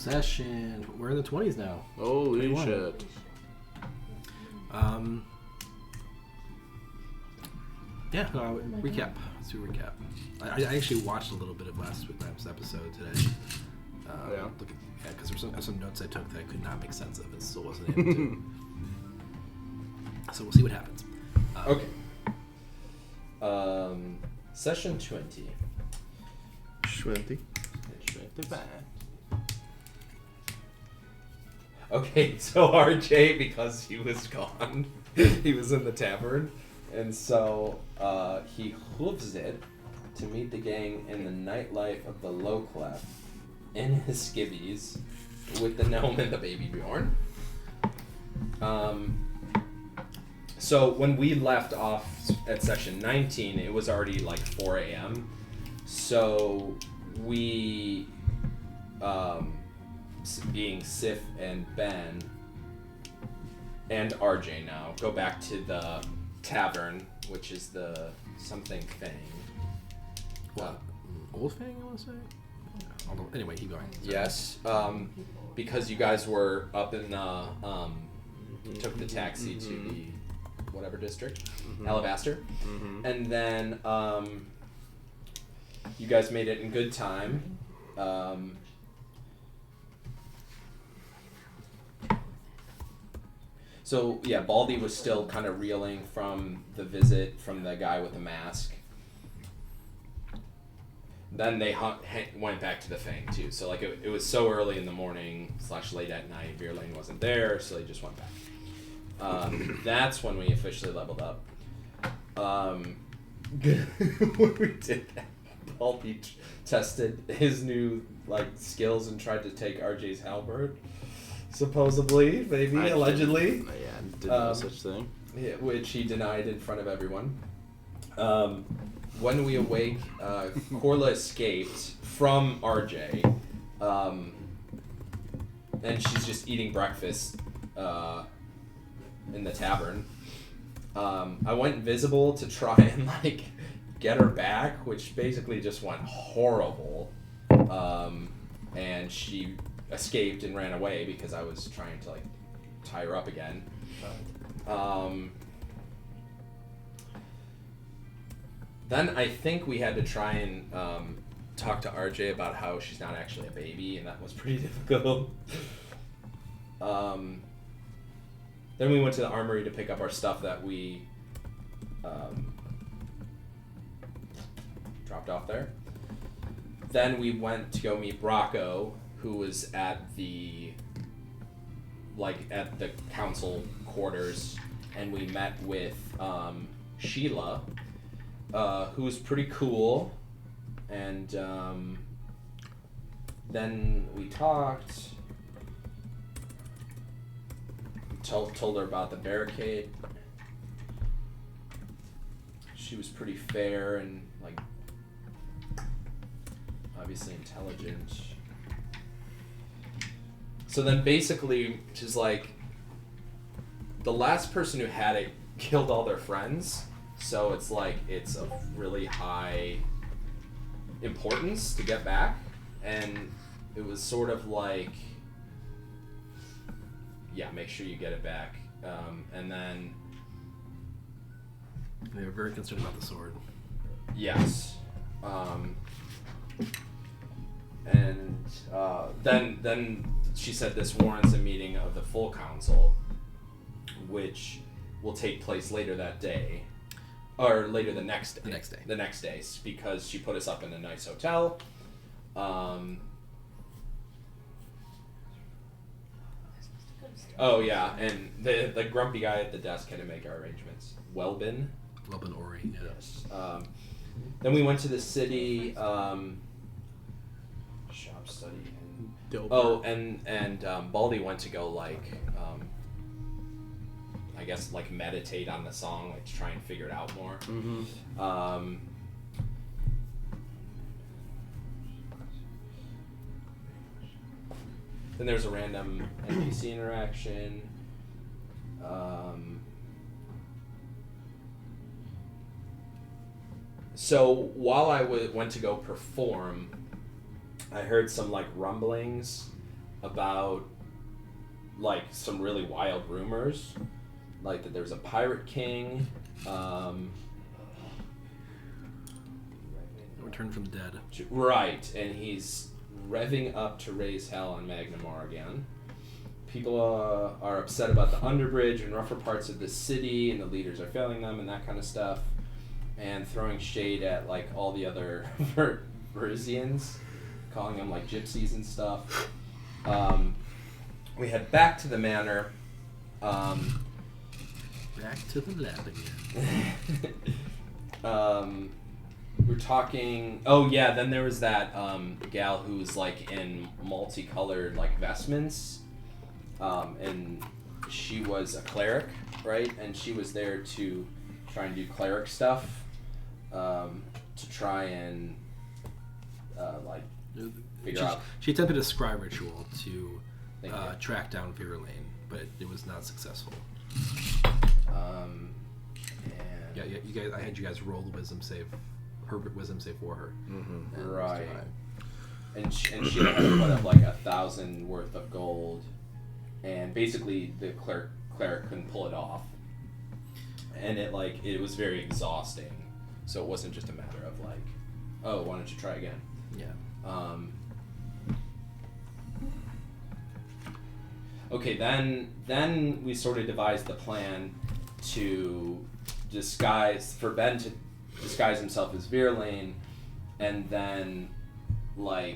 session. We're in the 20s now. Holy 21. shit. Yeah, recap. Let's do a recap. I actually watched a little bit of last week's episode today. Yeah. Because there's some notes I took that I could not make sense of and still wasn't able to. So we'll see what happens. Okay. Session 20. 20. Okay, so RJ, because he was gone, he was in the tavern, and so he hooves it to meet the gang in the nightlife of the Low Clef in his skivvies with the gnome and the baby Bjorn. So when we left off at session 19, it was already like 4 a.m. So we, being Sif and Ben and RJ now, go back to the tavern, which is the something Fang. What? Old Fang, I want to say? Although, anyway, keep going. Sorry. Yes, because you guys were up in the, took the taxi to the whatever district, Alabaster, and then you guys made it in good time. So yeah, Baldy was still kind of reeling from the visit from the guy with the mask. Then they went back to the Fang too. So like it was so early in the morning / late at night, Beer Lane wasn't there, so they just went back. That's when we officially leveled up. When we did that, Baldy tested his new like skills and tried to take RJ's halberd. Supposedly, maybe, allegedly. Didn't know such thing. Yeah, which he denied in front of everyone. When we awake, Corla escaped from RJ, and she's just eating breakfast in the tavern. I went invisible to try and like get her back, which basically just went horrible. And she escaped and ran away because I was trying to like tie her up again. Then I think we had to try and talk to RJ about how she's not actually a baby, and that was pretty difficult. Then we went to the armory to pick up our stuff that we dropped off there. Then we went to go meet Bracco, who was at the council quarters, and we met with Sheila, who was pretty cool, and then we talked, told her about the barricade. She was pretty fair and like obviously intelligent. So then basically, she's like, the last person who had it killed all their friends, so it's like, it's of really high importance to get back, and it was sort of like, yeah, make sure you get it back. And then... They were very concerned about the sword. Yes. And then she said this warrants a meeting of the full council, which will take place later that day, or later the next day. The next day, because she put us up in a nice hotel. Oh yeah, and the grumpy guy at the desk had to make our arrangements. Welbin Ori, yeah. Yes. Then we went to the city. Shop study. And Baldy went to go I guess meditate on the song, to try and figure it out more. Then there's a random NPC interaction. So while I went to go perform, I heard some rumblings about like some really wild rumors, like that there's a pirate king. Returned from the dead. Right, and he's revving up to raise hell on Magnamar again. People are upset about the underbridge and rougher parts of the city, and the leaders are failing them and that kind of stuff, and throwing shade at like all the other Verisians, calling them like gypsies and stuff. We head back to the manor. Back to the lab again. We're talking. Oh yeah, then there was that gal who was like in multicolored like vestments, and she was a cleric, right? And she was there to try and do cleric stuff, to try and like figure out. She attempted a scry ritual to Thank you. track down Vera Lane, but it was not successful. And Yeah, you guys. I had you guys roll the wisdom save. Her wisdom save for her. Mm-hmm. And right. so And she had to put up like 1,000 worth of gold, and basically the cleric couldn't pull it off, and it was very exhausting. So it wasn't just a matter of like, oh, why don't you try again? Yeah. Okay, then we sort of devised the plan to for Ben to disguise himself as Virlane, and then we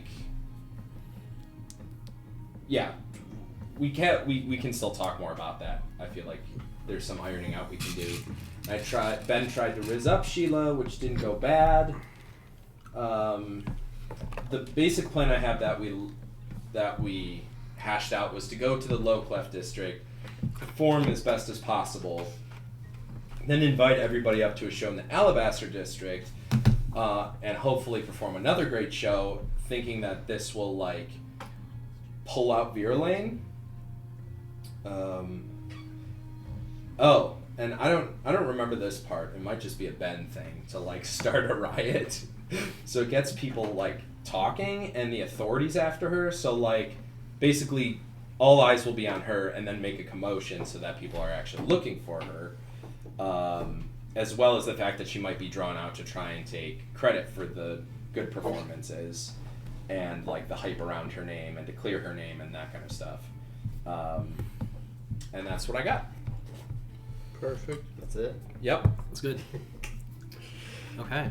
can still talk more about that. I feel like there's some ironing out we can do. Ben tried to riz up Sheila, which didn't go bad. The basic plan I have that we hashed out was to go to the Low Clef district, perform as best as possible, then invite everybody up to a show in the Alabaster district, and hopefully perform another great show, thinking that this will like pull out Virlane. Oh, and I don't remember this part. It might just be a Ben thing to like start a riot. So it gets people like talking and the authorities after her. So like basically all eyes will be on her, and then make a commotion so that people are actually looking for her. As well as the fact that she might be drawn out to try and take credit for the good performances and like the hype around her name and to clear her name and that kind of stuff. And that's what I got. Perfect. That's it. Yep. That's good. Okay.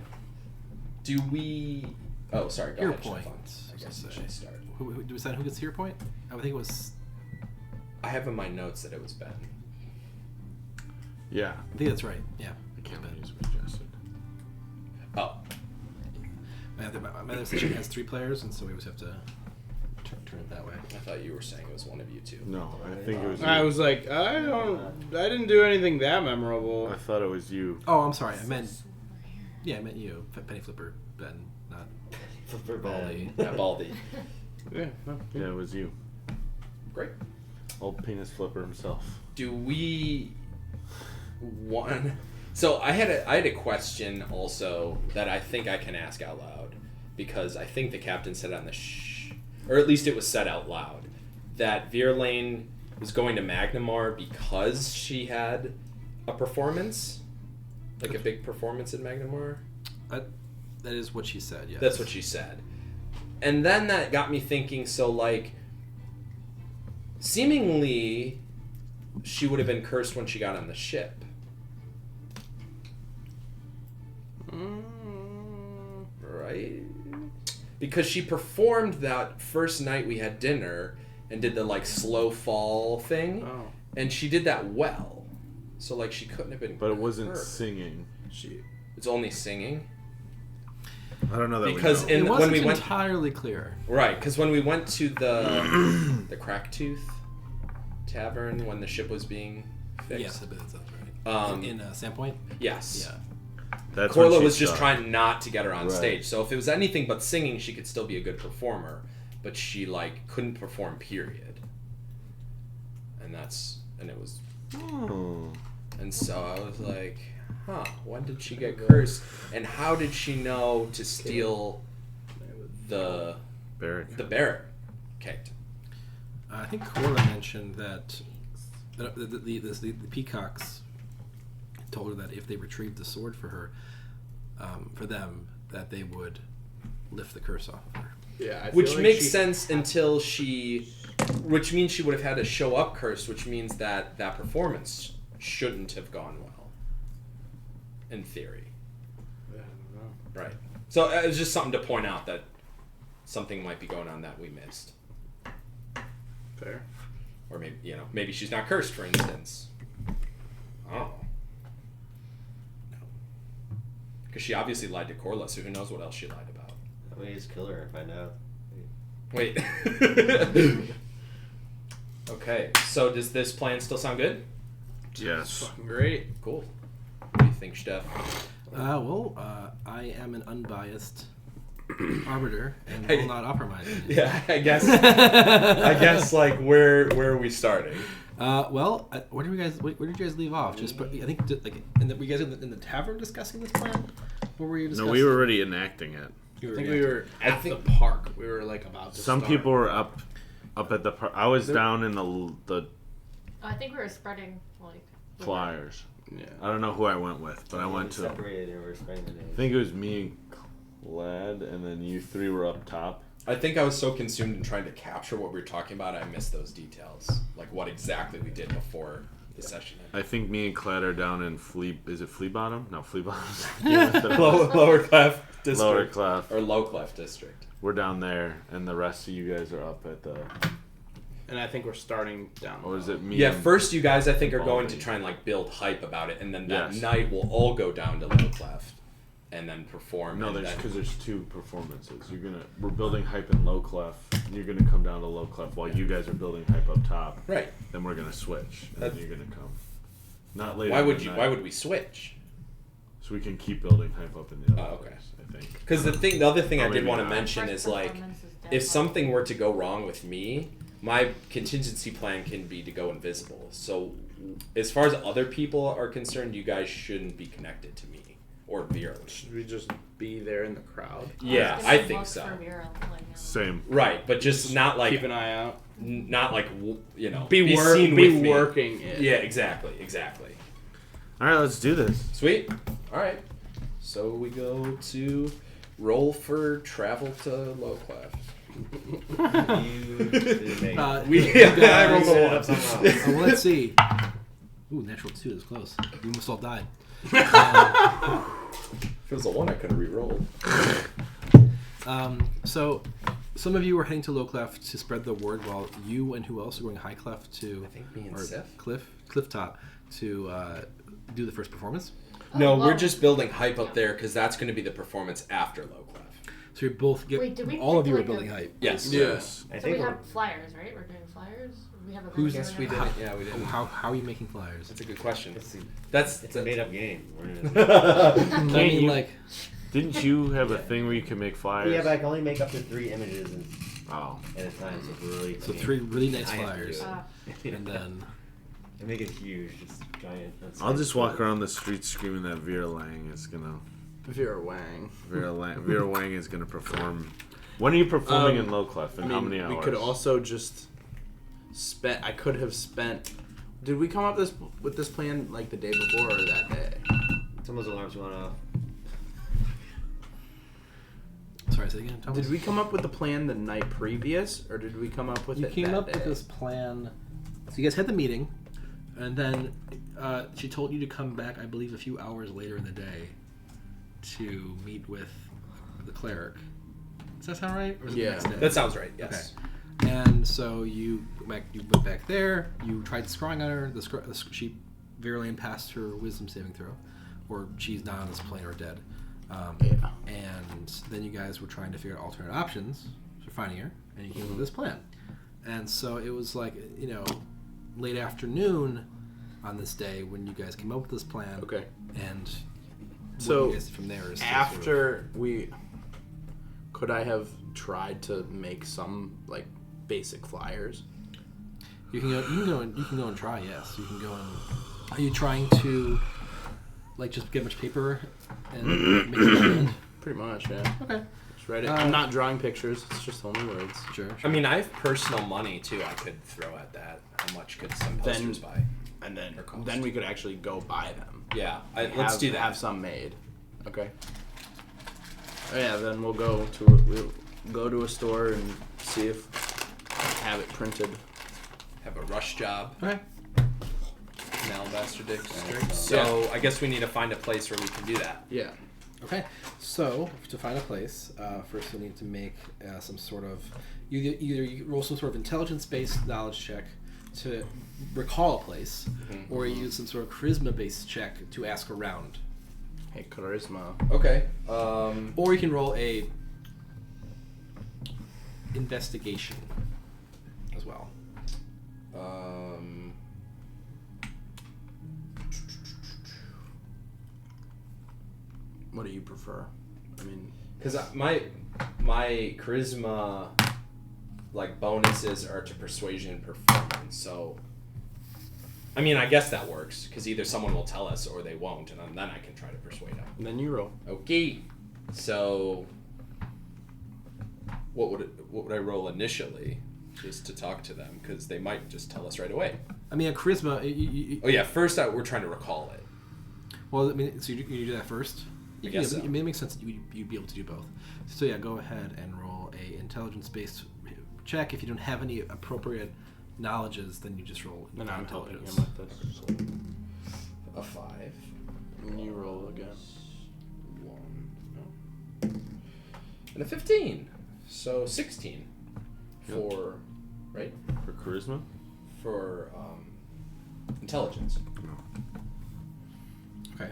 Do we... Oh, sorry. Go Hero ahead, point. Stefan. I guess I should start. Who was that? Who gets hero point? I would think it was. I have in my notes that it was Ben. Yeah. I think that's right. Yeah. I can't use suggested. Oh. My other session has 3 players, and so we always have to turn it that way. I thought you were saying it was one of you two. No, I think it was you. I was like, I didn't do anything that memorable. I thought it was you. Oh, I'm sorry. I meant you. Pennyflipper, Ben, not Flipper Baldy. Yeah, Baldy. Yeah, no, Yeah, it was you. Great. Old penis flipper himself. Do we want... So I had a question also that I think I can ask out loud, because I think the captain said on the or at least it was said out loud, that Virlane was going to Magnamar because she had a performance, like a big performance in Magnamar. That is what she said. Yes. That's what she said. And then that got me thinking. So like, seemingly, she would have been cursed when she got on the ship. Right? Because she performed that first night we had dinner and did the like slow fall thing. Oh. And she did that well. So like she couldn't have been But it wasn't cursed. singing. It's only singing. I don't know that Because we know. in It wasn't when we went entirely clear. right, because when we went to the Cracktooth Tavern when the ship was being fixed. Yes, that's right. In Sandpoint. Yes. Yeah. That's when Corla she was just sucked. trying not to get her on Right. stage. So if it was anything but singing, she could still be a good performer, but she like couldn't perform. Period. And it was. Oh. And so I was like, huh, when did she get cursed? And how did she know to steal the Barrack. barrack kicked? I think Corla mentioned that the peacocks told her that if they retrieved the sword for her, for them, that they would lift the curse off of her. Yeah, Which makes sense until which means she would have had to show up cursed, which means that performance shouldn't have gone well. In theory. I don't know. Right. So it was just something to point out that something might be going on that we missed. Fair. Or maybe she's not cursed, for instance. I don't know. Because she obviously lied to Corla, so who knows what else she lied about. We just kill her and find out. Wait. Okay, so does this plan still sound good? Yes. Fucking great. Cool. What do you think, Steph? I am an unbiased arbiter and will not offer my opinion. Yeah, I guess like where are we starting? Where did you guys leave off? Just, I think, were you guys in the tavern discussing this plan? What were you discussing? No, we were already enacting it. I think we were at the park. We were like about to Some start. people were up at the park. I was down in the I think we were spreading flyers. Yeah. I don't know who I went with, but I went to. Separated and we were spreading the names. I think it was me and Glad, and then you three were up top. I think I was so consumed in trying to capture what we were talking about, I missed those details. Like what exactly we did before the session ended. I think me and Glad are down in Is it Flea Bottom? No, Flea Bottom. Lower Clef District. Lower Clef. Or Low Clef District. We're down there, and the rest of you guys are up at the. And I think we're starting down. Or is it me? Yeah, and first you guys I think are going to Baldy? try and like build hype about it, and then that Yes. night we'll all go down to Low Clef and then perform. No, and then- because there's two performances. We're building hype in Low Clef. You're gonna come down to Low Clef while you guys are building hype up top. Right. Then we're gonna switch, and That- then you're gonna come. Not later. Why would in the you? night, Why would we switch? So we can keep building hype up in the other. Oh, okay. place, I think. Because the other thing Or I did maybe want to not. mention is like, if something were to go wrong with me, my contingency plan can be to go invisible. So, as far as other people are concerned, you guys shouldn't be connected to me or Vera. Should we just be there in the crowd? Yeah, I think so. Same. Right, but just not like Keep an eye out. not like Be seen with me. working it. Yeah, exactly. All right, let's do this. Sweet. All right. So we go to roll for travel to Low Clef. You didn't make it. I rolled a one. Somehow. Well, let's see. Ooh, natural 2 is close. We almost all died. If it was a one, I could have re-rolled. So, some of you are heading to Low Clef to spread the word, while you and who else are going High Clef to, I think me and or Seth. Cliff Top to do the first performance. No, we're just building hype up there because that's going to be the performance after Low Clef. So you're both Wait, did we all of pick, you are like, building a- hype. Yes. Yes. I So think we we're, have flyers, right? We're doing flyers? We have a Who's- vendor Yes, and we a- did it. Yeah, we did. How are you making flyers? That's a good question. it's It's a made-up game. We're in I mean, you- like, Didn't you have a thing where you can make flyers? Yeah, but I can only make up to 3 images Oh. at a time, so it's really. so 3 really nice I have to flyers, do it. Ah. and then And make it huge, just giant. That's I'll just walk around the streets screaming that Vera Lang is gonna. Vera Wang. Vera Wang is gonna perform. When are you performing in Low Clef? And how many hours? We could also just spend. I could have spent. Did we come up with this plan like the day before or that day? Someone's alarms went off. sorry, say it again. Thomas? Did we come up with the plan the night previous, or did we come up with You it came that up day? with this plan. So you guys had the meeting, and then she told you to come back, I believe, a few hours later in the day to meet with the cleric. Does that sound right? Or is it the Yeah. next day? That sounds right. Yes. Okay. And so you went back there. You tried scrying on her. She Vera Lane passed her wisdom saving throw, or she's not on this plane or dead. Yeah. And then you guys were trying to figure out alternate options for finding her, and you came up with this plan. And so it was like, late afternoon on this day when you guys came up with this plan. Okay. And So, what you guys did from there is After could I have tried to make some like basic flyers? you can go and try. Yes, you can go and. Are you trying to like just get much paper and make it by hand? Pretty much, yeah. Okay. Just write it. I'm not drawing pictures. It's just only words. Sure. I mean, I have personal money too. I could throw at that. How much could some posters buy? And Or cost. then we could actually go buy them. Yeah, let's do that. Have some made. Okay. Oh yeah, then we'll go to a store and see if have it printed. Have a rush job. Okay. In Alabaster District. So I guess we need to find a place where we can do that. Yeah. Okay, so to find a place, first you'll need to make some sort of either you roll some sort of intelligence-based knowledge check to recall a place, or you use some sort of charisma-based check to ask around. Hey, charisma. Okay. Or you can roll a investigation as well. What do you prefer? I mean, Because my charisma, like, bonuses are to persuasion and performance. So, I mean, I guess that works because either someone will tell us or they won't, and then I can try to persuade them. and then you roll. Okay. So, what would I roll initially, just to talk to them? Because they might just tell us right away. I mean, a charisma. Oh yeah, first we're trying to recall it. Well, I mean, so you do that first. I guess so. It makes sense that you'd be able to do both. So yeah, go ahead and roll a intelligence-based check. If you don't have any appropriate knowledges, then you just roll Then I'm helping him intelligence. with this. A 5. And you roll again. 1. No. And a 15. So 16. For right? For charisma? For intelligence. Okay.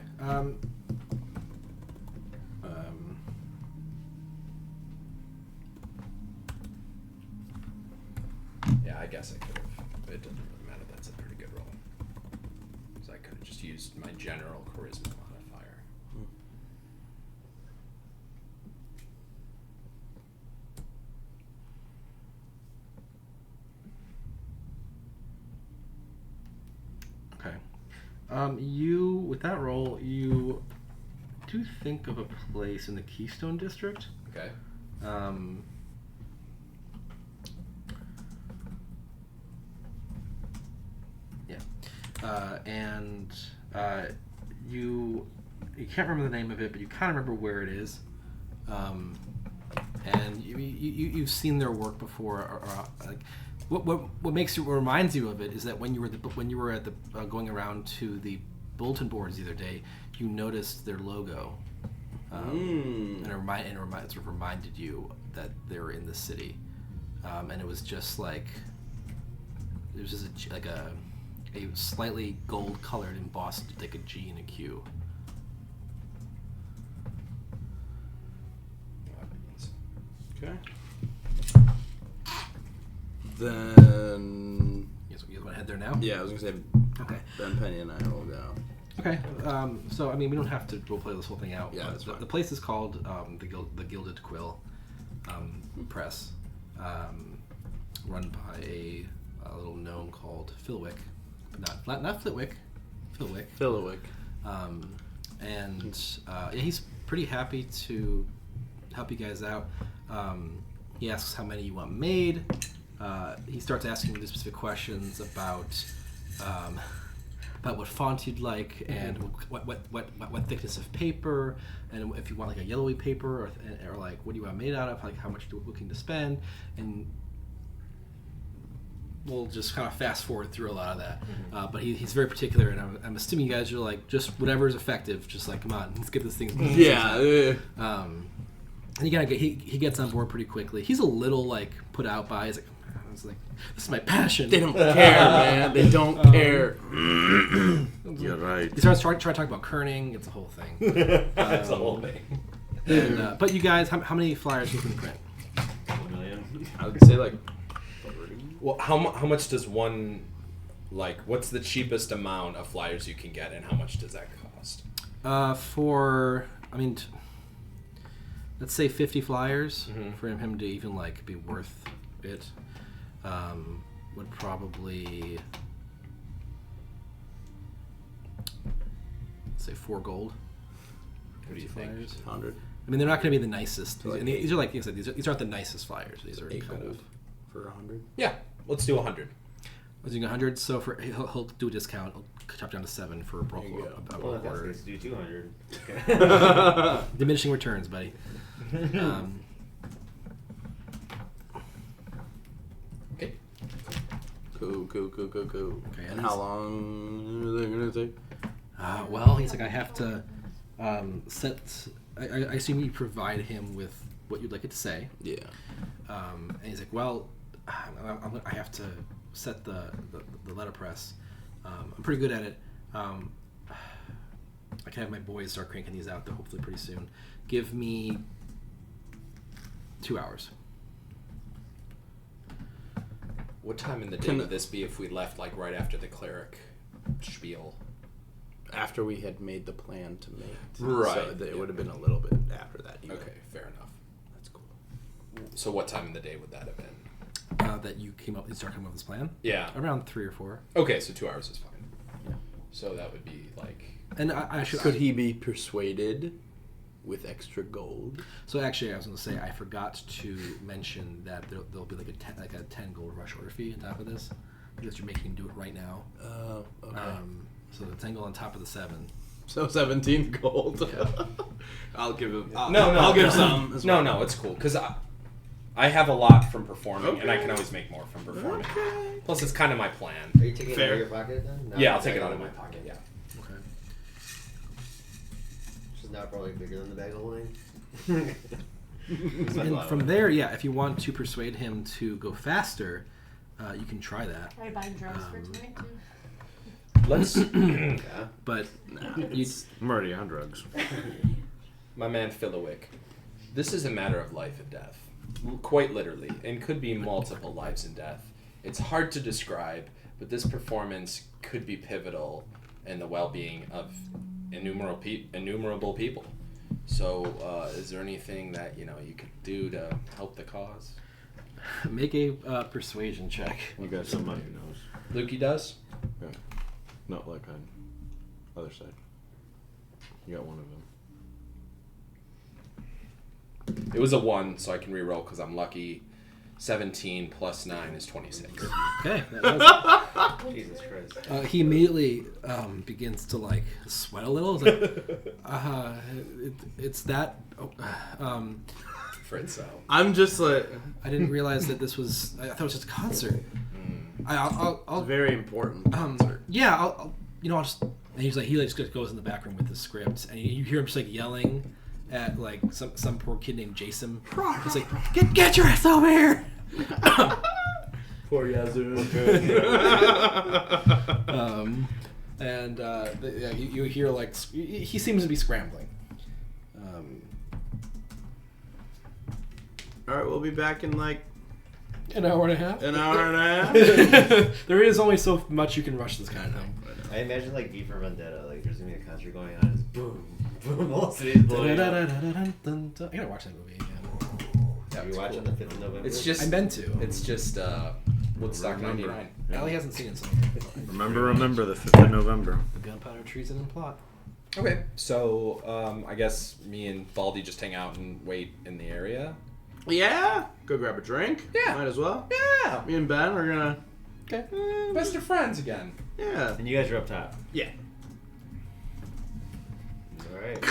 Yeah, I guess I could have. It doesn't really matter. That's a pretty good roll. So I could have just used my general charisma modifier. Okay. You with that roll, you do think of a place in the Keystone District. Okay. And you can't remember the name of it, but you kind of remember where it is. And you've seen their work before. Or like, what reminds you of it is that when you were at the going around to the bulletin boards the other day, you noticed their logo, and it sort of reminded you that they're in the city, and it was just like it was just a slightly gold colored embossed like a G and a Q. Okay. Then. You want to head there now? Yeah, I was gonna say. Okay. Ben, Penny, and I will go. Okay. So I mean, we don't have to roleplay this whole thing out. Yeah, but that's fine. the place is called the Gilded Quill Press, run by a little gnome called Philwick, but not Flitwick, Philwick. Philwick. Yeah, he's pretty happy to help you guys out. He asks how many you want made. He starts asking you specific questions about what font you'd like and what thickness of paper, and if you want like a yellowy paper or like what do you want made out of, like how much you're looking to spend, and we'll just kind of fast forward through a lot of that. But he's very particular, and I'm assuming you guys are like just whatever is effective, just like come on, let's get this thing. Yeah. And he gets on board pretty quickly. He's a little like put out by. He's like, this is my passion. They don't care, man. They don't care. You're right. He starts trying to talk about kerning. It's a whole thing. That's the whole thing. And, but you guys, how many flyers are you going to print? 1 million. I would say like. Well, how much does one, like, what's the cheapest amount of flyers you can get, and how much does that cost? Let's say 50 flyers for him to even like be worth it. Would probably say 4 gold. What do you 50 think? flyers. 100. I mean, they're not going to be the nicest. So like And these are like you said. These aren't the nicest flyers. These are 8 kind gold of. for 100. Yeah, let's do 100. I was doing 100, so for he'll do a discount. He'll chop down to 7 for a bulk There you go. Well, if that's the order. case, do 200. Diminishing returns, buddy. Okay. Cool. Okay, And how long are they gonna take? Well, he's like, I have to set. I assume you provide him with what you'd like it to say. Yeah. And he's like, well, I have to set the letterpress. I'm pretty good at it. I can have my boys start cranking these out, hopefully pretty soon. Give me 2 hours. What time in the day Can- would this be if we left like right after the cleric spiel? After we had made the plan to make. Right. So it would have been a little bit after that. Even. Okay, fair enough. That's cool. So what time in the day would that have been? That you started coming up with this plan? Yeah. Around 3 or 4. Okay, so 2 hours is fine. Yeah. So that would be like. And I should. Could he be persuaded with extra gold? So actually, I was going to say I forgot to mention that there'll be like a 10 gold rush order fee on top of this because you're making him do it right now. Okay. So the 10 gold on top of the 7. So 17 gold. Yeah. I'll give him. No, I'll give some. As well. No, it's cool because I have a lot from performing, and I can always make more from performing. Okay. Plus, it's kind of my plan. Are you taking it out Fair. of your pocket then? No, Yeah, I'll take it out of my pocket. Yeah. Okay. Which is now probably bigger than the bag of holding. And from there, yeah, if you want to persuade him to go faster, you can try that. Are you buying drugs for tonight too? Let's. Yeah. But I'm already on drugs. My man Philowick. This is a matter of life and death. Quite literally, and could be multiple lives and death. It's hard to describe, but this performance could be pivotal in the well-being of innumerable people. So, is there anything that you could do to help the cause? make a persuasion check. You got something on your nose. Lukey does. Yeah. Not like on other side. You got one of them. It was a 1, so I can re-roll because I'm lucky. 17 plus 9 is 26. Okay. That does it. Jesus Christ. He immediately begins to like sweat a little. He's like, it's that. Fritz out. I'm just like. I didn't realize that this was. I thought it was just a concert. I'll It's very important. concert. yeah. I'll just. And he's like, he just goes in the back room with the script, and you hear him just like yelling at like some poor kid named Jason. He's like, get your ass over here. Poor Yazoo. And you hear like he seems to be scrambling. All right, we'll be back in like An hour and a half. an hour and a half. There is only so much you can rush this kind of thing. I imagine like V for Vendetta, like there's gonna be a concert going on, it's boom, boom, all cities blowing up. I gotta watch that movie again. Are you watching the 5th of November? It's just. I meant to. It's just Woodstock Remember. 99. Allie hasn't seen it, so Remember the 5th of November. the gunpowder treason and plot. Okay, so I guess me and Baldy just hang out and wait in the area. Yeah. Go grab a drink. Yeah. Might as well. Yeah. Me and Ben are gonna. Okay. Best of friends again. Yeah. And you guys are up top. Yeah. Alright.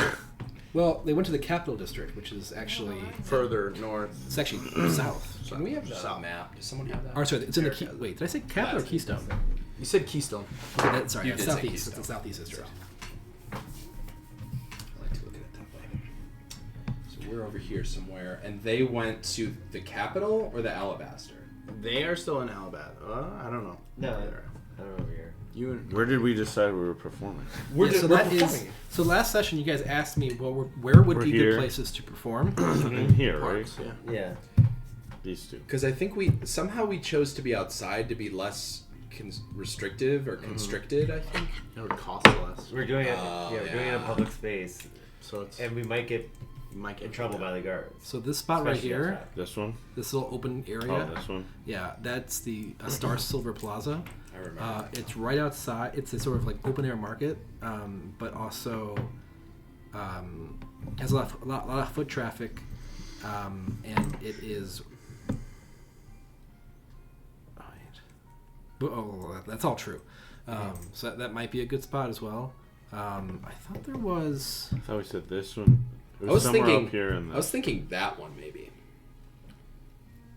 Well, they went to the Capital District, which is actually Further north. it's actually south. Can we have the South. map? Does someone have that? Or sorry, it's in the wait. Did I say Capital or That's- Keystone? You said Keystone. Okay, sorry, You it's did say southeast. It's Keystone. the southeast district. I like to look at it that way. So we're over here somewhere, and they went to the Capitol or the Alabaster. They are still in Alabama. I don't know. No, I don't know over here. You and Where did we decide we were performing? We're Yeah, just so we're that is performing. so. Last session, you guys asked me, well, where would We're be here. good places to perform? In here, Parks, right? yeah. Yeah. These two. Because I think we chose to be outside to be less restrictive or constricted. I think. It would cost less. We're doing it. Oh, We're doing it in a yeah. public space, So it's. and we might get You might get in trouble by the guards. So this spot right Especially here, outside. This one? this little open area, Oh, this one? yeah, that's the Star Silver Plaza. I remember. It's right outside. It's a sort of like open air market, but also has a lot of foot traffic, and it is. Oh, that's all true. So that might be a good spot as well. I thought there was. I thought we said this one. It was somewhere up here in the... I was thinking that one maybe.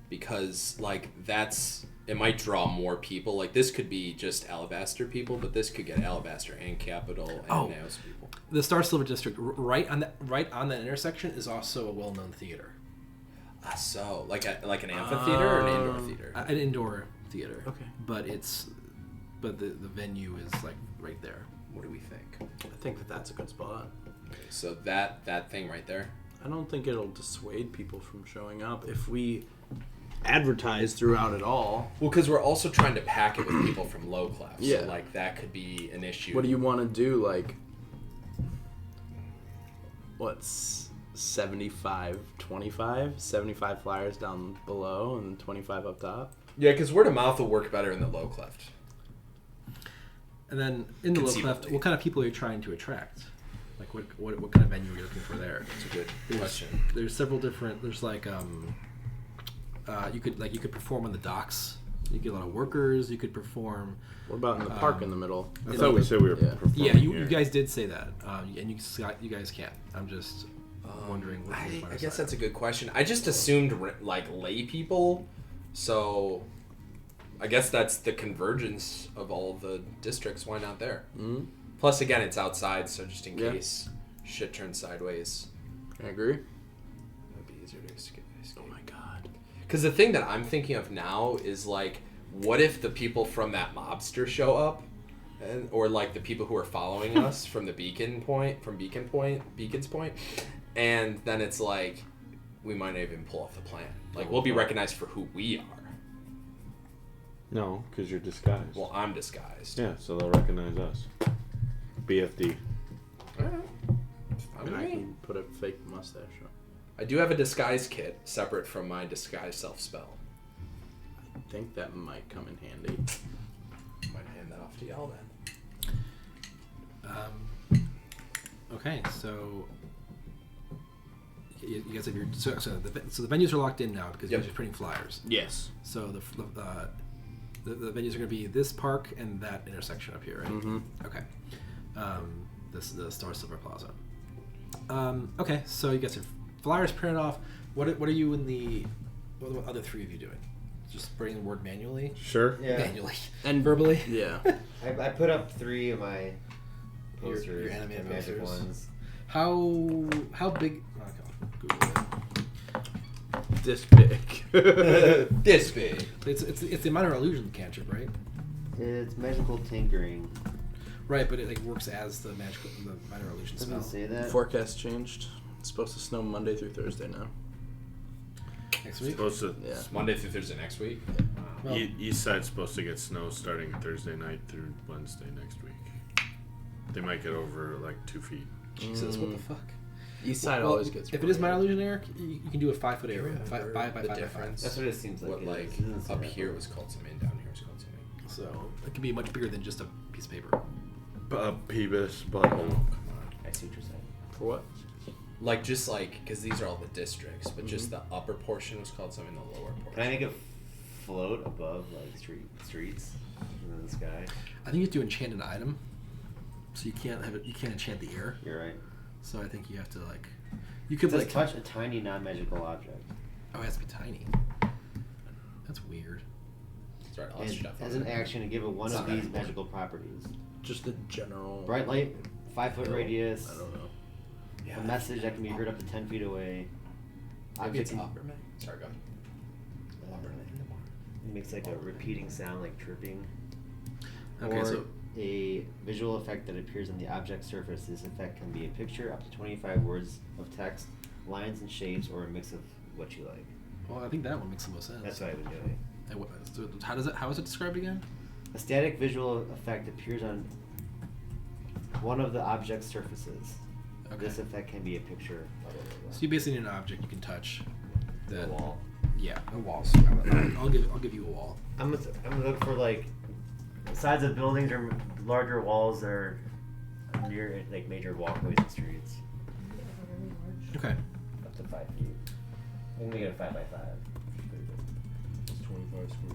Because like it might draw more people. Like this could be just Alabaster people, but this could get Alabaster and Capital and Naos people. The Star Silver District, right on that intersection, is also a well-known theater. So like an amphitheater or an indoor theater? An indoor theater. Okay. But the venue is like right there. What do we think? I think that's a good spot. Okay, so that thing right there. I don't think it'll dissuade people from showing up if we advertise throughout it all. Well, because we're also trying to pack it with people from low class. Yeah. So like that could be an issue. What do you want to do? Like, what's 75, 25? 75 flyers down below and 25 up top? Yeah, because word of mouth will work better in the low cleft. And then in the low Conceivably. cleft, what kind of people are you trying to attract? Like what kind of venue are you looking for there? That's a good question. There's several different. There's like you could perform on the docks. You get a lot of workers. You could perform. What about in the park in the middle? I thought we said we were performing Yeah, you here. guys did say that, and you guys can't. I'm just wondering. What I guess that's a good question. I just assumed like lay people, so I guess that's the convergence of all the districts. Why not there? Mm-hmm. Plus, again, it's outside, so just in Yeah. case shit turns sideways, I agree. it would be easier to escape. Oh my god. Because the thing that I'm thinking of now is like, what if the people from that mobster show up, or like the people who are following us from the Beacon's Point, and then it's like, we might not even pull off the plan. Like, we'll be recognized for who we are. No, because you're disguised. Well, I'm disguised. Yeah, so they'll recognize us. BFD. Alright. I mean, I can put a fake mustache on. I do have a disguise kit separate from my disguise self spell. I think that might come in handy. Might hand that off to y'all then. Okay, so you guys have your so the venues are locked in now because you're just printing flyers. Yes. So the venues are going to be this park and that intersection up here, right? Mm-hmm. Okay. This is the Star Silver Plaza. Okay, so you got your flyers printed off. What are you in the? What are the other three of you doing? Just putting the word manually? Sure. Yeah. Manually. And verbally? Yeah. I put up 3 of my Your posters, animated the magic posters. ones. How big? Okay, Google it. This big. This big. It's the minor illusion cantrip, right? It's magical tinkering. Right, but it like works as the minor illusion Doesn't spell. it say that? Forecast changed. It's supposed to snow Monday through Thursday now. Next week. Supposed to. Yeah. It's Monday through Thursday next week. Well, East side's supposed to get snow starting Thursday night through Wednesday next week. They might get over like 2 feet. Jesus, what the fuck? East side Well, always gets. If it is minor illusion, Eric, you can do a 5 foot area. Remember 5 by 5 the by 5. difference? That's what it seems like. What it like is. It doesn't say up that. here was called something, down here was called something. So it can be much bigger than just a piece of paper. Peebus Oh, butthole. come on. I see what you're saying. For what? Like just like because these are all the districts, but just the upper portion was called something, the lower portion. Can I make it float above like streets in the sky? I think you have to enchant an item, so you can't have it. You can't enchant the air. You're right. So I think you have to like. You could It says like. touch a tiny non-magical object. Oh, it has to be tiny. That's weird. That's right. I'll And stuff as on an it. action to give it one It's of not that these important. magical properties. Just the general. Bright light, 5 foot No, radius. I don't know. Yeah. A message that can be heard up to 10 feet away. Maybe it's Object upper May. Sorry, go ahead. Upper May. It makes like a repeating sound, like chirping. Okay, or so a visual effect that appears on the object surface. This effect can be a picture, up to 25 words of text, lines and shapes, or a mix of what you like. well, I think that one makes the most sense. That's what I've been doing. So how is it described again? A static visual effect appears on one of the object's surfaces. Okay. This effect can be a picture. Blah, blah, blah, So you basically need an object you can touch. blah. That A wall. Yeah, a wall. So I'll give you a wall. I'm gonna look for like sides of buildings or larger walls that are near like major walkways and streets. pretty large. Okay. Up to 5 feet. I'm gonna get a 5 by 5. It's 25 square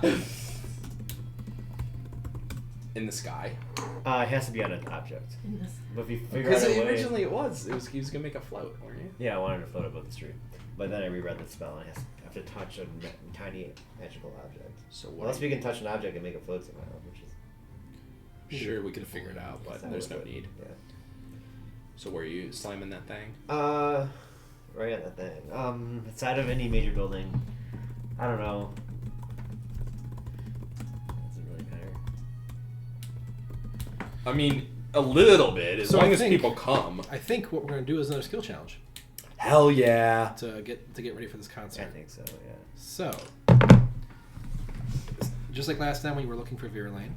feet. In the sky. It has to be on an object. In this. But if you figure Because out a way... originally it was he was gonna make a float, weren't you? Yeah, I wanted to float above the street. But then I reread the spell and I have to touch a tiny magical object. So what? Unless we can touch an object and make it float somehow, which is... Sure, we can figure it out, but there's no need. Yeah. So where are you slamming that thing? Right on that thing. Inside of any major building. I don't know. Doesn't really matter. I mean, a little bit, as So long I as think- people come. I think what we're going to do is another skill challenge Hell yeah. to get ready for this I concert. think so, yeah. So, just like last time when you were looking for Virulane,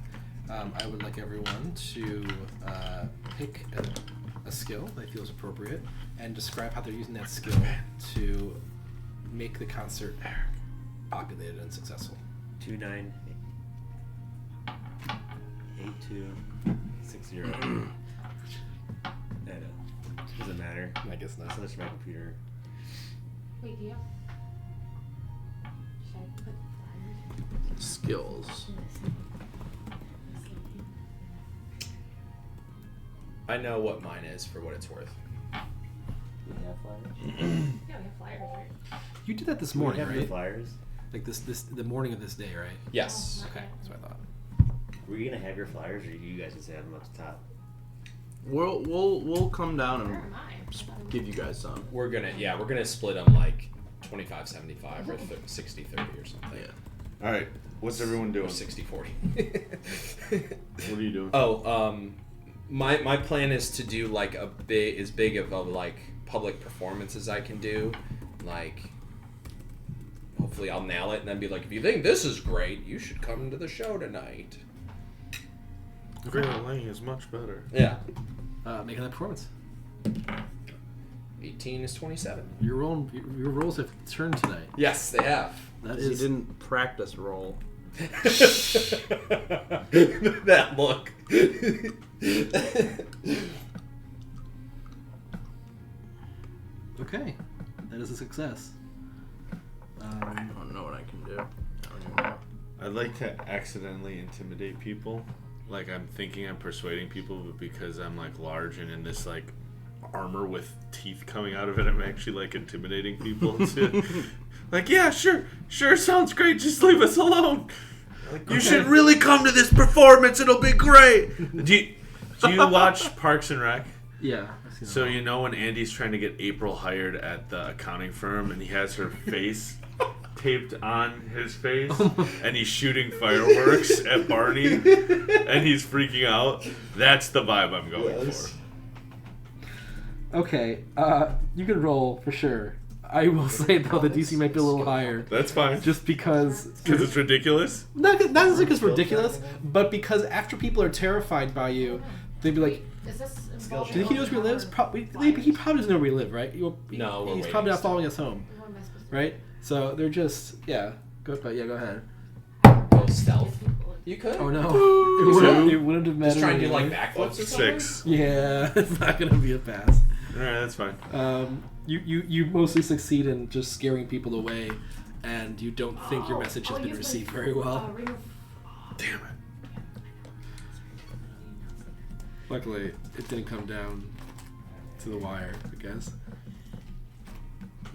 I would like everyone to pick a skill that feels appropriate and describe how they're using that skill to make the concert populated and successful. 298260. I know. Doesn't matter. I guess not. Search my computer. Wait, do you have... Should I put flyers? Skills. I know what mine is for what it's worth. Do you have flyers? Yeah, we have flyers, right? You did that this Do we morning, have your right? flyers? Like the morning of this day, right? Yes. Oh, Okay, that's what I thought. Were you gonna have your flyers, or you guys just have them up the top? We'll come down Where and am I? give you guys some. We're gonna split them like 25-75 or 60-30 or something. Yeah. All right. What's everyone Or doing? 60-40. What are you doing? Oh, my plan is to do like as big of a like public performance as I can do. Like, hopefully I'll nail it and then be like, if you think this is great, you should come to the show tonight. Virulane is much better. Yeah. Making that performance. 18 is 27. Your rolls have turned tonight. Yes, they have. That He is didn't practice roll. That look. okay. That is a success. I don't know what I can do. I don't even know. I'd like to accidentally intimidate people. Like I'm thinking I'm persuading people, but because I'm like large and in this like armor with teeth coming out of it, I'm actually like intimidating people. To, like, yeah, sure, sounds great. Just leave us alone. Like, you should really come to this performance. It'll be great. Do you watch Parks and Rec? Yeah. I've seen So that. you know when Andy's trying to get April hired at the accounting firm, and he has her face taped on his face, and he's shooting fireworks at Barney, and he's freaking out. That's the vibe I'm going for. Okay, you can roll for sure. I will say though the DC might be a little higher, That's fine. just because Because it's ridiculous. not necessarily because it's ridiculous, but because after people are terrified by you, they'd be like, Is this Skill involved? "Do you think he knows where he lives? Probably. He probably doesn't know where we live, right? No, we're he's waiting probably not still. following us home, What am I supposed to right? So they're just Go ahead. Oh, stealth. do? You could. Oh no, Two. it wouldn't have mattered. Just try and do like anyway. backflips or something. 6. Yeah, it's not gonna be a pass. Alright, that's fine. You mostly succeed in just scaring people away, and you don't think your Oh, message has I'll been use my received very well. ring of- Damn it. Luckily, it didn't come down to the wire, I guess.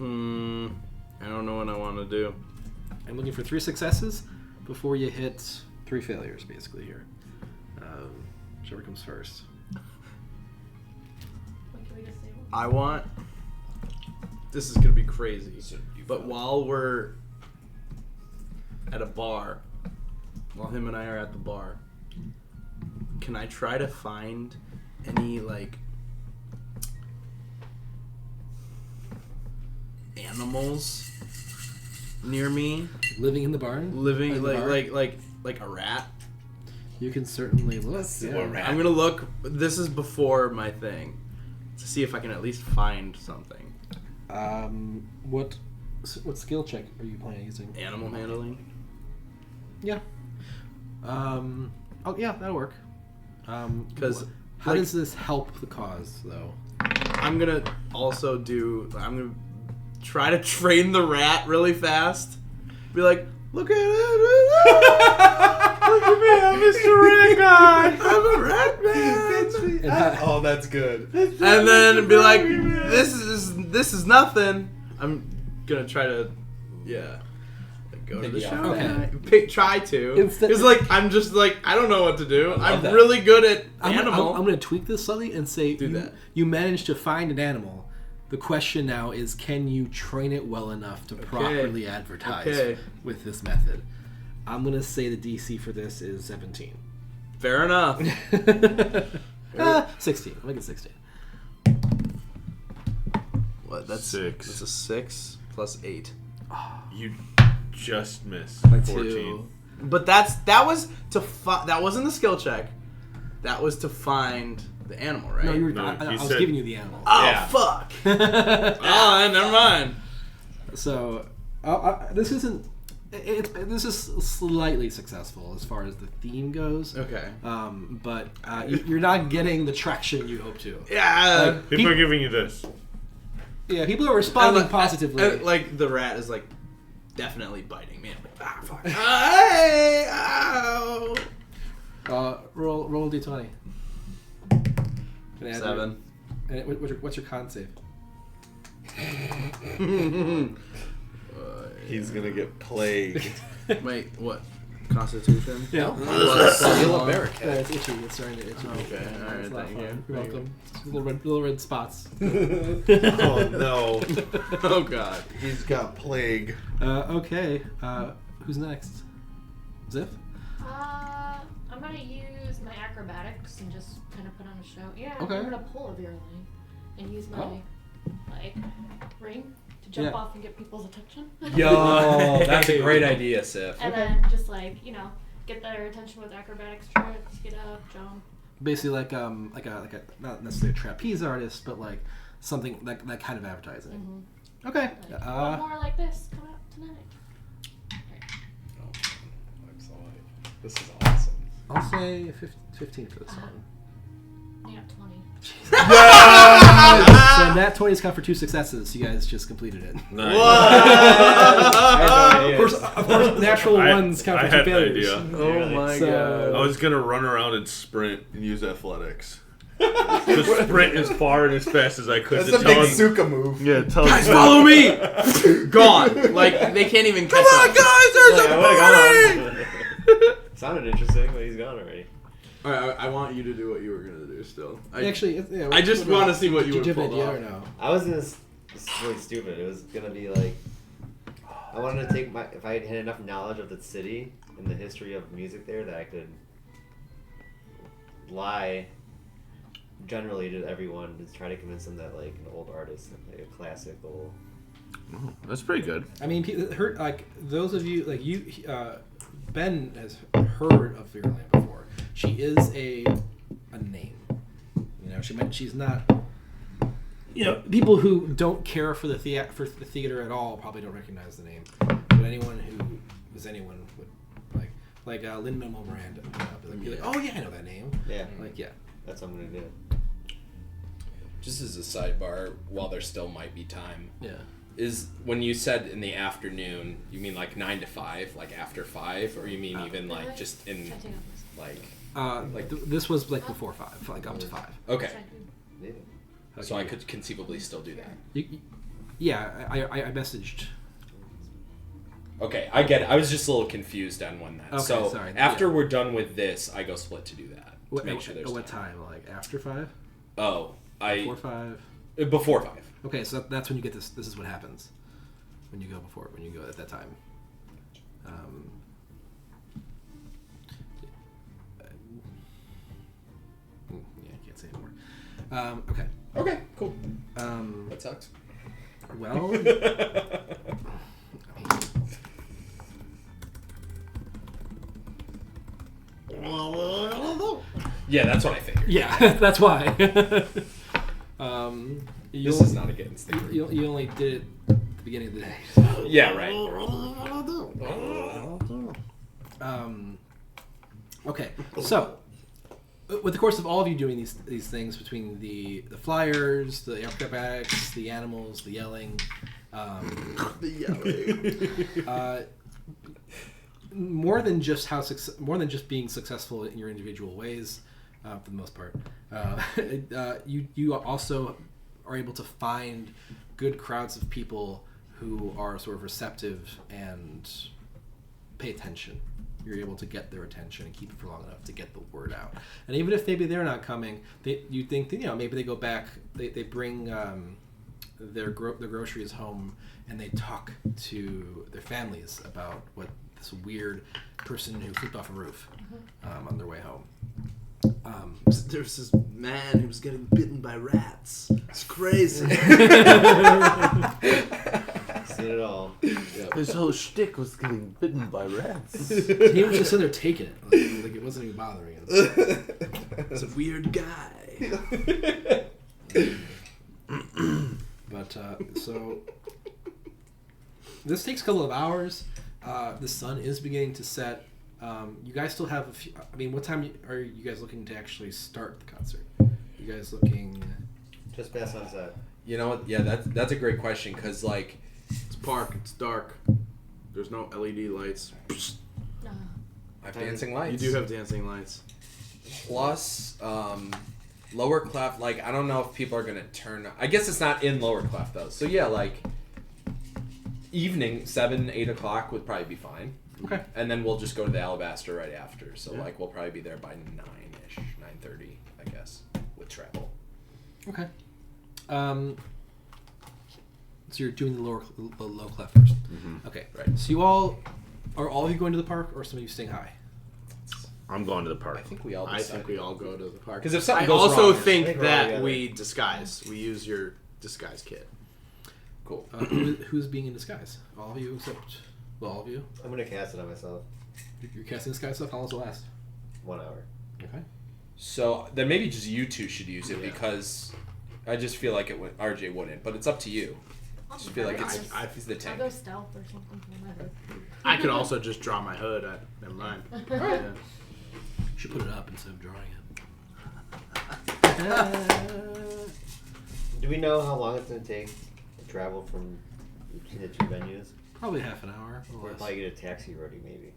I don't know what I want to do. I'm looking for 3 successes before you hit 3 failures, basically, here. Whichever comes first. What can we just say? I want. This is gonna be crazy. So you But failed. while we're at a bar, while him and I are at the bar, can I try to find any like animals near me Living in the barn? living In the bar? like a rat? You can certainly look. see Yeah. what rat- I'm gonna look. This is before my thing, to see if I can at least find something. What skill check are you planning using? Animal handling. Yeah. Oh yeah, that'll work. Because How does this help the cause, though? I'm gonna try to train the rat really fast. Be like, look at it. Look at me, I'm Mr. Rat Guy. I'm a rat man. Oh, that's good. And then be like, this is nothing. I'm gonna try to, go to the Yeah. show. Okay. Try to. Instead- It's like I'm just like I don't know what to do. I'm that. really good at I'm animal. going to tweak this slightly and say Do that. you managed to find an animal. The question now is, can you train it well enough to properly advertise with this method? I'm going to say the DC for this is 17. Fair enough. 16. I'll make it 16. What? That's 6. That's a 6 plus 8. You just missed By 14. 2. But that was that wasn't the skill check. That was to find the animal, right? No, you were, No, I you was said- giving you the animal. Oh Yeah. fuck! Oh, never mind. So this isn't. This is slightly successful as far as the theme goes. Okay. But you're not getting the traction you hope to. Yeah. People are giving you this. Yeah, people are responding And, positively. like the rat is like definitely biting me. I'm like, ah, fuck. Hey, ow. Roll d20. And add 7. And what's your con save? He's gonna get plagued. Wait, what? Constitution? Yeah. Plus Yellow one. bear It's itchy. It's starting to itch. Okay, alright, It's a lot of thank you. fun. You're welcome. Little red spots. Oh no. Oh god. He's got plague. Okay. Who's next? Ziff? I'm gonna use my acrobatics and just kind of put on a show. Yeah, Okay. I'm gonna pull a virling and use my Oh. like ring to jump Yeah. off and get people's attention. Yo, that's a great idea, Sif. And then just like get their attention with acrobatics tricks, get up, jump. Basically like a not necessarily a trapeze artist, but like something like that kind of advertising. Okay. Like, one more like this coming up tonight. This is awesome. I'll say 15 for this one. Yeah, 20. So that 20 is count for 2 successes. You guys just completed it. Nice. Of course, natural ones count for I 2 had an failures. idea. Oh my So- I was gonna run around and sprint and use athletics. Just sprint as far and as fast as I could. That's to a tell big him- Suka move. Yeah, tell Guys, him. follow me! Gone. Like they can't even catch up. guys, there's a party! Sounded interesting, but he's gone already. Alright, I want you to do what you were gonna do. Still, Actually, I just want to see what you Did you would have an pull idea off. or no? I was gonna. This is really stupid. It was gonna be like. I wanted to take if I had enough knowledge of the city and the history of music there that I could lie generally to everyone to try to convince them that like an old artist, like a classical. Oh, that's pretty good. I mean, like those of you, like you, Ben has heard of Virulent before. She is a name. She's not. People who don't care for the theater at all probably don't recognize the name. But anyone who is anyone would like Lin-Manuel Miranda. Be like, oh yeah, I know that name. Yeah, Like yeah. that's what I'm gonna do. Just as a sidebar, while there still might be time, Yeah. is when you said in the afternoon, you mean like 9 to 5, like after 5, or you mean even like just in Should I take off like This was like before 5, like up to 5. okay, my Yeah. so I could conceivably still do that. Yeah, I messaged. Okay, I get it. I was just a little confused on when that. Okay, so sorry. after Yeah. we're done with this, I go split to do that. What, to make sure there's what time? Like after 5? Oh, Before 5? before 5. Okay, so that's when you get this. This is what happens when you go at that time. Yeah, I can't say anymore. Okay. Okay, cool. That sucks. Well, Yeah, that's what I figured. yeah, that's why. You This is not against the You only did it at the beginning of the day. Yeah, right. Okay, so with the course of all of you doing these things, between the flyers, the acrobatics, the animals, the yelling, more than just being successful in your individual ways, for the most part, you also are able to find good crowds of people who are sort of receptive and pay attention. You're able to get their attention and keep it for long enough to get the word out. And even if maybe they're not coming, you think that, maybe they go back, they bring their groceries home, and they talk to their families about what this weird person who flipped off a roof on their way home. There's this man who was getting bitten by rats. It's crazy. Seen it all. His whole shtick was getting bitten by rats. He was just sitting there taking it. Like it wasn't even bothering him. It's a weird guy. But, so... This takes a couple of hours. The sun is beginning to set. You guys still have a few... I mean, what time are you guys looking to actually start the concert? You guys looking... Just past sunset. You know what? Yeah, that's a great question, because, like... It's park. It's dark. There's no LED lights. No. I have dancing lights. You do have dancing lights. Plus, Lower Clef, like, I don't know if people are going to turn... I guess it's not in Lower Clef, though. So, yeah, like, evening, 7, 8 o'clock would probably be fine. Okay. And then we'll just go to the Alabaster right after. So, like, we'll probably be there by 9-ish, 9:30, I guess, with travel. Okay. So you're doing the low clef first. Mm-hmm. Okay. Right. So are all of you going to the park, or some of you staying high? I'm going to the I park. think we all I decide. think we all go to the park. Because if something I goes also wrong... think I think we're all that together. we disguise. We use your disguise kit. Cool. Who's being in disguise? All of you except... Well, all of you? I'm gonna cast it on myself. You're casting disguise stuff? How long does it last? 1 hour. Okay. So, then maybe just you two should use it, Yeah. because I just feel like RJ wouldn't, but it's up to you. I just feel like it's the I'll tank. go stealth or something for my hood. I could also just draw my hood. Never mind. Yeah. You should put it up instead of drawing it. Do we know how long it's gonna take to travel from between the two venues? Probably half an hour. Or We'll less. probably get a taxi already, maybe.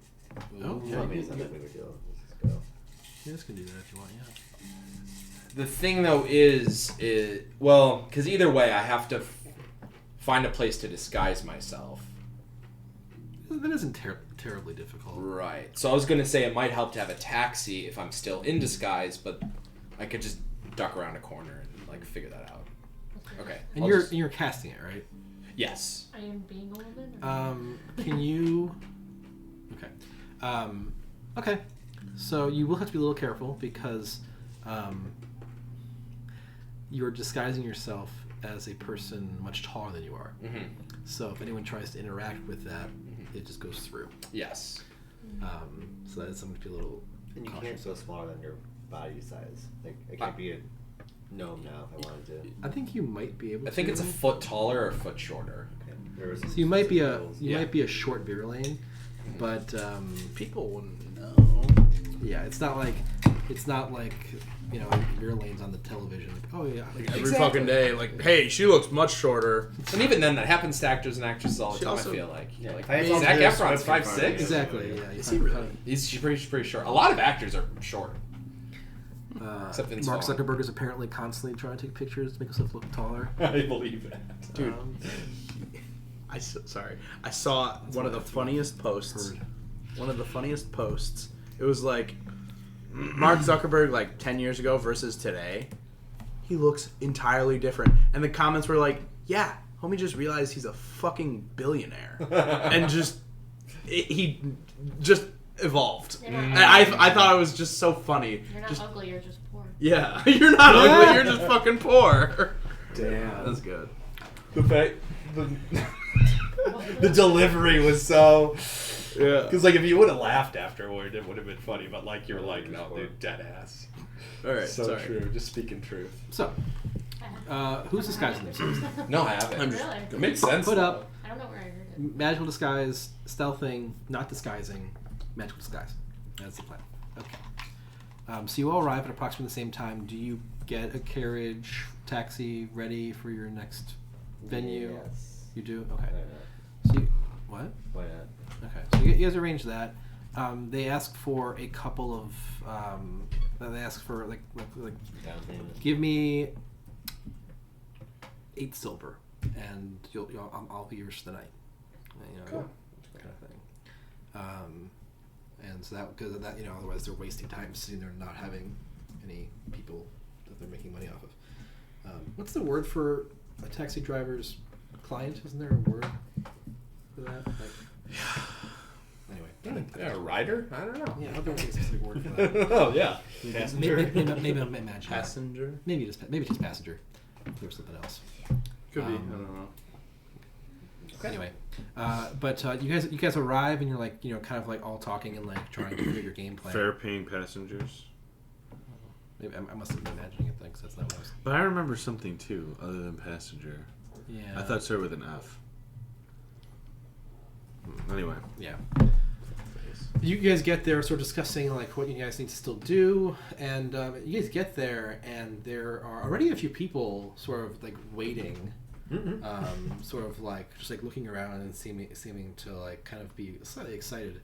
Oh, I mean, it's not that big of a deal. Let's just go. You guys can do that if you want, yeah. The thing, though, is well, because either way, I have to find a place to disguise myself. That isn't terribly difficult. Right. So I was going to say it might help to have a taxi if I'm still in disguise, but I could just duck around a corner and, like, figure that out. Okay. And I'll you're just- you're casting it, right? Yes. I am being a woman. Or... Can you... Okay. Okay. So you will have to be a little careful because you're disguising yourself as a person much taller than you are. Mm-hmm. So if anyone tries to interact with that, it just goes through. Yes. So that is something to be a little And you cautious. can't go smaller than your body size. Like, I can't be a gnome now if I wanted to. I think you might be able to. I think it's a foot taller or a foot shorter. Okay. There was So you might be a rules. you might be a short Virulane, but People wouldn't know. yeah, it's not like Virulane's on the television. Like, oh yeah, Every Exactly. fucking day, like, hey, she looks much shorter. And even then, that happens to actors and actresses all the She time. also- I feel like, you know, like I saw Zac Taylor Efron's Swift in front of 5'6". me. exactly. Yeah, Is he really? He's pretty short. A lot of actors are short. Except Vince Mark Vaughn. Zuckerberg is apparently constantly trying to take pictures to make himself look taller. I believe that. Dude, I saw one of the funniest posts. Heard. One of the funniest posts. It was like Mark Zuckerberg like 10 years ago versus today. He looks entirely different. And the comments were like, yeah, homie just realized he's a fucking billionaire. And he just evolved. You're not And I thought it was just so funny. You're not Just, ugly, you're just poor. yeah, you're not ugly, you're just fucking poor. Damn. That's good. The fact, the delivery was so. Yeah. Because like if you would have laughed afterward, it would have been funny. But like you're like, no, dude, dead ass. All right, So sorry. true. Just speaking truth. So, who's disguising themselves? No, I haven't. Really? It makes sense. Put though. up I don't know where I heard it. magical disguise, stealthing, not disguising, magical disguise. That's the plan. Okay. So you all arrive at approximately the same time. Do you get a carriage, taxi ready for your next venue? Yes. You do? Okay. Why not? So you, what? Why not? Okay. So you guys arrange that. They ask for a couple of. They ask for like Down payment. give me 8 silver, and I'll be yours for the night. Cool. Kind of thing. And so that because of that, otherwise they're wasting time sitting there not having any people that they're making money off of. What's the word for a taxi driver's client? Isn't there a word for that? Anyway. Yeah, a rider? I don't know. Yeah, I'll go with a specific word for that. Oh yeah. Maybe I'm imagining. Passenger? Maybe just passenger. There's something else. Could be. I don't know. Anyway, but you guys arrive and you're like kind of like all talking and like trying to figure your game plan. Fare paying passengers. Maybe I must have been imagining it then because that's not what I was. But I remember something too, other than passenger. Yeah. I thought it started with an F. Anyway. Yeah. You guys get there, sort of discussing like what you guys need to still do, and you guys get there, and there are already a few people sort of like waiting, sort of like just like looking around and seeming to like kind of be slightly excited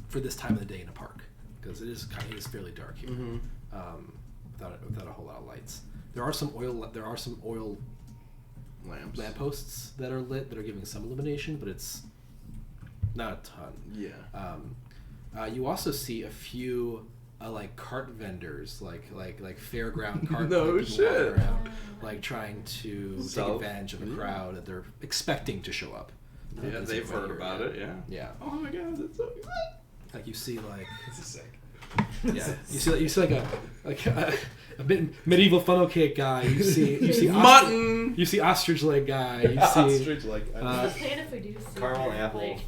for this time of the day in a park because it is fairly dark here, without a whole lot of lights. There are some oil lampposts that are lit that are giving some illumination, but it's not a ton. Yeah. You also see a few like cart vendors, like fairground cart. No like, shit. walking around, like trying to Self. take advantage of a crowd that they're expecting to show up. Yeah, they've heard about it. Yeah. Yeah. Oh my god, that's so good. Like you see, like This is sick. yeah, you see like a bit medieval funnel cake guy. You see Mutton. You see ostrich leg guy. You see Ostrich like. Just saying if we do see Caramel like, apple.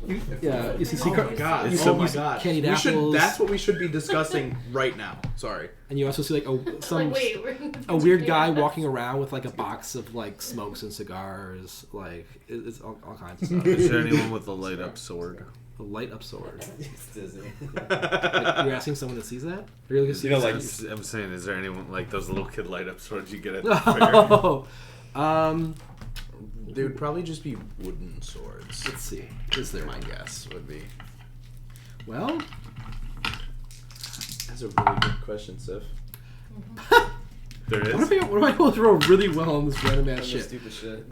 yeah. You see Oh car- my God. you Oh see- my god. candied We should. apples. That's what we should be discussing right now. Sorry. And you also see like a weird guy walking around with like a box of like smokes and cigars. Like it's all kinds of stuff. Is there anyone with a light up sword? A light up sword. It's Disney. Like, you're asking someone that sees that? Or you're looking to see like I'm saying, is there anyone like those little kid light up swords you get at the fair? Oh, They would probably just be wooden swords. let's see. Is there? My guess would be. Well, That's a really good question, Sif. There is. what am I going to roll really well on this random ass shit? Stupid shit.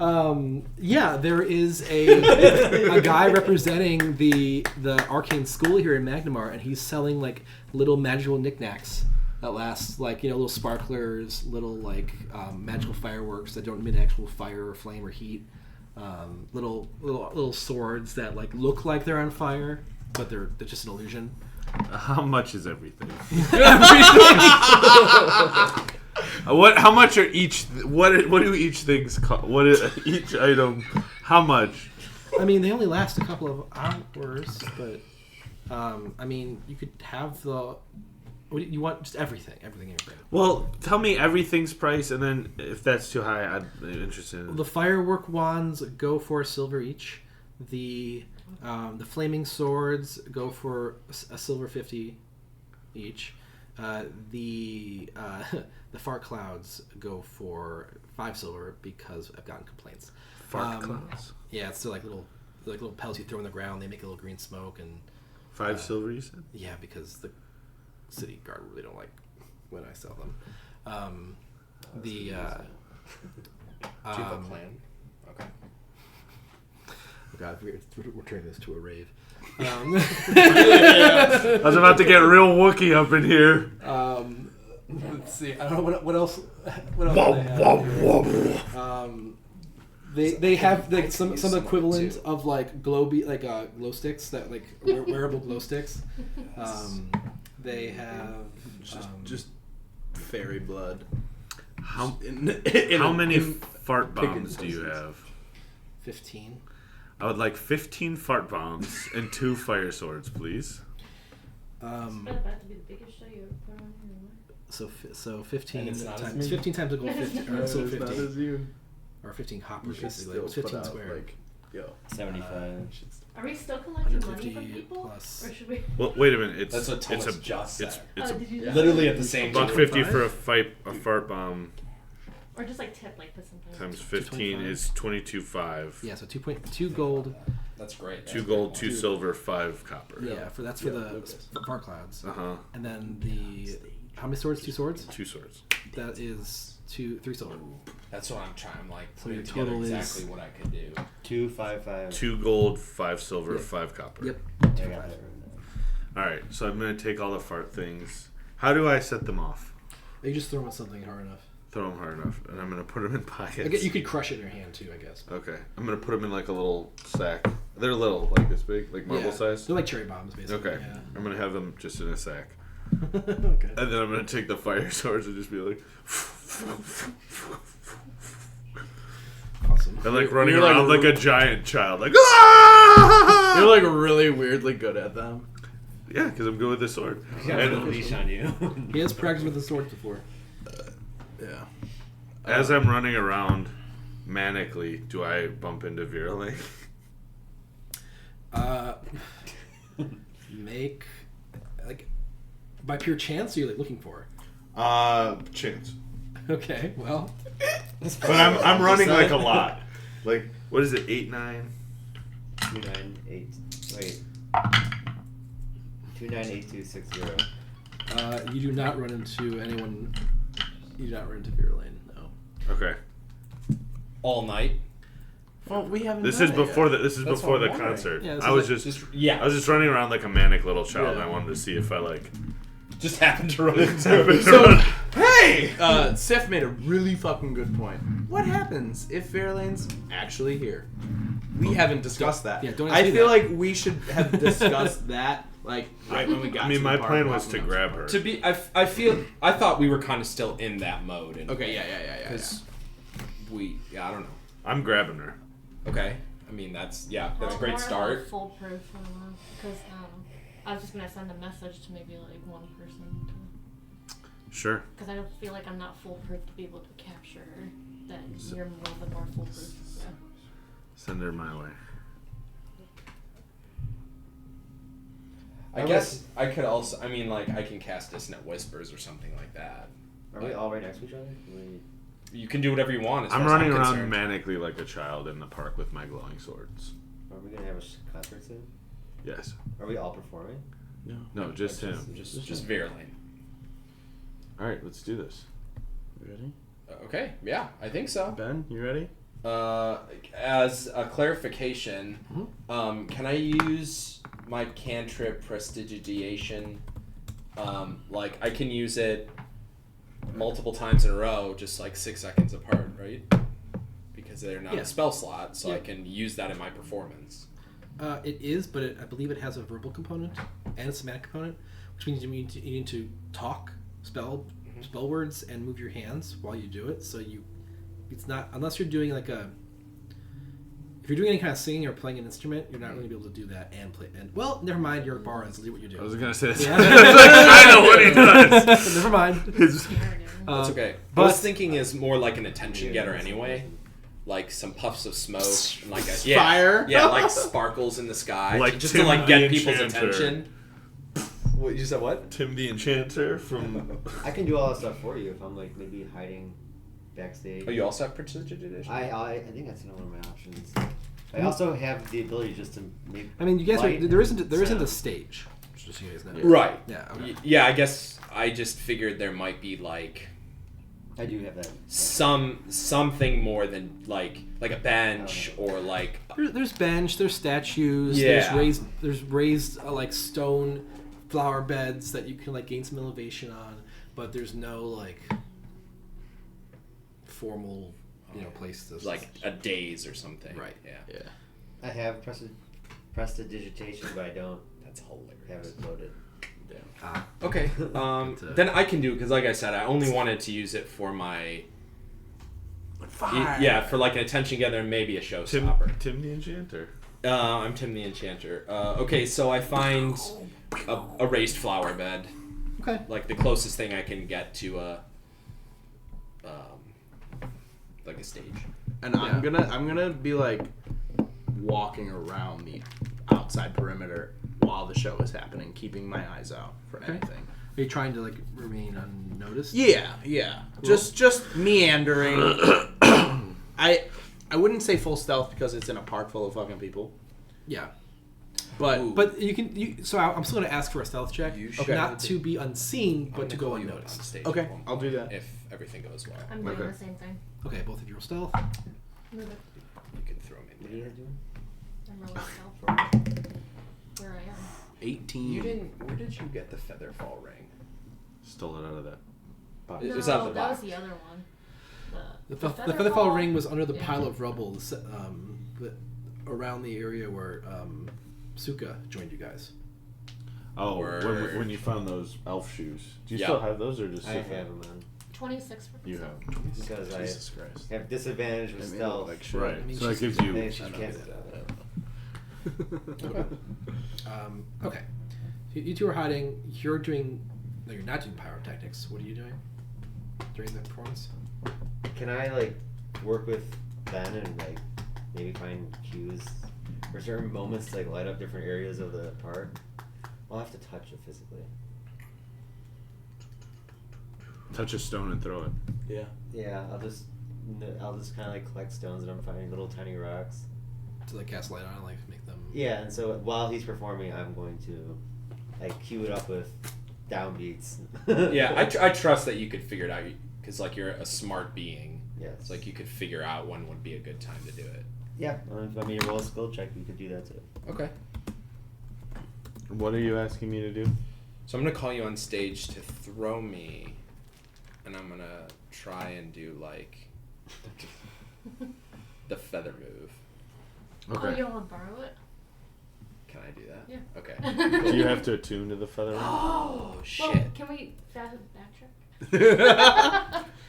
Yeah, there is a guy representing the arcane school here in Magnamar, and he's selling like little magical knickknacks that last like little sparklers, little like magical fireworks that don't emit actual fire or flame or heat, little swords that like look like they're on fire, but they're just an illusion. How much is everything? How much are each? What do each things cost? What is each item? How much? I mean, they only last a couple of hours, but I mean, you could have the. What do you want? Just everything. Well, tell me everything's price, and then if that's too high, I'm interested in. The firework wands go for a silver each. The flaming swords go for a silver 50 each. The fart clouds go for 5 silver because I've gotten complaints. Fart clouds. Yeah, it's like little pellets you throw on the ground. They make a little green smoke and 5 silver, you said? yeah, because the city guard really don't like when I sell them. Do you have a plan? Okay. Oh God, we're turning this to a rave. I was about to get real Wookiee up in here. Let's see. I don't know what else. What else they have like some equivalent of like glow sticks that like wearable glow sticks. They have Just fairy blood. How How many fart bombs do you have? 15. I would like 15 fart bombs and 2 fire swords, please. It's about to be the biggest show you ever put on here. So 15 And it's not as times me. 15 times a gold 50 or so It's not 15 as you. or 15 You hoppers should basically. still It's put 15 out square. like Yo. 75. Are we still collecting money 150 from people? plus. Or should we? Well, wait a minute. That's what Thomas just said. It's Did you just Literally at the same time. $1.50 for a fart bomb Or just like tip, like put something. times 15 is 22.5. Yeah, so 2 gold. That's great. 2 gold, 2 silver, 5 copper. Yeah, for the far clouds. Uh-huh. And then the how many swords? 2 swords. 2 swords. That is 3 silver. That's what I'm trying. I'm like So putting your together total is- exactly what I could do. 255. 2 gold, 5 silver, Yep. 5 copper. Yep. I got that right now. Alright, so I'm going to take all the fart things. How do I set them off? You just throw them with something hard enough. Throw them hard enough, and I'm going to put them in I pockets. guess you could crush it in your hand too, I guess. Okay. I'm going to put them in like a little sack. They're little, like this big, like marble Yeah. size. They're like cherry bombs, basically. Okay. Yeah. I'm going to have them just in a sack. Okay. And then I'm going to take the fire swords and just be like... Awesome. And like running You're like around a- like a giant child. Like, ah! You're like really weirdly good at them. Yeah, because I'm good with the sword. You got a And leash on you. He has practiced with the swords before. Yeah. as I'm running around manically, do I bump into Virulane? Make like by pure chance. Or you're like looking for. Chance. Okay. Well. But I'm running like a lot. Like, what is it, 8, 9? 298. Wait. 298260. You do not run into anyone. You do not run into Virulane. No. Okay. All night. Well, we haven't. This done is it before yet. the this is That's before what the I'm wondering. concert. Yeah, this I is was like- just Yeah. I was just running around like a manic little child, Yeah. and I wanted to see if I like. Just happened to run into So, hey! Sif made a really fucking good point. What happens if Virulane's actually here? We haven't discussed that. Yeah, don't I say feel that. like we should have discussed that, like, right when we got I mean, to my the part plan of was to walking grab up. her. To be, I thought we were kind of still in that mode. And Okay, yeah. Because I don't know. I'm grabbing her. Okay. I mean, that's a Well, great more start. of a foolproof, because I was just gonna send a message to maybe like one person, Sure. because I don't feel like I'm not foolproof to be able to capture her. That you're one of the more foolproof. Yeah. Send her my way. I guess I could also. I mean, like I can cast Dissonant Whispers or something like that. Are we all right next to each other? You can do whatever you want. As I'm far as running around concerned. manically like a child in the park with my glowing swords. Are we gonna have a concert soon? Yes. Are we all performing? No, just him. Just Virulane. All right, let's do this. You ready? Okay. Yeah, I think so. Ben, you ready? As a clarification, Mm-hmm. can I use my cantrip Prestidigitation? Like I can use it multiple times in a row, just like 6 seconds apart, right? Because they're not Yeah. a spell slot, so I Yeah. can use that in my performance. It is, but I believe it has a verbal component and a somatic component, which means you need to talk spell words and move your hands while you do it. So it's not, unless you're doing like if you're doing any kind of singing or playing an instrument, you're not really gonna be able to do that and play. And well, never mind, you're a bard, so do what you do. I was gonna say this. Yeah. I know what he does. Never mind. That's Um, okay. but- I was thinking is more like an attention getter anyway. Like some puffs of smoke, and like Fire? Yeah, like sparkles in the sky, Like just Tim to like the get people's Enchanter. attention. What you said? What? Tim the Enchanter from. I can do all that stuff for you if I'm like maybe hiding backstage. Oh, you also have Prestidigitation? I think that's one of my options. I also have the ability just to make. I mean, you guys light there isn't a sound. stage. Just so you guys know. Right. Yeah. Okay. Yeah, I guess I just figured there might be like I do have that. something more than like a bench or like There's bench, there's statues, Yeah. there's raised like stone flower beds that you can like gain some elevation on, but there's no like formal, place to like a daze or something. Right. Yeah. I have prestidigitation, but I don't That's hilarious. have it loaded. Okay. Then I can do it because, like I said, I only wanted to use it for my for like an attention getter and maybe a showstopper. Tim the Enchanter. I'm Tim the Enchanter. Okay, so I find a raised flower bed, Okay. like the closest thing I can get to a like a stage. And I'm gonna be like walking around the outside perimeter while the show is happening, keeping my eyes out for anything. Are you trying to like remain unnoticed? Yeah. Just meandering. I wouldn't say full stealth because it's in a park full of fucking people. Yeah. But you can. So I'm still going to ask for a stealth check, not to be unseen, but to go unnoticed. On stage Okay, at one I'll do point that. if everything goes well. I'm doing the same thing. Okay, both of you roll stealth. Move it. You can throw me in there. I'm rolling stealth. Where I am. 18. Where did you get the featherfall ring? Stole it out of that box. It No, was out of the that box. was the other one. The featherfall ring was under the Yeah. pile of rubble around the area where Suka joined you guys. Oh, Word. when you found those elf shoes. Do you Yeah. still have those or just I sit have there? them on. 26 for You stealth. have. Because Jesus Christ. I have disadvantage with I mean, it looked stealth. like shit. Right. I mean, So that she's- gives you. Then she I don't can't. do Okay. You two are hiding. You're doing. No, you're not doing pyrotechnics. What are you doing during the performance? Can I like work with Ben and like maybe find cues for certain moments to like light up different areas of the park? I'll have to touch it physically. Touch a stone and throw it. Yeah. Yeah, I'll just kind of like collect stones and I'm finding little tiny rocks. To like cast light on it, like make them. Yeah, and so while he's performing, I'm going to like cue it up with downbeats. Yeah, I trust that you could figure it out because like you're a smart being. Yes. It's like you could figure out when would be a good time to do it. Yeah, if you want me to roll a skill check, you could do that too. Okay. What are you asking me to do? So I'm gonna call you on stage to throw me, and I'm gonna try and do like the feather move. Oh, you don't want to borrow it? Can I do that? Yeah. Okay. Do you have to attune to the feather? Oh Well, shit. can we backtrack?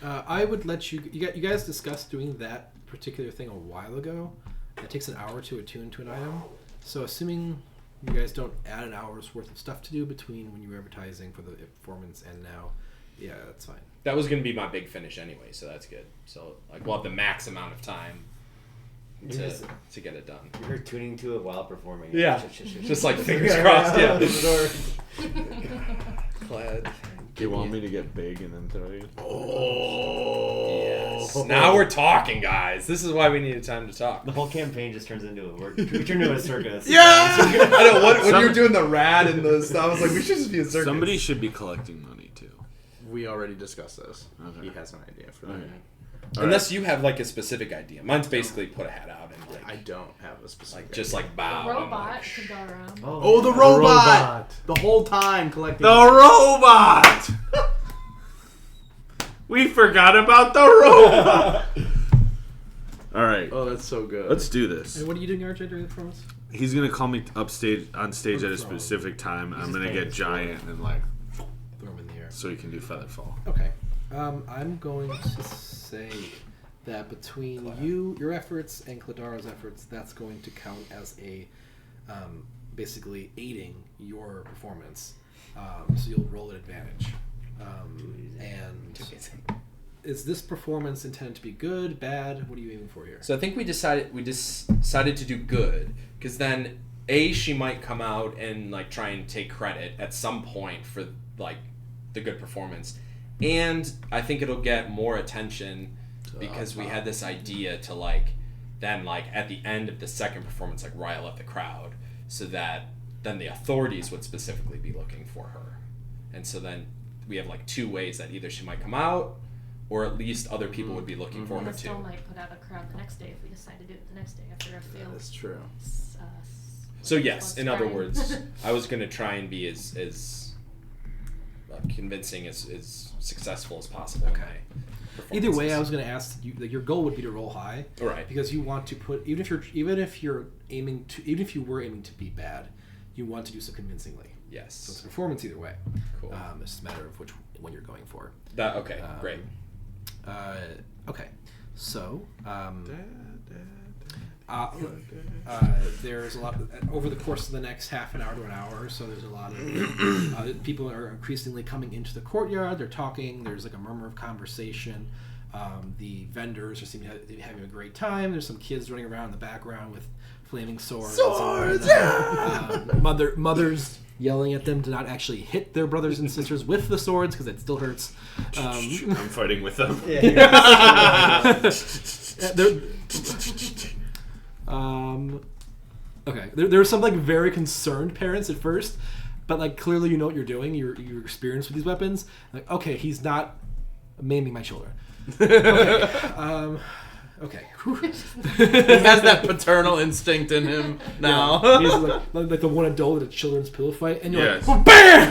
I would let you. You guys discussed doing that particular thing a while ago. It takes an hour to attune to an item. So assuming you guys don't add an hour's worth of stuff to do between when you were advertising for the performance and now, yeah, that's fine. That was gonna be my big finish anyway, so that's good. So like we'll have the max amount of time to get it done. You're tuning to it while performing. Yeah. Just like fingers crossed. Yeah. Glad. You want me to get big and then throw you? Yes. Now we're talking, guys. This is why we needed time to talk. The whole campaign just turns into we turn into a circus. Yeah. I know. When you were doing the rad and the stuff, I was like, we should just be a circus. Somebody should be collecting money too. We already discussed this. Okay. He has an idea for that. Okay. Unless you have like a specific idea. Mine's basically put a hat out and like I don't have a specific like just idea. like bow. The and, robot like, could go around. Oh, the robot! The whole time collecting. The robot! We forgot about the robot! Alright, Oh, that's so good. let's do this. And what are you doing, RJ, during the performance? He's gonna call me on stage at a specific time. I'm gonna get giant and like Throw them in the air. so he can do featherfall. Okay. I'm going to say that between your efforts and Cladara's efforts, that's going to count as a basically aiding your performance. So you'll roll an advantage. And is this performance intended to be good, bad? What are you aiming for here? So I think we decided to do good because then she might come out and like try and take credit at some point for like the good performance, and I think it'll get more attention because we had this idea to like then like at the end of the second performance like rile up the crowd so that then the authorities would specifically be looking for her, and so then we have like two ways that either she might come out or at least other people would be looking for And her it still too. might put out a crowd the next day if we decide to do it the next day after a failed. That's true. So yes, in other Australian. words, I was going to try and be as convincing as successful as possible. Okay. In my Either way, I performances. was going to ask you. Like, your goal would be to roll high, All right. because you want to put even if you were aiming to be bad, you want to do so convincingly. So it's Yes. a performance either way. Cool. It's just a matter of which one you're going for. That okay. Great. Okay, so there's a lot over the course of the next half an hour to an hour. So there's a lot of people are increasingly coming into the courtyard. They're talking. There's like a murmur of conversation. The vendors are seeming to be having a great time. There's some kids running around in the background with flaming swords. Swords, Mothers yelling at them to not actually hit their brothers and sisters with the swords because it still hurts. I'm fighting with them. Okay, there were some like very concerned parents at first, but like clearly you know what you're doing. You're experienced with these weapons. Like, okay, he's not maiming my children. Okay. Okay. He has that paternal instinct in him now. Yeah, he's like the one adult at a children's pillow fight, and you're Yes. like, BAM!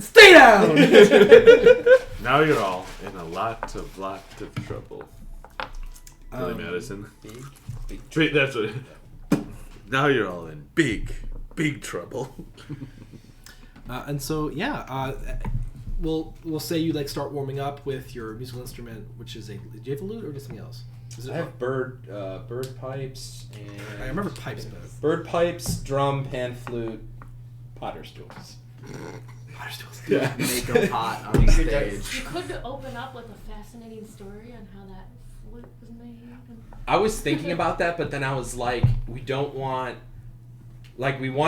Stay down! Now you're all in a lot of trouble. Billy Madison. Wait, that's what. Now you're all in big trouble. And so, yeah, we'll say you like start warming up with your musical instrument, which is do you have a lute or just something else? Is it I have bird pipes and I remember pipes, but bird pipes, drum, pan flute, potter stools. Potter stools. Yeah. Make a pot on the stage. You could open up with a fascinating story on how that flute was made. I was thinking about that, but then I was like, we want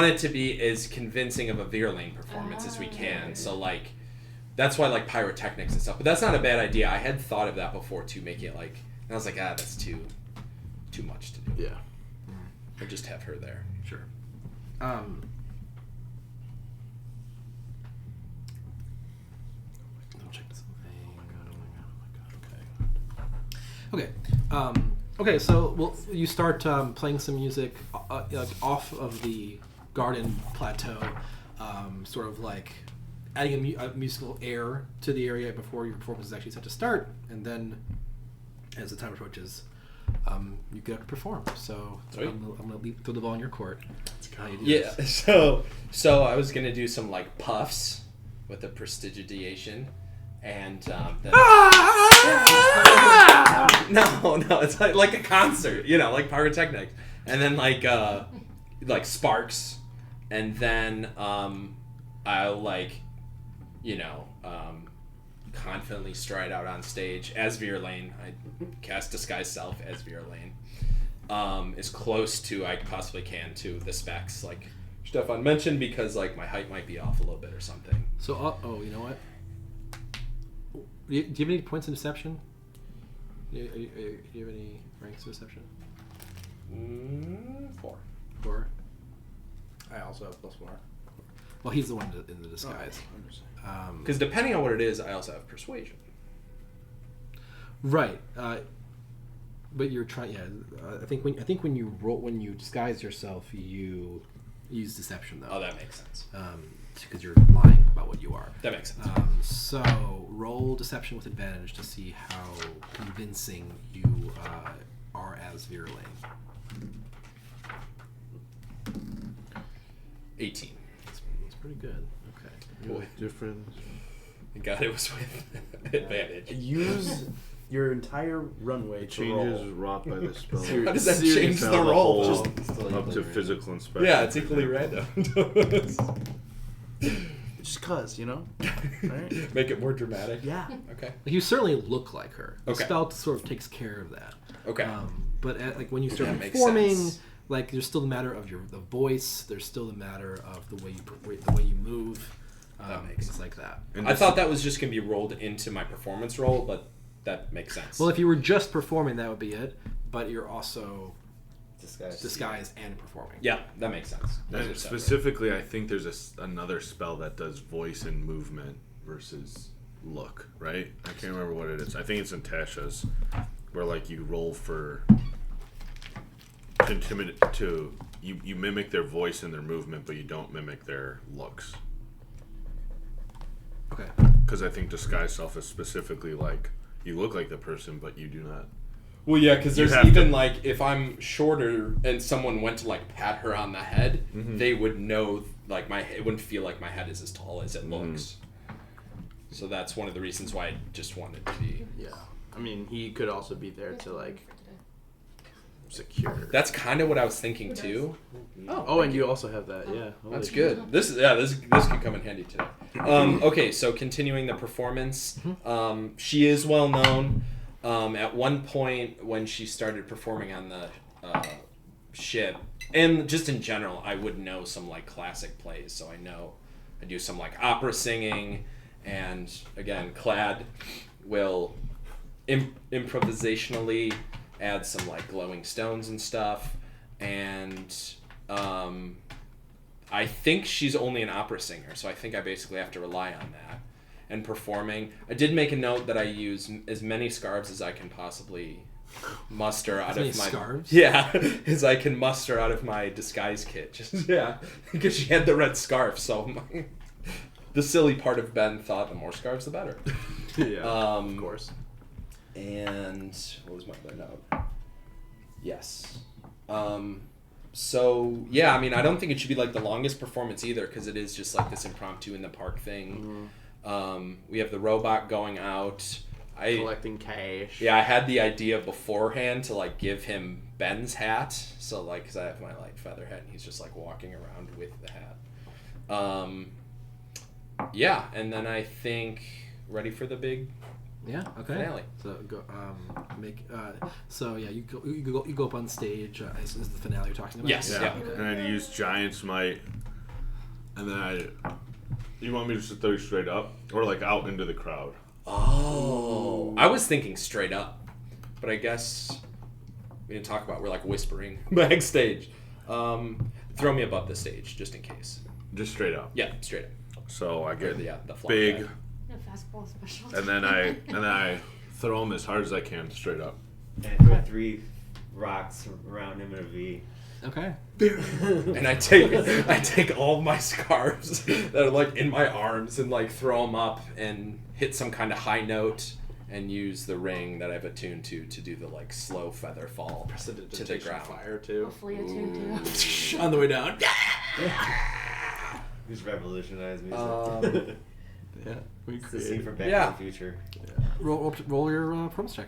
it to be as convincing of a Veerlane performance as we can. So like, that's why like pyrotechnics and stuff. But that's not a bad idea. I had thought of that before too, making it like, and I was like, that's too much to do. Yeah. I'll just have her there. Sure. Check something. Okay. Okay. So you start playing some music like off of the garden plateau, sort of like adding a musical air to the area before your performance is actually set to start, and then as the time approaches, you get up to perform. So I'm gonna throw the ball in your court. Yeah. So I was gonna do some like puffs with the prestigitation, and then no, it's like a concert, like pyrotechnics, and then like sparks, and then I'll confidently stride out on stage as Veerlane. I cast disguise self as Veerlane, as close to I possibly can to the specs like Stefan mentioned, because like my height might be off a little bit or something. So you know what? Do you have any points in deception? Do you have any ranks of deception? 4. 4. I also have +4. Well, he's the one in the disguise. Because depending on what it is, I also have persuasion. Right. But you're trying. Yeah. I think when you disguise yourself, you use deception though. Oh, that makes sense. Because you're lying about what you are. That makes sense. So roll deception with advantage to see how convincing you are as Veerlane. 18. That's pretty good. Okay. Boy, Difference. God, it was with advantage. Use your entire runway to Changes roll. wrought by the spell. How does that Serious change the Found roll? hole Still up equally to random. physical inspection. Yeah, it's equally random. Just cause, right? Make it more dramatic. Yeah. Okay. You certainly look like her. The Okay. spell sort of takes care of that. Okay. But when you start That makes performing, sense. like there's still the matter of the voice. There's still the matter of the way you move. That makes things like that. And I thought that was just going to be rolled into my performance roll, but that makes sense. Well, if you were just performing, that would be it. But you're also Disguise. and performing. yeah, that makes sense. Those And are separate. specifically, I think there's another spell that does voice and movement versus look, right? I can't remember what it is. I think it's in Tasha's, where like you roll for you mimic their voice and their movement, but you don't mimic their looks. Okay. Because I think disguise self is specifically like you look like the person, but you do not. Well, yeah, because You there's have even to- like if I'm shorter and someone went to like pat her on the head, they would know like it wouldn't feel like my head is as tall as it looks. So that's one of the reasons why I just wanted to be. Yeah. I mean, he could also be there to like secure. That's kind of what I was thinking too. Oh, and you also have that. Yeah. That's Holy good. This could come in handy today. Okay, so continuing the performance, she is well known. At one point, when she started performing on the ship, and just in general, I would know some like classic plays. So I do some like opera singing, and again, Clad will improvisationally add some like glowing stones and stuff, and I think she's only an opera singer, so I think I basically have to rely on that. And performing, I did make a note that I use as many scarves as I can possibly muster out of my scarves? Yeah, as I can muster out of my disguise kit. Just because she had the red scarf, so the silly part of Ben thought the more scarves the better. Yeah, of course. And what was my other note? Yes. So yeah, I mean, I don't think it should be like the longest performance either, because it is just like this impromptu in the park thing. We have the robot going out. Collecting cash. Yeah, I had the idea beforehand to like give him Ben's hat, so like, because I have my like feather hat, and he's just like walking around with the hat. Yeah, and then I think ready for the big Okay. finale. So go So yeah, you go up on stage. Is the finale you're talking about? Yes. Yeah. Yeah. And I use Giant's Might. And then you want me to just throw you straight up? Or like out into the crowd? Oh, I was thinking straight up, but I guess we didn't talk about. We're like whispering backstage. Throw me above the stage just in case. Just straight up. Yeah, straight up. So I get The fly big, guy. No fastball special. and then I throw him as hard as I can straight up. And throw 3 rocks around him in a V. Okay. And I take all my scarves that are like in my arms and like throw them up and hit some kind of high note and use the ring that I've attuned to do the like slow feather fall to the ground. Fire too. Hopefully a too. On the way down. He's revolutionized music. Yeah, we It's the scene from Back Yeah. to the Future. Roll your performance check.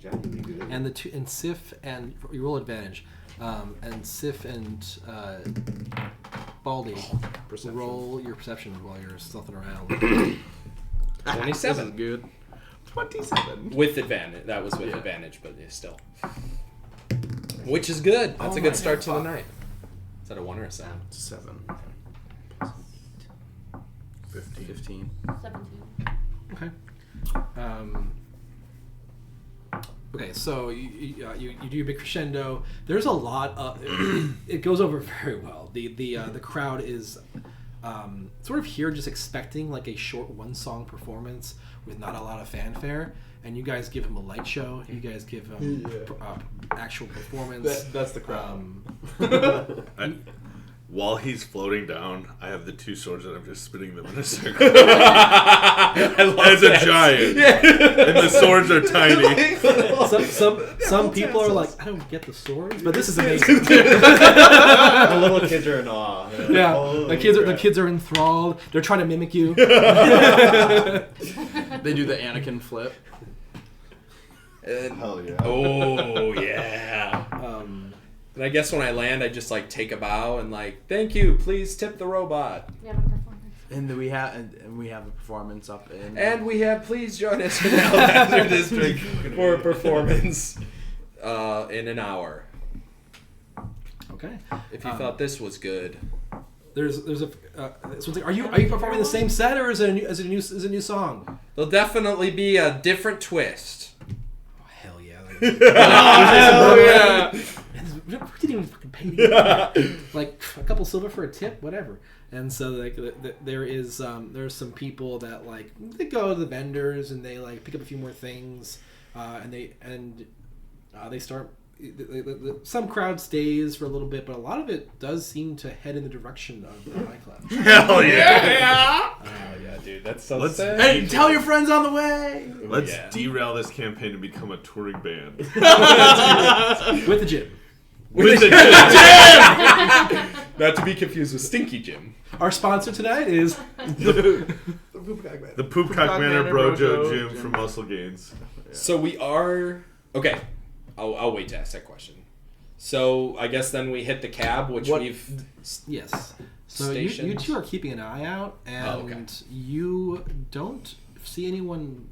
Johnny, you good. And Sif and you roll advantage. And Sif and Baldy Perception. roll your perception while you're stealthing around. 27. This is good. 27. With advantage. That was with advantage, but yeah, still. Which is good. That's a good start to the night. Is that a 1 or a 7? 7. 15. 17. Okay. Okay, so you do your big crescendo. There's a lot of it goes over very well. The crowd is sort of here just expecting like a short 1-song performance with not a lot of fanfare, and you guys give him a light show. You guys give him actual performance. That's the crowd. While he's floating down, I have the 2 swords and I'm just spinning them in a circle. As a giant. And the swords are tiny. Some people are like, I don't get the swords, but this is amazing. The little kids are in awe. They're like, Yeah, "Holy the crap." kids are enthralled. They're trying to mimic you. They do the Anakin flip. Hell yeah. Oh, yeah. And I guess when I land, I just like take a bow and like, thank you, please tip the robot. We have a performance. And then we have a performance up in. And we have, please join us in Alabaster District for a performance in an hour. Okay. If you thought this was good. There's a. So it's like, are you performing the same set or is it a new song? There'll definitely be a different twist. Oh, hell yeah! Hell yeah! We didn't even fucking pay to like a couple silver for a tip, whatever. And so like there's some people that like they go to the vendors and they like pick up a few more things, and they start. Some crowd stays for a little bit, but a lot of it does seem to head in the direction of the nightclub. Hell yeah! Oh yeah, dude, that's so Let's- sick. Hey, tell your friends on the way. Let's Yeah. derail this campaign and become a touring band. With the gym. With the gym! Not to be confused with Stinky Jim. Our sponsor tonight is The Poopcock Manor Brojo Gym for muscle gains. So we are okay. I'll wait to ask that question. So I guess then we hit the cab, which we've yes. So you two are keeping an eye out, and you don't see anyone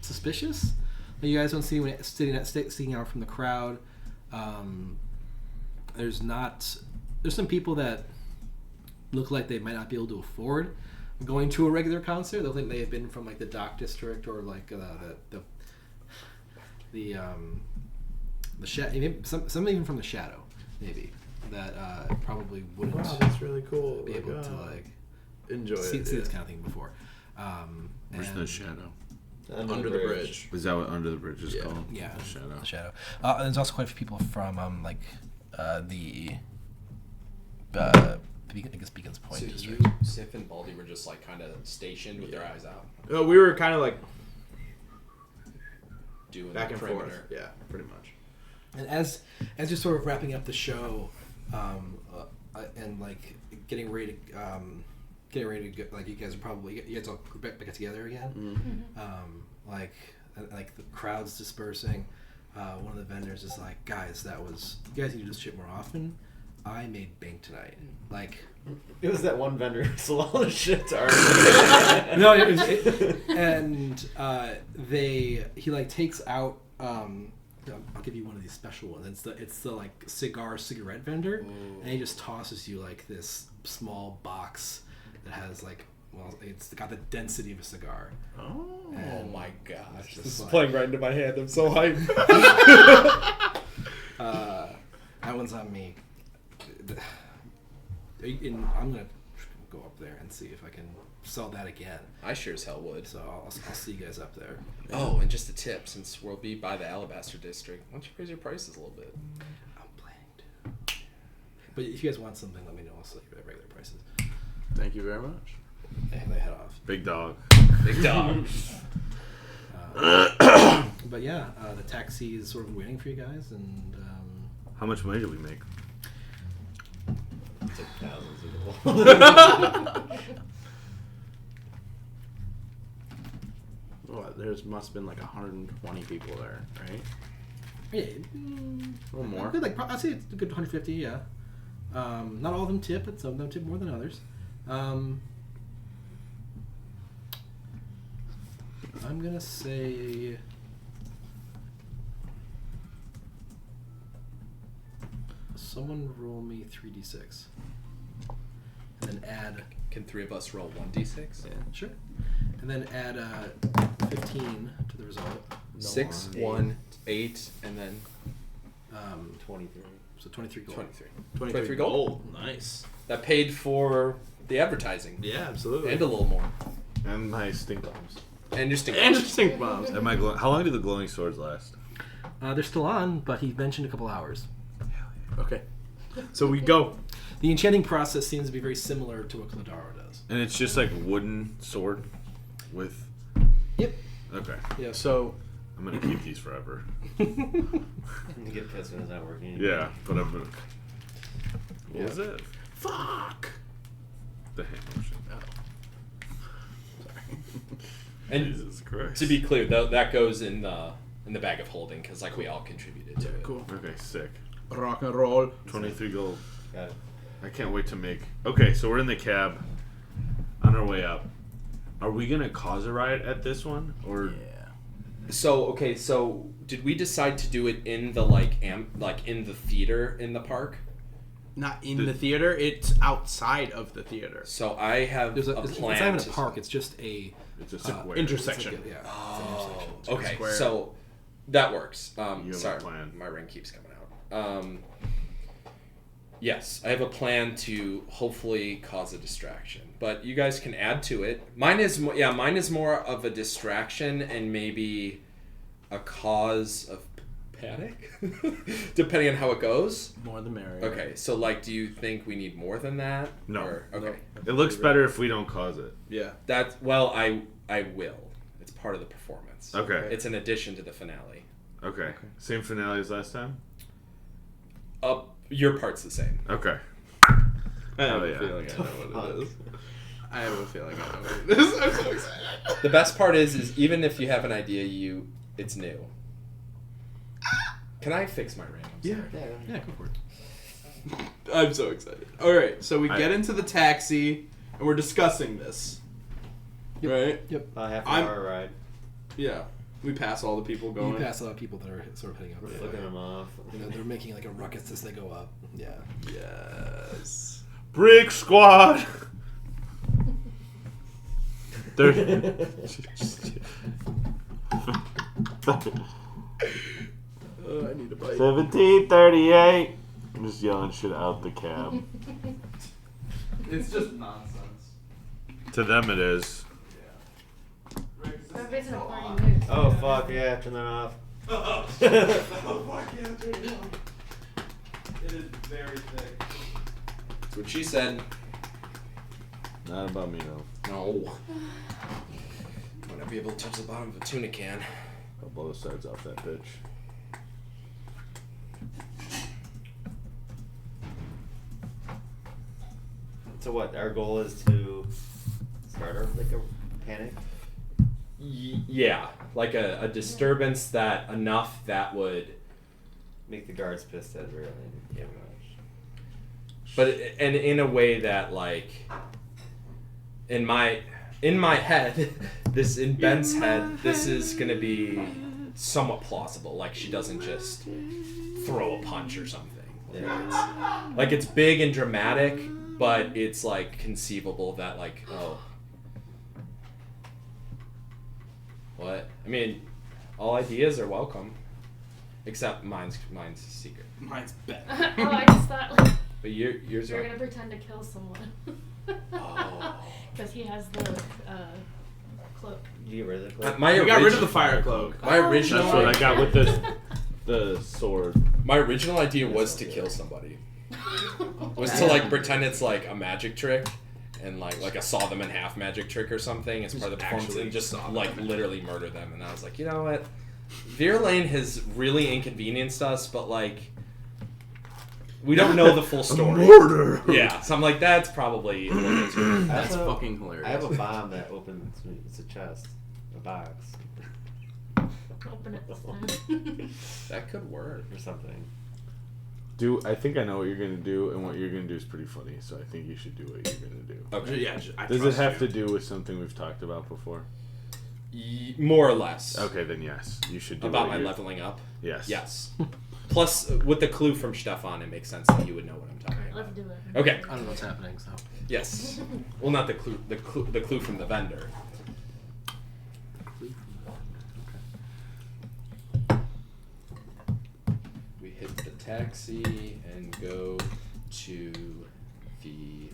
suspicious. You guys don't see anyone sticking out from the crowd. There's some people that look like they might not be able to afford going to a regular concert. They think they have been from like the Dock District or like the some even from the Shadow, maybe that probably wouldn't. Wow, that's really cool. Be able to like enjoy see it. this kind of thing before. Where's and- the Shadow? Under the bridge. Is that what Under the Bridge is called? Yeah, The Shadow. The Shadow. There's also quite a few people from the Beacon's Point So district. you, Sif, and Baldy were just like kind of stationed with their eyes out, We were kind of like doing back the and perimeter. forth. Yeah, pretty much. And as you're sort of wrapping up the show, and like getting ready to go, like you guys all back together again. Like the crowd's dispersing. One of the vendors is like, guys, you guys need to do this shit more often. I made bank tonight. Like, It was that one vendor who sold all the shit to our. no, he like takes out. I'll give you one of these special ones. It's the like cigarette vendor, and he just tosses you like this small box that has like, well, it's got the density of a cigar. Oh, Oh my gosh, just this is like- playing right into my hand. I'm so hyped. That one's on me. I'm gonna go up there and see if I can sell that again. I sure as hell would. So I'll see you guys up there. Oh, and just a tip, since we'll be by the Alabaster District, why don't you raise your prices a little bit? I'm planning to. But if you guys want something, let me know. I'll sell you at regular prices. thank you very much. And they head off. Big dog. Big dog. But yeah, the taxi is sort of waiting for you guys, and How much money did we make? Took thousands of gold. What? There's must have been like 120 people there, right? yeah, A little more. good, like I'd say it's a good 150. Yeah, not all of them tip, but some of them tip more than others. I'm gonna say. Someone roll me 3d6, and then add. Can three of us roll 1d6? Yeah, sure. And then add 15 to the result. 6, No, 1, 8, and then 23. So 23 gold. 23. 23 gold. Nice. That paid for the advertising. Yeah, absolutely. And a little more. And my stink bombs. And your stink. And stink bombs. And my how long do the glowing swords last? They're still on, but he mentioned a couple hours. Okay. So we go. The enchanting process seems to be very similar to what Cladaro does. And it's just like wooden sword with. Yep. Okay. Yeah. So I'm gonna keep these forever. You get pissed when it's not working. Yeah, but I'm gonna. What was it? fuck. The hand motion. And Jesus Christ. to be clear, that goes in the bag of holding because like we all contributed to it. Cool. Okay, sick. Rock and roll. 23 gold. Got it. I can't wait to make. Okay, so we're in the cab on our way up. Are we gonna cause a riot at this one, or Yeah. So did we decide to do it in the like in the theater in the park? Not in the theater. It's outside of the theater. So I have There's a it's plan. not even a to- park. It's just a it's a square? intersection. It's like it's an Oh, intersection. okay. square. So that works. have a Sorry, plan. my ring keeps coming out. Yes, I have a plan to hopefully cause a distraction, but you guys can add to it. Mine is more of a distraction and maybe a cause of panic, depending on how it goes. More the merrier. Okay, so like, do you think we need more than that? No. Or, okay. It looks better if we don't cause it. Yeah. That's I will. It's part of the performance. Okay. It's an addition to the finale. Okay. Same finale as last time? Your part's the same. Okay. I have Oh, a yeah. feeling I know what it is. I have a feeling I know what it is. I'm so excited. The best part is even if you have an idea, it's new. Can I fix my ring? I'm sorry. Yeah, go for it. I'm so excited. All right, so we I- get into the taxi and we're discussing this. Right? Yep. Half an I'm- hour ride. Yeah. We pass all the people You going. pass a lot of people that are sort of heading up. We're flicking them off. You know, they're making like a ruckus as they go up. Yeah. Yes. Brick Squad. They're I need a bite. 1738. I'm just yelling shit out the cab. It's just nonsense. To them, it is. Everybody's in a party mood. Oh fuck yeah! Turn that off. Oh fuck yeah, turn it on. It is very thick. That's what she said. Not about me, though. No. Might not be able to touch the bottom of a tuna can. I'll blow the sides off that bitch. So what? Our goal is to start our like a panic. Yeah, like a disturbance that enough that would, Make the guards pissed at really. Yeah, but and in a way that like, in my head, this in Ben's head, this is gonna be somewhat plausible. Like she doesn't just throw a punch or something. Like it's big and dramatic, but it's like conceivable that like, oh, what? I mean, all ideas are welcome, except mine's secret. Mine's bad. Oh, I just thought like But yours you're are. gonna pretend to kill someone. Oh. Because he has the cloak. You get rid of the cloak? My We got rid of origi- the fire cloak. My original. That's what I got with the sword. My original idea was to kill somebody. Was to like pretend it's like a magic trick, and like a saw them in half magic trick or something as part of the performance, Actually and just saw them. like literally murder them. And I was like, you know what, Veer Lane has really inconvenienced us, but like we don't know the full story. Murder. Yeah, so I'm like, that's probably what it is. That's I have a- fucking hilarious. I have a bomb that opens. It's a chest, a box, Open it this time. That could work. or something. I think I know what you're gonna do, and what you're gonna do is pretty funny. So I think you should do what you're gonna do. Okay. Yeah, I Does it trust have you. to do with something we've talked about before? More or less. Okay, then yes, you should do About what my you're- leveling up. Yes. Yes. Plus, with the clue from Stefan, it makes sense that you would know what I'm talking Alright, about. let's do it. Okay. I don't know what's happening, so. Yes. Well, not the clue. The clue from the vendor. We hit the taxi and go to the.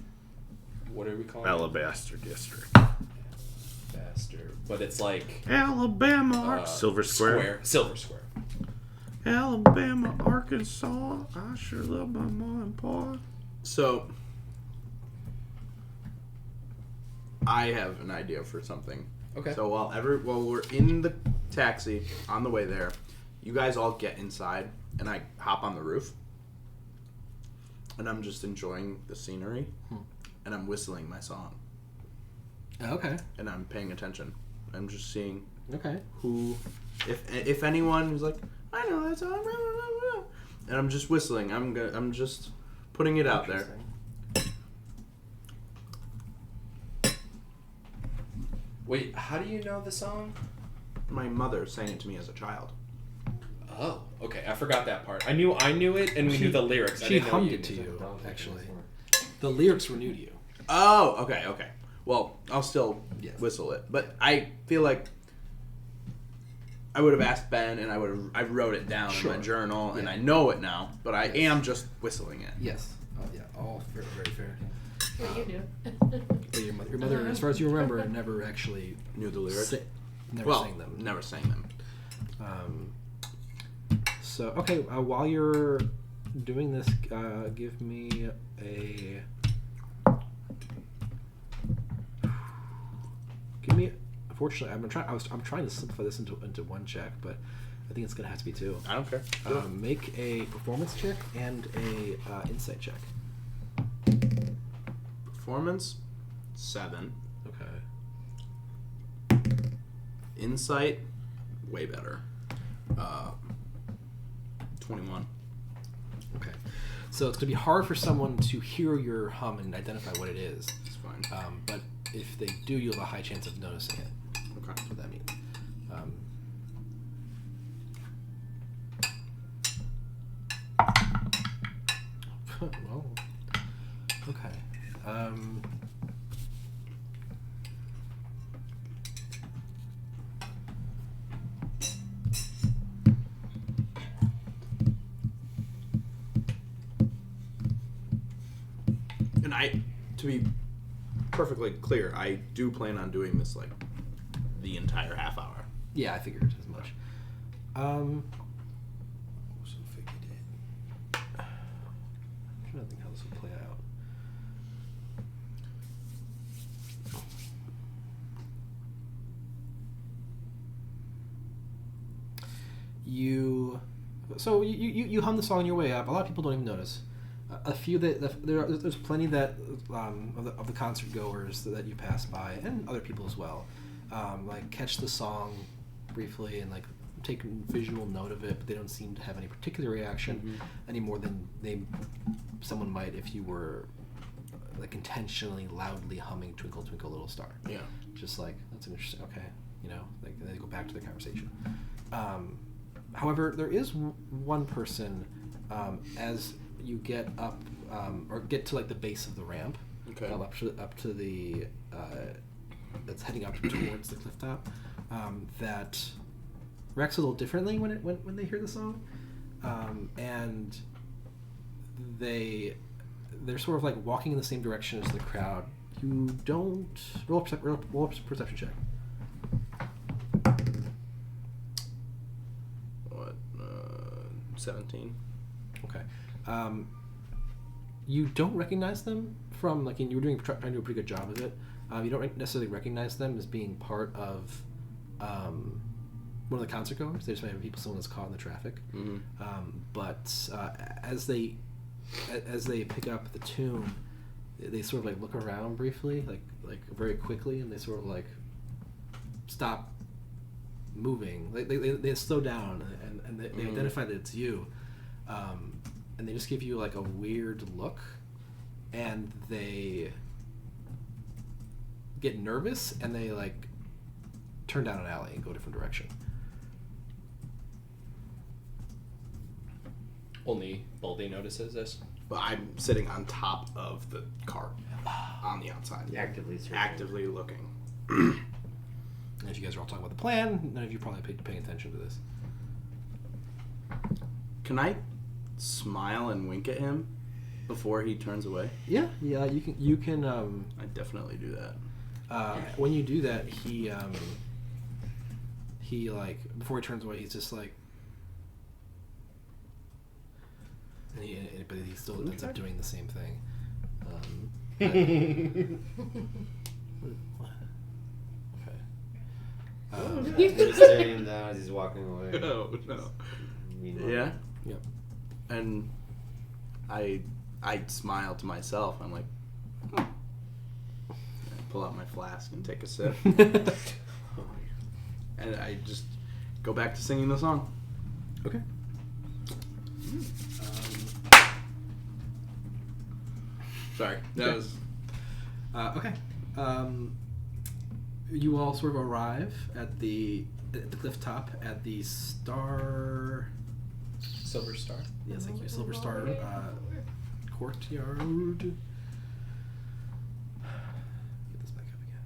What are we calling it? Alabaster District. Bastard. But it's like Alabama. Silver Square. Silver Square. Alabama, Arkansas. I sure love my mom and pa. So, I have an idea for something. Okay. So while we're in the taxi on the way there, you guys all get inside, and I hop on the roof, and I'm just enjoying the scenery, and I'm whistling my song, Okay. and I'm paying attention. I'm just seeing Okay. who, if anyone is like, I know that song, blah, blah, blah, blah," and I'm just whistling. I'm just putting it out there. Wait, how do you know the song? My mother sang it to me as a child. Oh, okay. I forgot that part. I knew it, and we knew the lyrics. I She didn't know hummed you it to knew you, Don't actually. think The lyrics were new to you. Oh, okay. Well, I'll still Yes. whistle it, but I feel like I would have asked Ben, and I wrote it down Sure. in my journal, and Yeah. I know it now, but I Yes. am just whistling it. Yes. Yeah. All very, very fair. What do you do? But your mother, as far as you remember, never actually Knew the lyrics. never sang them. Never sang them. So okay, while you're doing this, give me a. Unfortunately, I'm trying to simplify this into one check, but I think it's gonna have to be two. I don't care. Make a performance check and a insight check. Performance, 7. Okay. Insight, way better. 21. Okay. So it's gonna be hard for someone to hear your hum and identify what it is. It's fine. But if they do, you'll have a high chance of noticing it. Okay. That's what that means. to be perfectly clear, I do plan on doing this like the entire half hour. Yeah, I figured as much. So figured it. I'm trying to think how this will play out. You hum the song on your way up. A lot of people don't even notice. A few there's plenty that of the concert goers that you pass by, and other people as well, like catch the song briefly and like take visual note of it, but they don't seem to have any particular reaction any more than someone might if you were like intentionally loudly humming "Twinkle Twinkle Little Star." Yeah. Just like, that's interesting. Okay, like they go back to the conversation. However, there is one person as you get up or get to like the base of the ramp, up to the that's heading up towards the cliff top, that reacts a little differently when they hear the song, and they're sort of like walking in the same direction as the crowd. You don't roll a perception check. 17. Okay. You don't recognize them from, like, you were trying to do a pretty good job of it. You don't necessarily recognize them as being part of one of the concert goers. They just might be someone that's caught in the traffic. But as they pick up the tune, they sort of like look around briefly, like very quickly, and they sort of like stop moving. They slow down and they identify that it's you, and they just give you like a weird look, and they get nervous and they like turn down an alley and go a different direction. Only Baldy notices this. But I'm sitting on top of the cart on the outside, actively looking. And if you guys are all talking about the plan, none of you probably paying attention to this. Can I smile and wink at him before he turns away? Yeah, you can. I definitely do that. When you do that, he like, before he turns away, he's just like, but he still ends up doing the same thing. He's staring him down as he's walking away. Oh no. Yeah. Yep. And I smile to myself. I'm like, I pull out my flask and take a sip, and I just go back to singing the song. Okay. Sorry, that was okay. You all sort of arrive at the cliff top at the Silver Star. Yes, thank you. Silver Star courtyard. Get this back up again.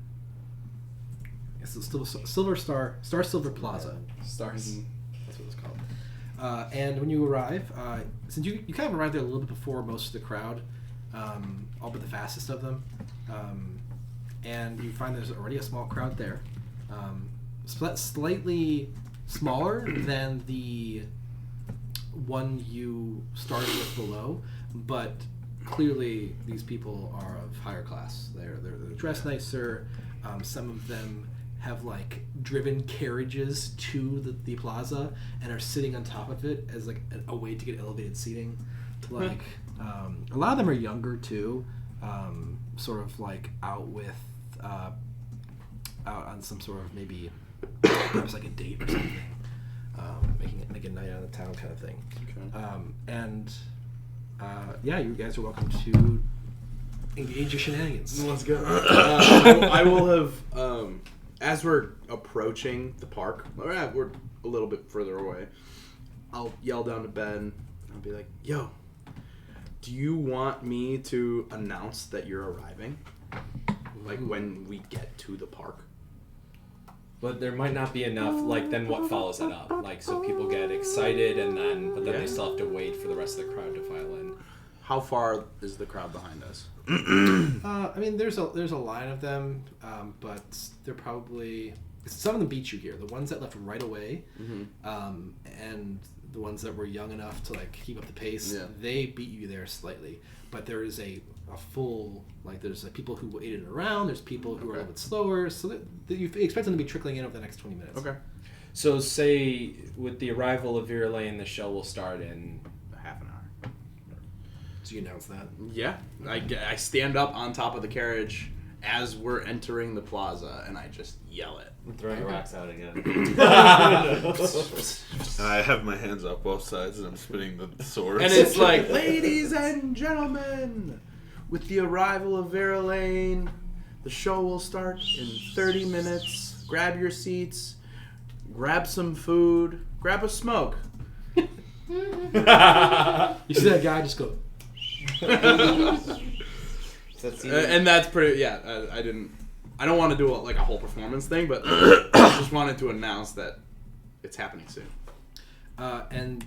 Yes, it's still Silver Star Silver Plaza. Stars. That's what it's called. And when you arrive, since you kind of arrived there a little bit before most of the crowd, all but the fastest of them, and you find there's already a small crowd there, slightly smaller than the one you started with below, but clearly these people are of higher class. They're dressed nicer. Some of them have like driven carriages to the plaza and are sitting on top of it as like a way to get elevated seating. Like a lot of them are younger too, sort of like out on some sort of maybe perhaps like a date or something, make a night out of the town kind of thing. Okay. Yeah, you guys are welcome to engage your shenanigans. Let's go. I will have, as we're approaching the park, we're a little bit further away, I'll yell down to Ben. I'll be like, yo, do you want me to announce that you're arriving? Like when we get to the park? But there might not be enough, like, then what follows that up? Like, so people get excited but then they still have to wait for the rest of the crowd to file in. How far is the crowd behind us? I mean, there's a line of them, but they're probably some of them beat you here. The ones that left right away, and the ones that were young enough to like keep up the pace, they beat you there slightly. But there is a full there's people who waited around. There's people who are a little bit slower, so that you expect them to be trickling in over the next 20 minutes. Okay. So say with the arrival of Vera Lane, the show will start in Half an hour. So you announce that. Yeah. I stand up on top of the carriage as we're entering the plaza, and I just yell it. I'm throwing rocks out again. And I have my hands up both sides, and I'm spinning the swords. And it's like, ladies and gentlemen, with the arrival of Vera Lane, the show will start in 30 minutes. Grab your seats, grab some food, grab a smoke. You see that guy just go. And that's pretty. Yeah, I don't want to do a whole performance thing, but I just wanted to announce that it's happening soon. And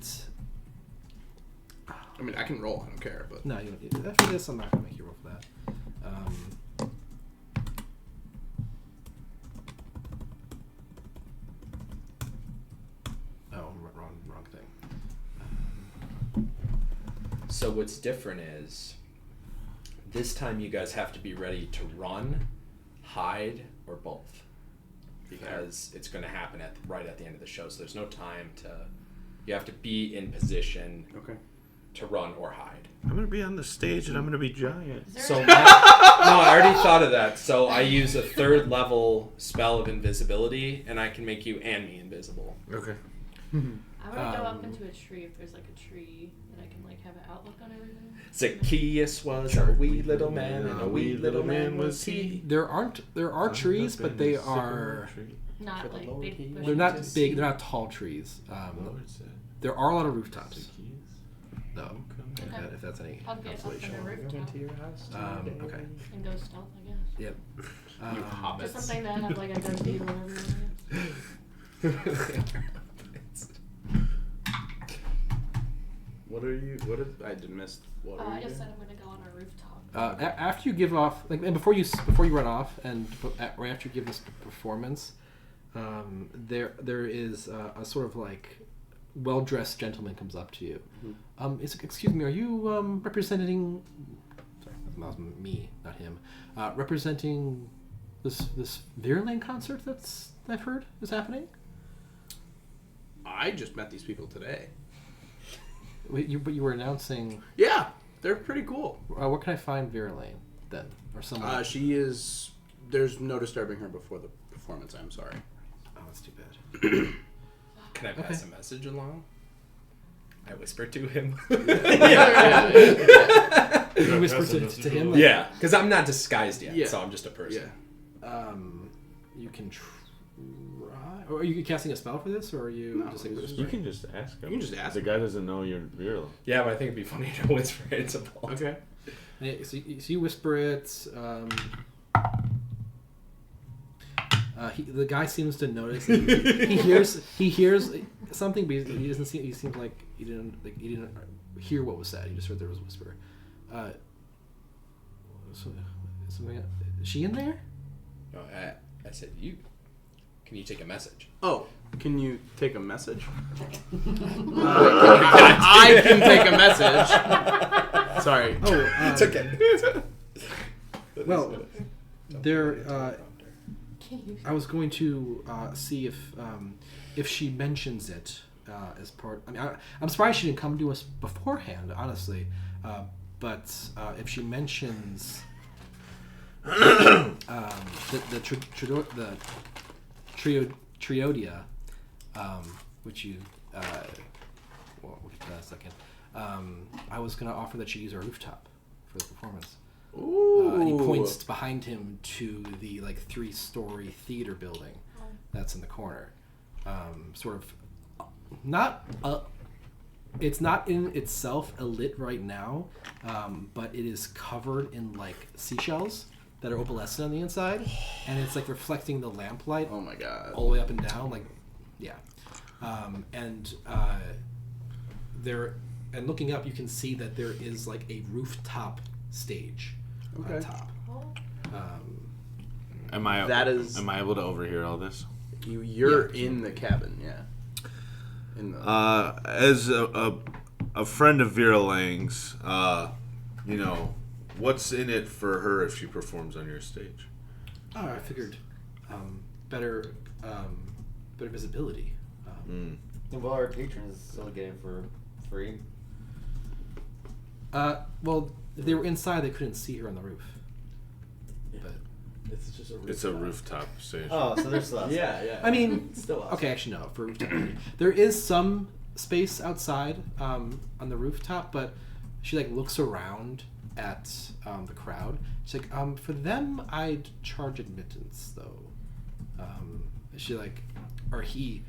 I mean, I can roll. I don't care, but no, you don't. After this, I'm not gonna make you roll for that. Wrong thing. So what's different is this time you guys have to be ready to run, hide, or both. Because it's going to happen right at the end of the show. So there's no time to... You have to be in position to run or hide. I'm going to be on the stage, and I'm going to be giant. So no, I already thought of that. So I use a 3rd level spell of invisibility, and I can make you and me invisible. Okay. I want to go up into a tree if there's a tree that I can have an outlook on everything. Zacchaeus was a wee little man, and a wee little man was he. There are trees, but they are Not big bushes. they're not big. They're not tall trees. There are a lot of rooftops, though. Okay. If that's any I'll get up on consolation. the rooftop Okay. and go stealth, I guess. Yep. Just something that have a gun deal or whatever. what are you? What is? I did miss. What are I you just doing? said I'm going to go on a rooftop. After you give off, and before you run off, and right after you give this performance, there is a sort of well-dressed gentleman comes up to you. Excuse me, are you representing? Sorry, that was me, not him. Representing this Vera Lane concert I've heard is happening. I just met these people today. But you were announcing. Yeah, they're pretty cool. Where can I find Vera Lane then, or someone? She is. There's no disturbing her before the performance. I'm sorry. Oh, that's too bad. Can I pass a message along? I whisper to him. You whisper to him. Yeah, because I'm not disguised yet, so I'm just a person. Yeah. You can try. Or are you casting a spell for this, or are you just whispering? You can just ask him. You can just ask The guy doesn't know you're virulent. Yeah, but I think it'd be funny to whisper it to Paul. Okay. So you whisper it. The guy seems to notice. He hears something, but he doesn't seem. He seems like he didn't hear what was said. He just heard there was a whisper. Something. Is she in there? No, I said you. Can you take a message? Oh, can you take a message? I can take a message. Sorry. Oh, it's okay. Well, there. I was going to see if she mentions it as part. I mean, I'm surprised she didn't come to us beforehand, honestly. But if she mentions the Triodia, which you we'll get to that in a second. I was going to offer that she use our rooftop for the performance. Ooh. He points behind him to the 3-story theater building that's in the corner. Sort of not it's not in itself lit right now, but it is covered in seashells that are opalescent on the inside, and it's reflecting the lamplight. Oh my god! All the way up and down, and and looking up, you can see that there is like a rooftop stage on top. Am I That is- Am I able to overhear all this? You're in the cabin, yeah. In the As a friend of Vera Lang's, what's in it for her if she performs on your stage? Oh, I figured better visibility. And well, our patrons still get it for free. Well, if they were inside, they couldn't see her on the roof. But It's just a rooftop. It's a rooftop stage. Oh, so there's still outside. Yeah. I mean, still outside. okay, actually no. For rooftop, there is some space outside on the rooftop, but she like looks around at the crowd. She's like, for them, I'd charge admittance though. She like, or he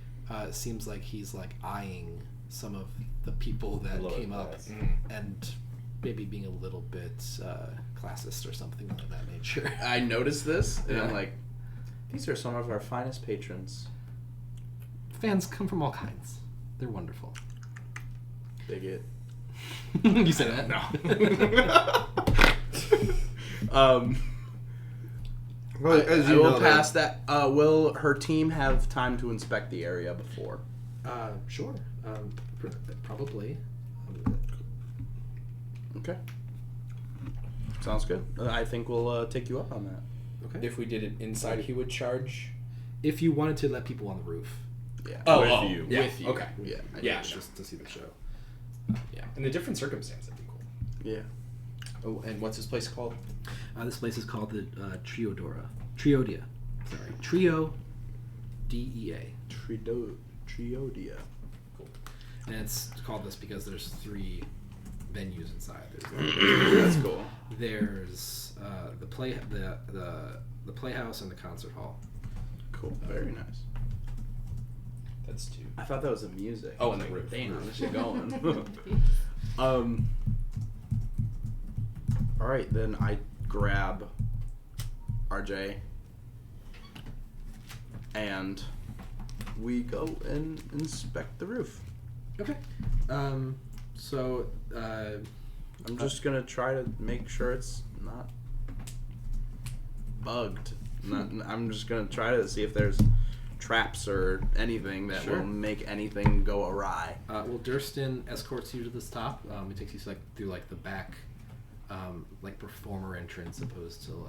seems like he's like eyeing some of the people that Lower came up class. and maybe being a little bit classist or something of that nature. I noticed this, and I'm Yeah. like, these are some of our finest patrons. Fans come from all kinds. They're wonderful. Bigot. You said that? No. Well, I will pass that. Will her team have time to inspect the area before? Sure. Probably. Okay. Sounds good. I think we'll take you up on that. Okay. If we did it inside, he would charge. If you wanted to let people on the roof, Yeah. With you. Yeah. With you. Okay. Yeah. I Yeah. get you. just to see the show. Yeah. In a different circumstance, that'd be cool. Yeah. Oh, and what's this place called? This place is called the Triodia. Sorry, Trio DEA. Triodia. And it's called this because there's 3 venues inside. There's That's cool. there's the playhouse and the concert hall. Cool. Very nice. That's 2. I thought that was the music. Oh, and the roof. Damn, this shit going. All right, then I grab RJ and we go and inspect the roof. Okay. So I'm just gonna try to make sure it's not bugged. I'm just gonna try to see if there's traps or anything that Sure. will make anything go awry. well, Durston escorts you to this top. He takes you through the back, performer entrance, opposed to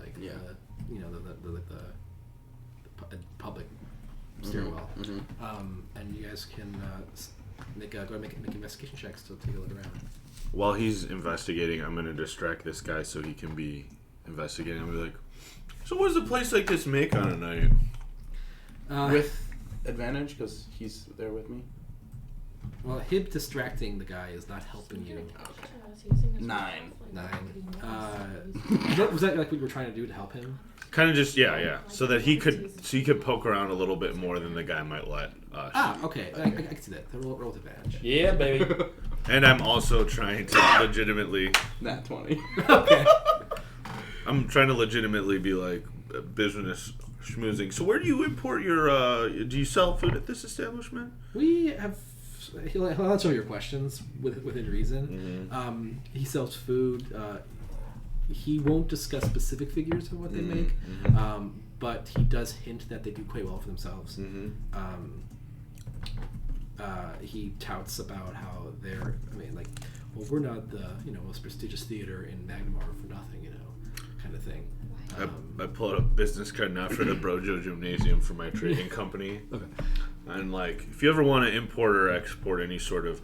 the public stairwell. Mm-hmm. And you guys can go ahead and make investigation checks to take a look around. While he's investigating, I'm going to distract this guy so he can be investigating. I'm going to be like, so what does a place like this make on a night? With advantage, because he's there with me. Well, him distracting the guy is not helping you. 9. 9. Was that what you were trying to do to help him? Kind of just, yeah. So that he could poke around a little bit more than the guy might let us. Okay. I can see that. Roll with advantage. Yeah, baby. And I'm also trying to legitimately... Nat 20. Okay. I'm trying to legitimately be like business schmoozing. So where do you import your... do you sell food at this establishment? We have. He'll answer your questions within reason. He sells food. He won't discuss specific figures of what they make, but he does hint that they do quite well for themselves. He touts about how they're. We're not the most prestigious theater in Magnemar for nothing, kind of thing. I pull out a business card now for the Brojo Gymnasium for my trading company. Okay. And if you ever want to import or export any sort of,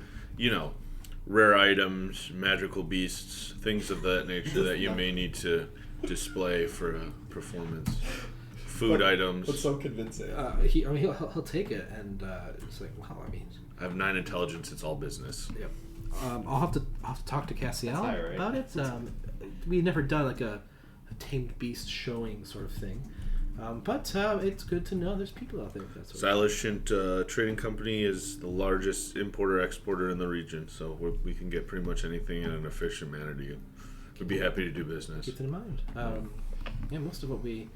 rare items, magical beasts, things of that nature that you may need to display for a performance, food items. What's so convincing? He'll take it, and it's like, wow. I have 9 intelligence. It's all business. Yep. I'll have to talk to Cassiel That's high, right? about it. We've never done a tamed beast showing sort of thing, but it's good to know there's people out there with that sort of Silashint Trading Company is the largest importer-exporter in the region, so we can get pretty much anything in an efficient manner to you. We'd be happy to do business. keep it in mind. Most of what we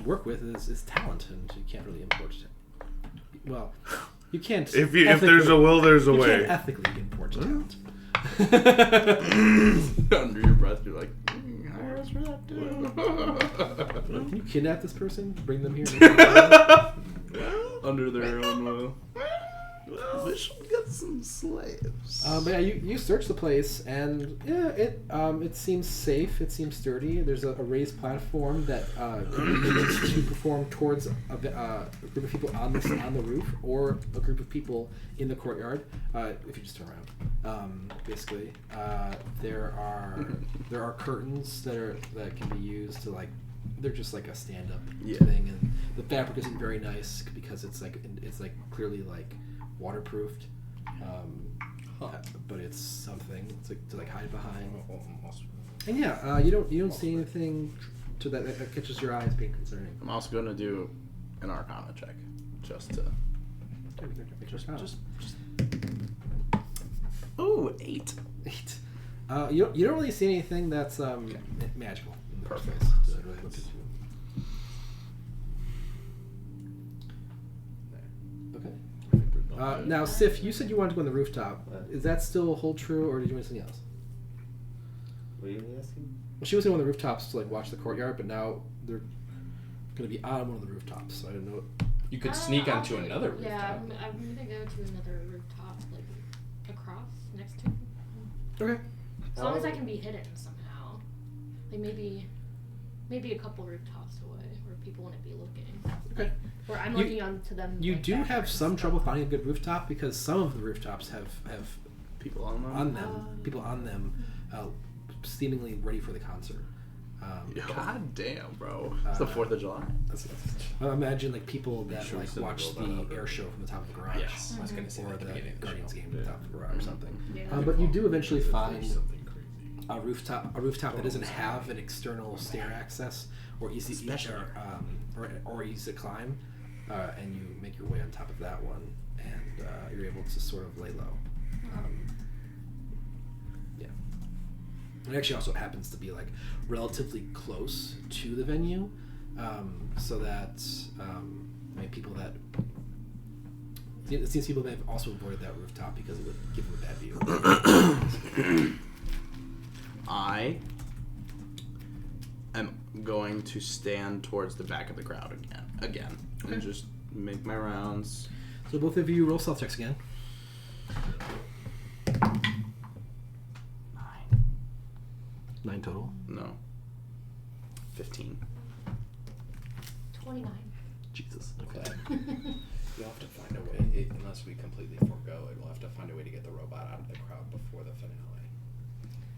work with is talent, and you can't really import it. Well, you can't. If there's a will, there's a you way. can't ethically import talent. Under your breath, you're like, hire us for that too. Can you kidnap this person? Bring them here? Under their own will. We should get some slaves. But yeah, you search the place, and yeah, it seems safe. It seems sturdy. There's a raised platform that could be used to perform towards a group of people on the roof, or a group of people in the courtyard. If you just turn around, basically, there are curtains that can be used to they're just like a stand-up thing, and the fabric isn't very nice because it's clearly waterproofed, but it's something to hide behind. And yeah, you don't see anything that catches your eye as being concerning. I'm also gonna do an Arcana check, just to. Just. Ooh, 8. 8. You don't really see anything that's magical. In the Perfect. place to really look into. Okay. Now, Sif, you said you wanted to go on the rooftop. Is that still hold true, or did you want something else? What are you asking? Well, she was going on the rooftops to watch the courtyard, but now they're going to be on one of the rooftops. So I don't know. You could sneak onto another rooftop. Yeah, I'm gonna go to another rooftop, across next to. Okay. As long as I can be hidden somehow, maybe a couple rooftops away where people wouldn't be looking. Okay. Where I'm looking onto them. You do have some trouble finding a good rooftop because some of the rooftops have People on them. people on them, seemingly ready for the concert. God damn, bro. It's the 4th of July. I imagine people that Sure we said watch the robot the air show from the top of the garage. Yes, I was gonna say Or that at the the beginning of the Guardians show. game from the top of the garage or something. Yeah. But you do eventually find Something crazy. a rooftop that doesn't have an external stair access or easy or easy to climb, and you make your way on top of that one, and you're able to sort of lay low. Yeah. It actually also happens to be relatively close to the venue, so that people that it seems people may have also avoided that rooftop because it would give them a bad view. I am going to stand towards the back of the crowd again, and just make my rounds. So both of you roll stealth checks again. 9 total. No. 15. 29. Jesus. Okay. You'll have to find a way, unless we completely forego it, we'll have to find a way to get the robot out of the crowd before the finale.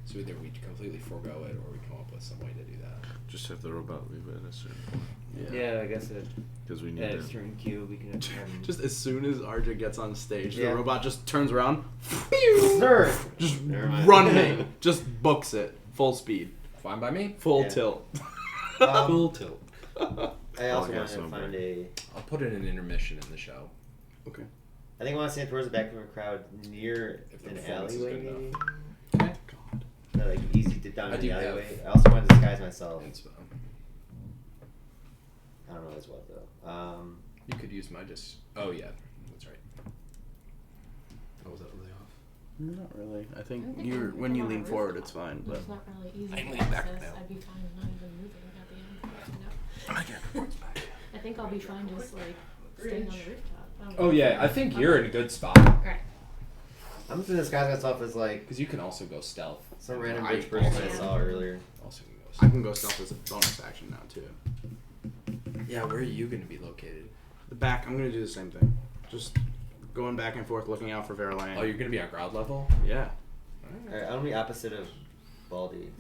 So either we completely forego it, or we come up with some way to do that. Just have the robot leave it at a certain point. Yeah, I guess Because we need at a to. certain cue we can have him. Just as soon as Arja gets on stage, Yeah. the robot just turns around, Sir! just Never mind. running, just books it, full speed, Fine by me. full Yeah. tilt. Full tilt. I also Okay, want to so find a. I'll put in an intermission in the show. Okay. I think I want to stand towards the back of a crowd near If the an performance is alleyway, good maybe. Okay. Not easy to down I in do the have- alleyway. I also want to disguise myself. And so, I don't know as what though. you could use my Oh yeah, that's right. Oh, was that really off? Not really. I I think don't think you're I'm when you on a lean forward, rooftop. it's fine. But It's not really easy I'm to leaning back access. now. I'd be fine not even moving at the end. I think I'll be fine just staying on the rooftop. Oh yeah, I think you're in a good spot Alright. I'm just gonna disguise myself as because you can also go stealth. some random I rich person I also- saw earlier. Also can go I stealth. can go stealth as a bonus action now too. Yeah, where are you going to be located? The back, I'm gonna do the same thing. Just going back and forth, looking out for Verlaine. Oh, you're going to be on ground level? Yeah. Alright, I'm gonna be opposite of Baldy,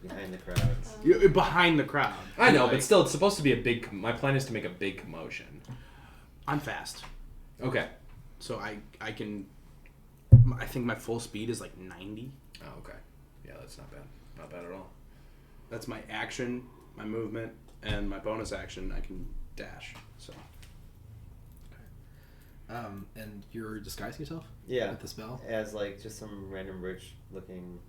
behind the crowds. You're behind the crowd. I know, Like, but still, it's supposed to be a big. My plan is to make a big commotion. I'm fast, Okay. so I can. I think my full speed is 90. Oh, okay. Yeah, that's not bad. Not bad at all. That's my action, my movement, and my bonus action. I can dash. So And you're disguising yourself? Yeah. With the spell? As just some random rich looking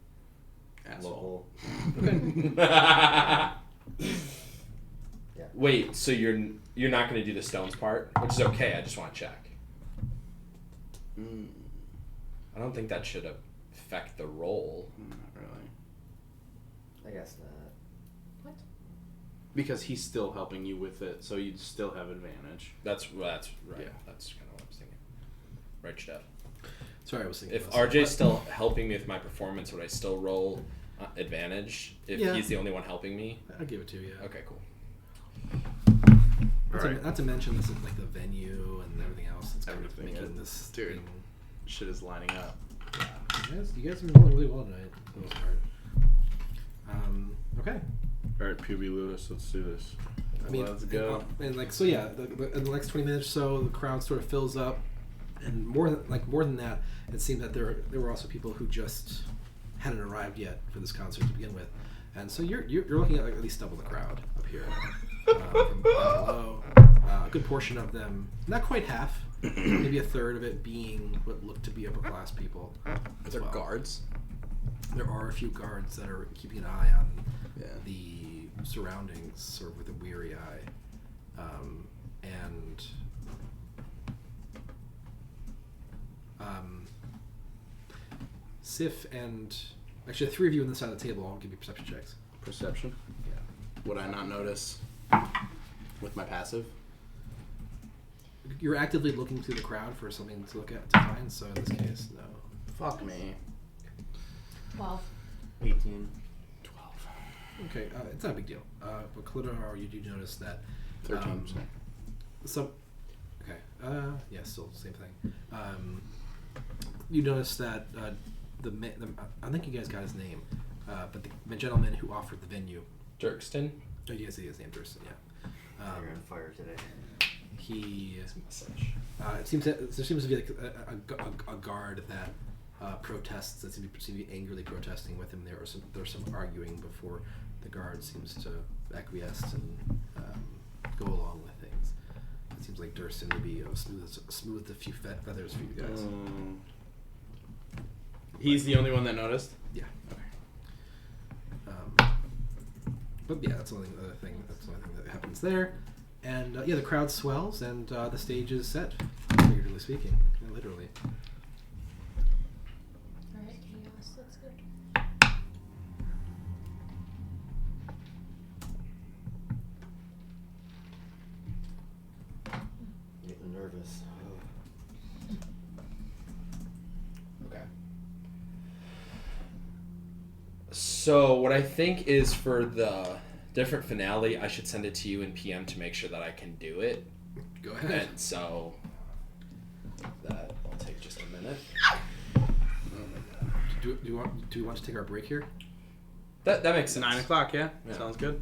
asshole. local. Yeah. Wait, so you're not going to do the stones part, which is okay. I just want to check. I don't think that should affect the roll. Not really. I guess not. What? Because he's still helping you with it, so you'd still have advantage. That's right. Yeah. That's kind of what I was thinking. Right, Jeff? Sorry, I was thinking. If about RJ's something. still helping me with my performance, would I still roll advantage if Yeah. he's the only one helping me? I'll give it to you. Yeah. Okay, cool. Not to mention this is like the venue and everything else. It's kind of Everything making is- this dude. thing. Shit is lining up. You guys have been rolling really well tonight, for the most part. Okay. All right, PB Lewis, let's do this. I mean, Let's go. And like so, yeah. In the next 20 minutes or so, the crowd sort of fills up, and more than that, it seemed that there were also people who just hadn't arrived yet for this concert to begin with, and so you're looking at like at least double the crowd up here. From below, a good portion of them, not quite half, maybe a third of it being what looked to be upper class people. As They're well. guards. There are a few guards that are keeping an eye on Yeah. the surroundings, sort of with a weary eye, and Sif and actually the three of you on this side of the table. I'll give you perception checks. Perception. Yeah. Would I not notice with my passive? You're actively looking through the crowd for something to look at to find. So in this case, no. Fuck me. 12. 18. 12. Okay, it's not a big deal. But Kalidor, you do notice that 13. Sorry. some. Okay. Yeah, still same thing. You notice that I think you guys got his name, but the gentleman who offered the venue. Dirkston? Oh, you guys see his name, Thurston. Yeah. You're on fire today. He. Message. It seems that there seems to be like a guard that protests that seem to be angrily protesting with him. There's some arguing before the guard seems to acquiesce and go along with things. It seems like Durston maybe smoothed a few feathers for you guys. He's the only one that noticed? Yeah. But yeah, that's the only other thing. That's the only thing that happens there. And yeah, the crowd swells, and the stage is set, figuratively speaking, literally. Alright, chaos, that's good. Getting nervous. Okay. So what I think is for the different finale, I should send it to you in PM to make sure that I can do it. Go ahead. And so that will take just a minute. Do you want to take our break here? That makes sense. 9 o'clock, yeah? Yeah. Sounds good.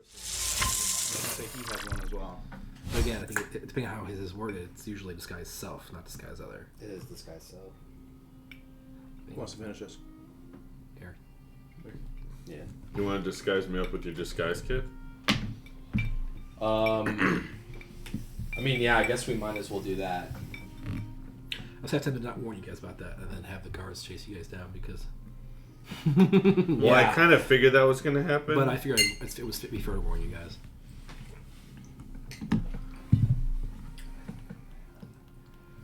So he has one as well. But again, I think depending on how his is worded, it's usually disguise self, not disguise other. It is this guy's self. Who wants to finish this? Here. Yeah. You want to disguise me up with your disguise kit? I mean, yeah, I guess we might as well do that. I just have to not warn you guys about that, and then have the guards chase you guys down because. Well, I kind of figured that was going to happen. But I figured it was fit before to warn you guys.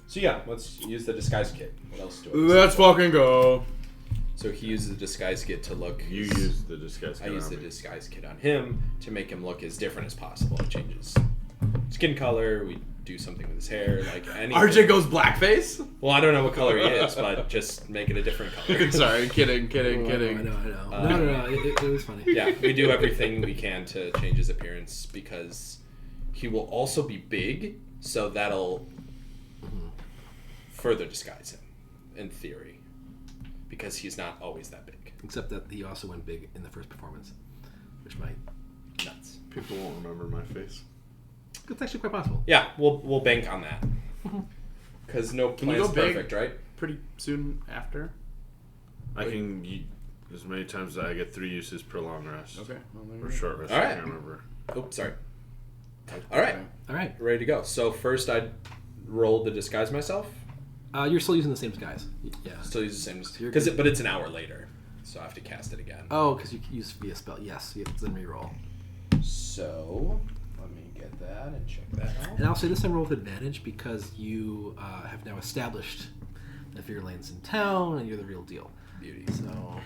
So yeah, let's use the disguise kit. What else do I? Let's fucking go. So he uses the disguise kit to look. You use the disguise kit. I use on the me. disguise kit on him to make him look as different as possible. It changes skin color. We do something with his hair, like anything. RJ goes blackface? Well, I don't know what color he is, but just make it a different color. Sorry, kidding. I know. No. It was funny. Yeah, we do everything we can to change his appearance because he will also be big, so that'll further disguise him, in theory, because he's not always that big. Except that he also went big in the first performance, which might Nuts. People won't remember my face. it's actually quite possible. Yeah, we'll bank on that. Because no Can you plan's go big? perfect, right? Pretty soon after? I can as many times as I get 3 uses per long rest. Okay. Well, there you Or go. short rest, All I right. can't remember. Oh, sorry. All right, All right. ready to go. So first I rolled to disguise myself. You're still using the same disguise. Yeah. Still use the same, You're because good. but it's an hour later, so I have to cast it again. Oh, because you use via spell. Yes. You have to then reroll. So let me get that and check that out. And I'll say this time roll with advantage because you have now established that Fear Lane's in town and you're the real deal. Beauty. So.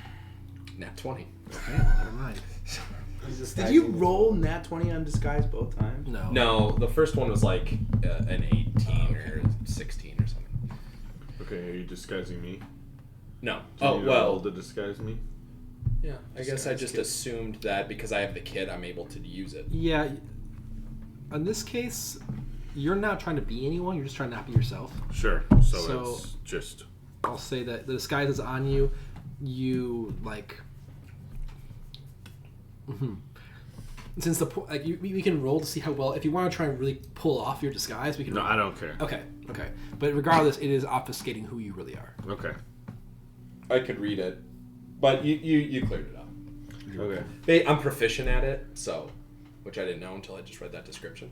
Nat 20. Okay, well, never mind. Did you roll nat 20 on disguise both times? No. No, the first one was like an 18 or 16 or something. Okay, are you disguising me? No. Do you Oh, need to well. roll to disguise me? Yeah, I guess I Disguise just kit. assumed that because I have the kit, I'm able to use it. Yeah. In this case, you're not trying to be anyone. You're just trying to not be yourself. Sure. So- So it's just... I'll say that the disguise is on you. You like. Since we can roll to see how well. If you want to try and really pull off your disguise, we can. No, roll. I don't care. Okay. But regardless, it is obfuscating who you really are. Okay. I could read it, but you cleared it up. Okay. I'm proficient at it, so, which I didn't know until I just read that description.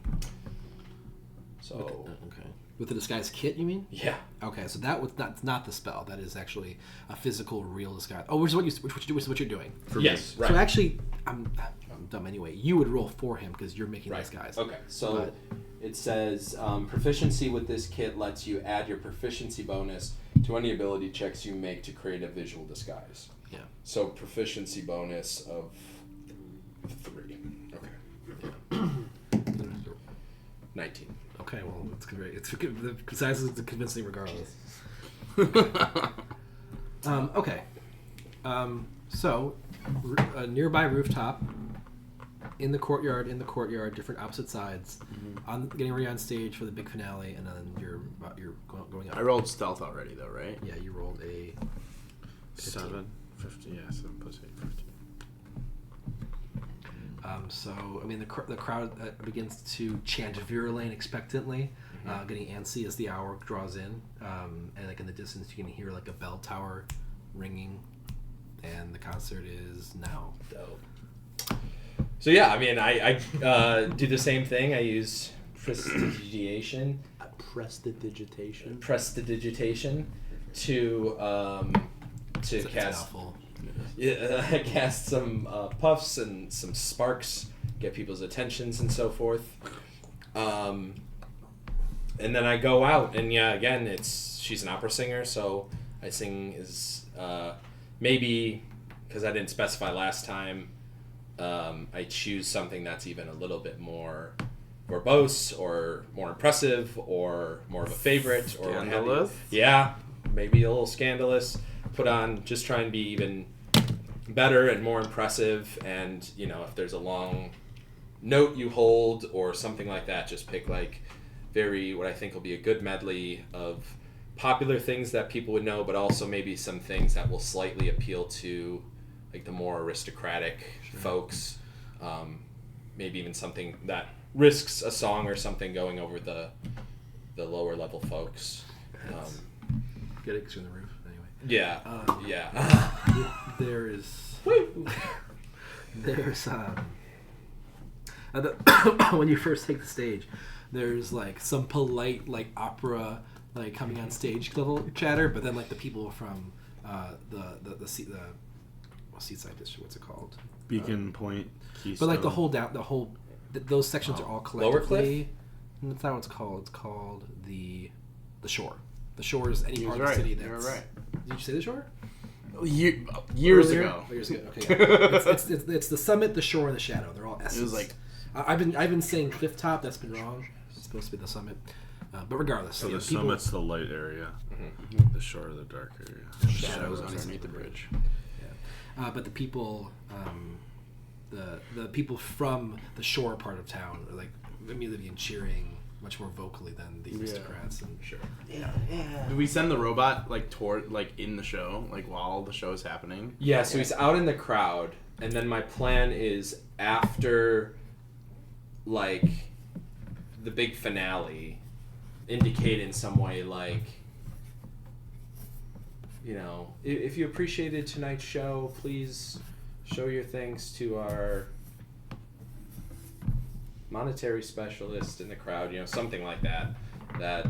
So, Okay. With the disguise kit, you mean? yeah. Okay, so that's not the spell. That is actually a physical, real disguise. Oh, which is what you're doing. Yes, right. So actually, I'm dumb anyway. You would roll for him because you're making Right. the disguise. Okay, so But- it says proficiency with this kit lets you add your proficiency bonus to any ability checks you make to create a visual disguise. Yeah. So proficiency bonus of 3. Okay. 19. Okay, well, it's great. The disguise is convincing regardless. Okay. So, a nearby rooftop, in the courtyard, different opposite sides, on getting ready on stage for the big finale, and then you're going up. I rolled stealth already, though, right? Yeah, you rolled a 7, 15, yeah, 7 plus 8, 15. So, I mean, the crowd begins to chant Virulane expectantly, getting antsy as the hour draws in. And like in the distance, you can hear like a bell tower ringing, and the concert is now. Dope. So yeah, I mean, I do the same thing. I use prestidigitation Prestidigitation. to It's a cast. mouthful. Yeah, I cast some puffs and some sparks, get people's attentions and so forth. And then I go out, and yeah, again, she's an opera singer, so I sing maybe because I didn't specify last time. I choose something that's even a little bit more verbose or more impressive or more of a favorite or what have you. Scandalous? Yeah, maybe a little scandalous. Put on, just try and be even better and more impressive. And if there's a long note you hold or something like that, just pick like what I think will be a good medley of popular things that people would know, but also maybe some things that will slightly appeal to like the more aristocratic folks. maybe even something that risks a song or something going over the lower level folks. Get it 'cause you're on the roof anyway. Yeah, yeah. There's when you first take the stage, there's like some polite like opera like coming on stage little chatter, but then like the people from Seaside District, what's it called? Beacon Point, Keystone. But like those sections are all Lower Cliff? collectively. That's not what it's called. It's called the shore. The shore is any He part was of the right. city You were that's. right. Did you say the shore? Years Earlier? ago. Years ago. Okay. Yeah. it's the summit, the shore, and the shadow. They're all S's. It was like I've been saying cliff top. That's been wrong. It's supposed to be the summit. But regardless, So yeah, the people, summit's the light area, the shore the dark area. shadows underneath the bridge. but the people, the people from the shore part of town are like immediately cheering much more vocally than the aristocrats. And Sure. Do we send the robot like toward like in the show, like while the show is happening? Yeah, so he's out in the crowd, and then my plan is after, like, the big finale, indicate in some way, like, you know, if you appreciated tonight's show, please show your thanks to our monetary specialist in the crowd, you know, something like that. That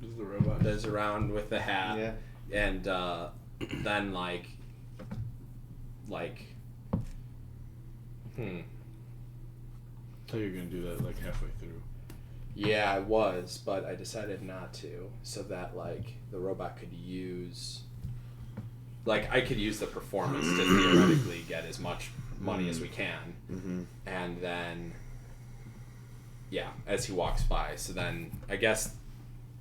Is the robot? is around with the hat. Yeah. And then like I thought you were gonna do that like halfway through. yeah, I was, but I decided not to, so that like the robot could use, like, I could use the performance to theoretically get as much money as we can, and then as he walks by, so then I guess,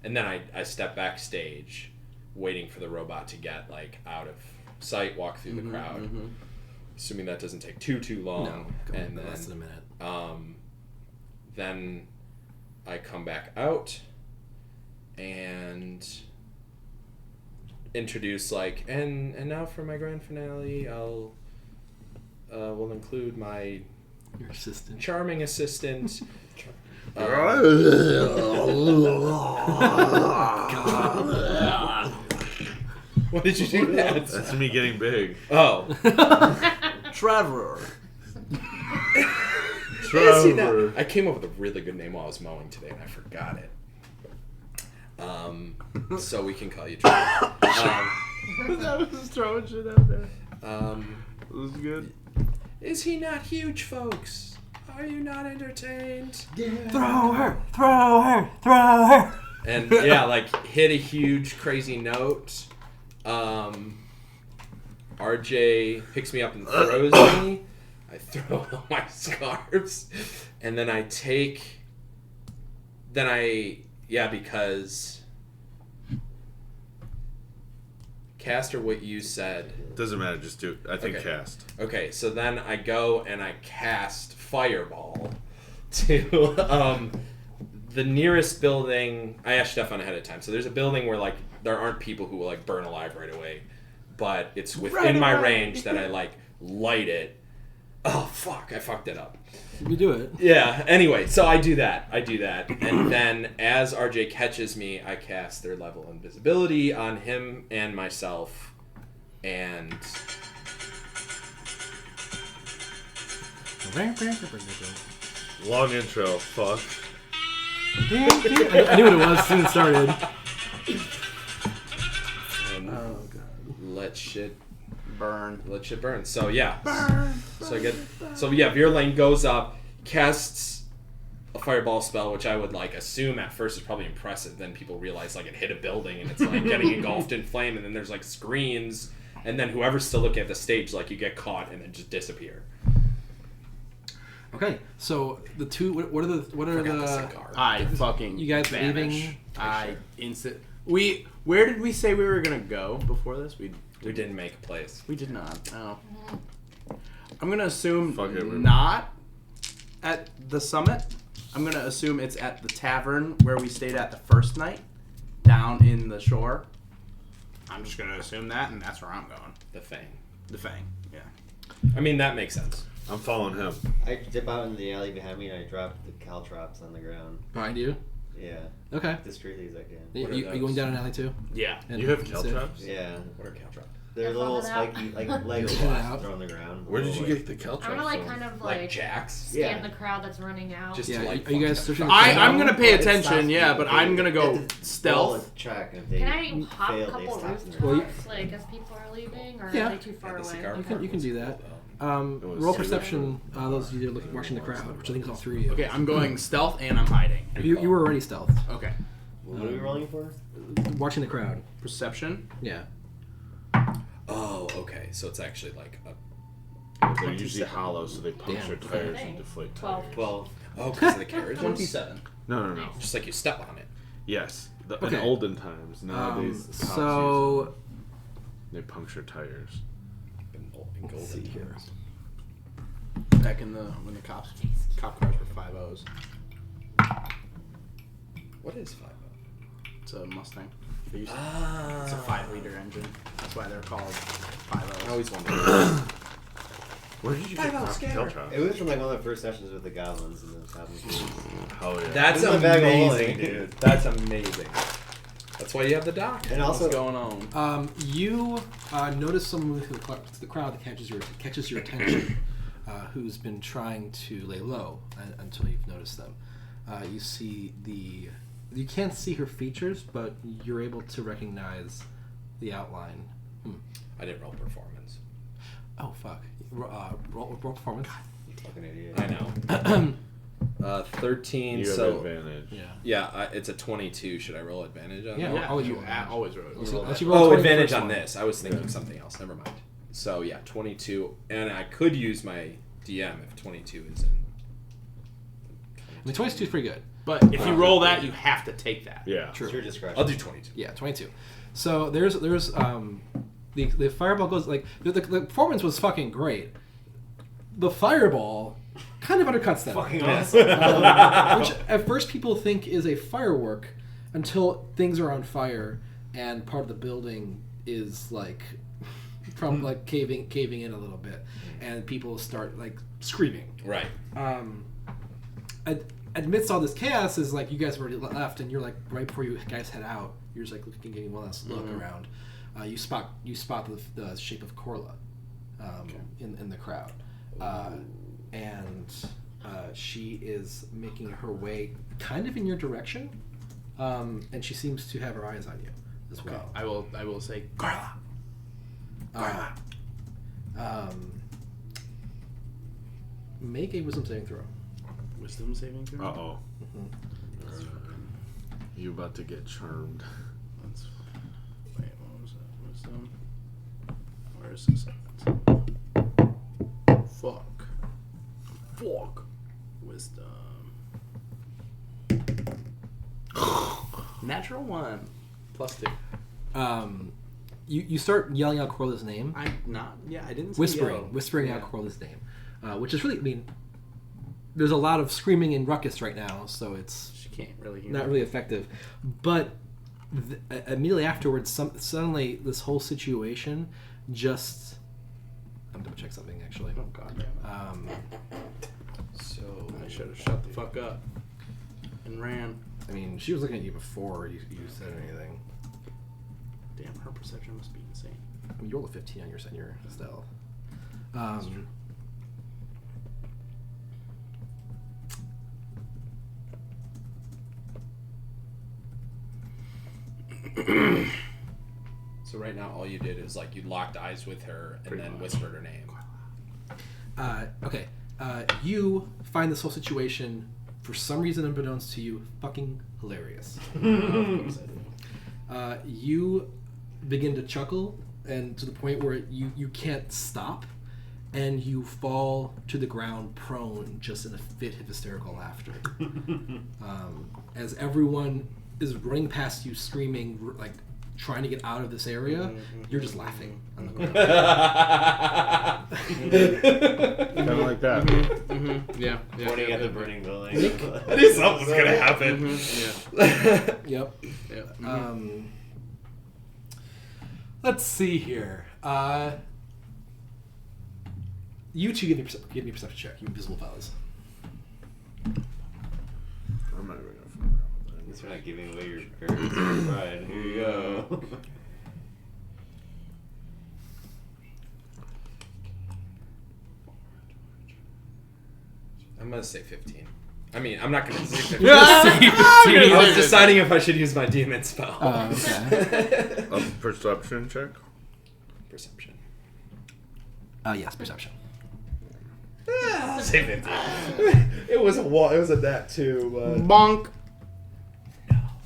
and then I step backstage waiting for the robot to get like out of sight, walk through the crowd, assuming that doesn't take too long. no, And then less than a minute. then I come back out and introduce like, and now for my grand finale, I'll will include my Your assistant. charming assistant. What did you do that? That's me getting big. Oh. Trevor. Is he not? I came up with a really good name while I was mowing today, and I forgot it. So we can call you Trevor. I was just throwing shit out there. It was good. Is he not huge, folks? Are you not entertained? Throw her! Throw her! Throw her! And yeah, like hit a huge crazy note. RJ picks me up and throws me. I throw all my scarves, and then I take. Because cast or what you said. Doesn't matter, just do it. I think Okay. cast. Okay, so then I go and I cast Fireball to the nearest building. I asked Stefan ahead of time. So there's a building where like there aren't people who will like burn alive right away, but it's within my range that I like light it. Oh fuck! I fucked it up. You do it. Yeah. Anyway, so I do that, and then as RJ catches me, I cast their level invisibility on him and myself, and Long intro. Fuck. I knew what it was as soon as it started. let shit Burn. burn. So yeah. So Virlane goes up, casts a fireball spell, which I would like assume at first is probably impressive. Then people realize like it hit a building and it's like getting engulfed in flame, and then there's like screams, and then whoever's still looking at the stage, like you get caught and then just disappear. Okay, so the two. What are Forgot the the? cigar. I fucking. You guys vanish. leaving? I instant. Where did we say we were gonna go before this? We didn't make a place. did not. Oh. I'm gonna assume Fuck it, not at the summit. I'm gonna assume it's at the tavern where we stayed at the first night, down in the shore. I'm just gonna assume that, and that's where I'm going. The Fang. The Fang. Yeah. I mean, that makes sense. I'm following him. I dip out in the alley behind me and I drop the caltrops on the ground. Behind you. Yeah, Okay. discreetly as I can. What are You going down an alley too? Yeah. And You have that's it? caltrops? Yeah, What are caltrops? they're Yeah, little follow that. spiky, like Lego Get it blocks out. thrown on the ground. Where did you Little, get the caltrops I'm gonna like from? kind of Like like jacks? scan Yeah. the crowd that's running out. Just Yeah, to, like, are you guys fuck searching? them. I'm gonna pay It stops attention, yeah, people. but I'm gonna go Well, stealth. it's track, and if they Can I hop a fail, they couple stop in rooftops, their Well, you- like as people are leaving, or Yeah. are they too far Yeah, the away? cigar You cart can was do cool, that. though. It was Roll super perception. cool. Those of you that are watching the crowd, which I think is all three of you. Okay, I'm going stealth and I'm hiding. You were already stealth. Okay. What are we rolling for? Watching the crowd. Perception. Yeah. Oh, okay. So it's actually like a. They're usually hollow, so they puncture Damn. tires Okay. and deflate 12. tires. 12. Oh, because of the carriage. 27. No. Just like you step on it. Yes. Okay. In olden times. Nowadays, cops use So them. They puncture tires. In let's golden see here. times. Back in the when the cop cars were 5.0s. What is 5.0? It's a Mustang. They used Ah. It's a 5-liter engine. That's why they're called 5.0s. I always wondered. Where did you get It caltrops? was from like one of the first sessions with the goblins and the goblins. Hell yeah. That's This is a bag of amazing, holding. dude. That's amazing. That's why you have the doc. And also, What's going on? You notice someone through the crowd that catches your attention, who's been trying to lay low until you've noticed them. You see you can't see her features, but you're able to recognize the outline. I didn't roll performance. Oh fuck! Roll performance. fucking idiot. I know. 13. You have So advantage. Yeah. it's a 22. Should I roll advantage on Yeah. that? always you roll advantage. always roll. Unless you roll Oh, 20 advantage first on one. this. I was thinking something else. Never mind. So yeah, 22, and I could use my DM if 22 is in. I mean, 22 is pretty good. But if you roll that, you have to take that. Yeah. True. It's your discretion. I'll do 22. Yeah, 22. So there's the fireball goes like the performance was fucking great. The fireball kind of undercuts that. Fucking awesome. Which at first people think is a firework until things are on fire and part of the building is like from like caving in a little bit and people start like screaming. Right. Amidst all this chaos is like you guys already left and you're like right before you guys head out you're just like getting one last look around. You spot the shape of Corla in the crowd, and she is making her way kind of in your direction, and she seems to have her eyes on you as well. I will say Carla. Make a wisdom saving throw. wisdom saving throw. Uh-oh. You about to get charmed. Wait, what was that? Wisdom. Where is this? Fuck. Wisdom. Natural 1. +2. You start yelling out Corla's name. I didn't say Whispering Yeah. out Corla's name, which is really, I mean, there's a lot of screaming and ruckus right now, so it's She can't really hear. not really effective. But immediately afterwards, suddenly this whole situation just. I'm gonna check something actually. Oh god damn it. So I should have shut the fuck up and ran. I mean, she was looking at you before you said anything. Damn, her perception must be insane. I mean, you rolled a 15 on your stealth. So right now, all you did is like you locked eyes with her and Pretty then much. whispered her name. Okay. You find this whole situation, for some reason unbeknownst to you, fucking hilarious. You begin to chuckle, and to the point where you can't stop, and you fall to the ground prone, just in a fit of hysterical laughter. As everyone is running past you, screaming, like trying to get out of this area, you're just laughing on the ground. Kind of like that. Yeah. Pointing at the burning building. I knew something was gonna happen. Yep. Yeah. Let's see here. You two give me a perception check. You invisible fellas. I'm not even gonna fuck around with that. You're not giving away your parents' pride. Here you go. I'm gonna say 15. I mean, I'm not gonna say 15. I I was deciding if I should use my demon spell. Okay. A perception check. Perception. Yes, perception. Say 15. It was a nat too, but Bonk.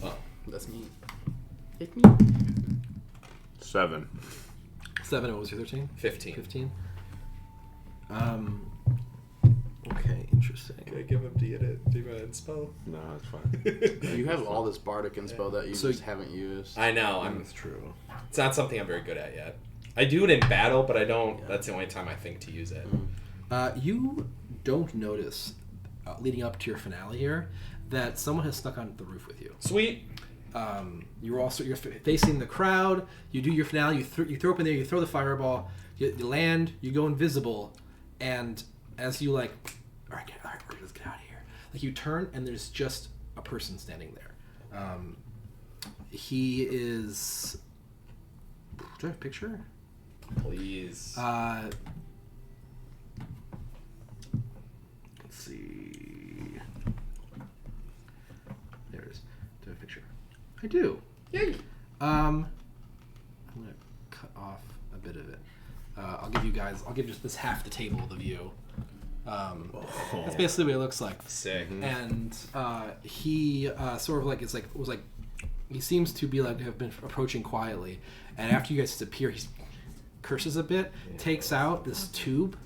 oh. That's me. Hit me. 7. 7. What was your 13? 15. 15. Okay, interesting. Can I give him demon spell? No, it's fine. You have all this bardic inspo that you So- just haven't used. I know. That's true. It's not something I'm very good at yet. I do it in battle, but I don't. Yeah. That's the only time I think to use it. You don't notice, leading up to your finale here, that someone has snuck on the roof with you. Sweet. You're facing the crowd. You do your finale. You throw up in there. You throw the fireball. You land. You go invisible, and as you like, all right, let's get out of here. Like you turn, and there's just a person standing there. He is. Do I have a picture? Please. Let's see. There it is. Do I have a picture? I do. Yay. I'm gonna cut off a bit of it. I'll give just this half the table of the view. That's basically what it looks like. Sick. And he sort of like he seems to be like have been approaching quietly, and after you guys disappear, he curses a bit, takes out this tube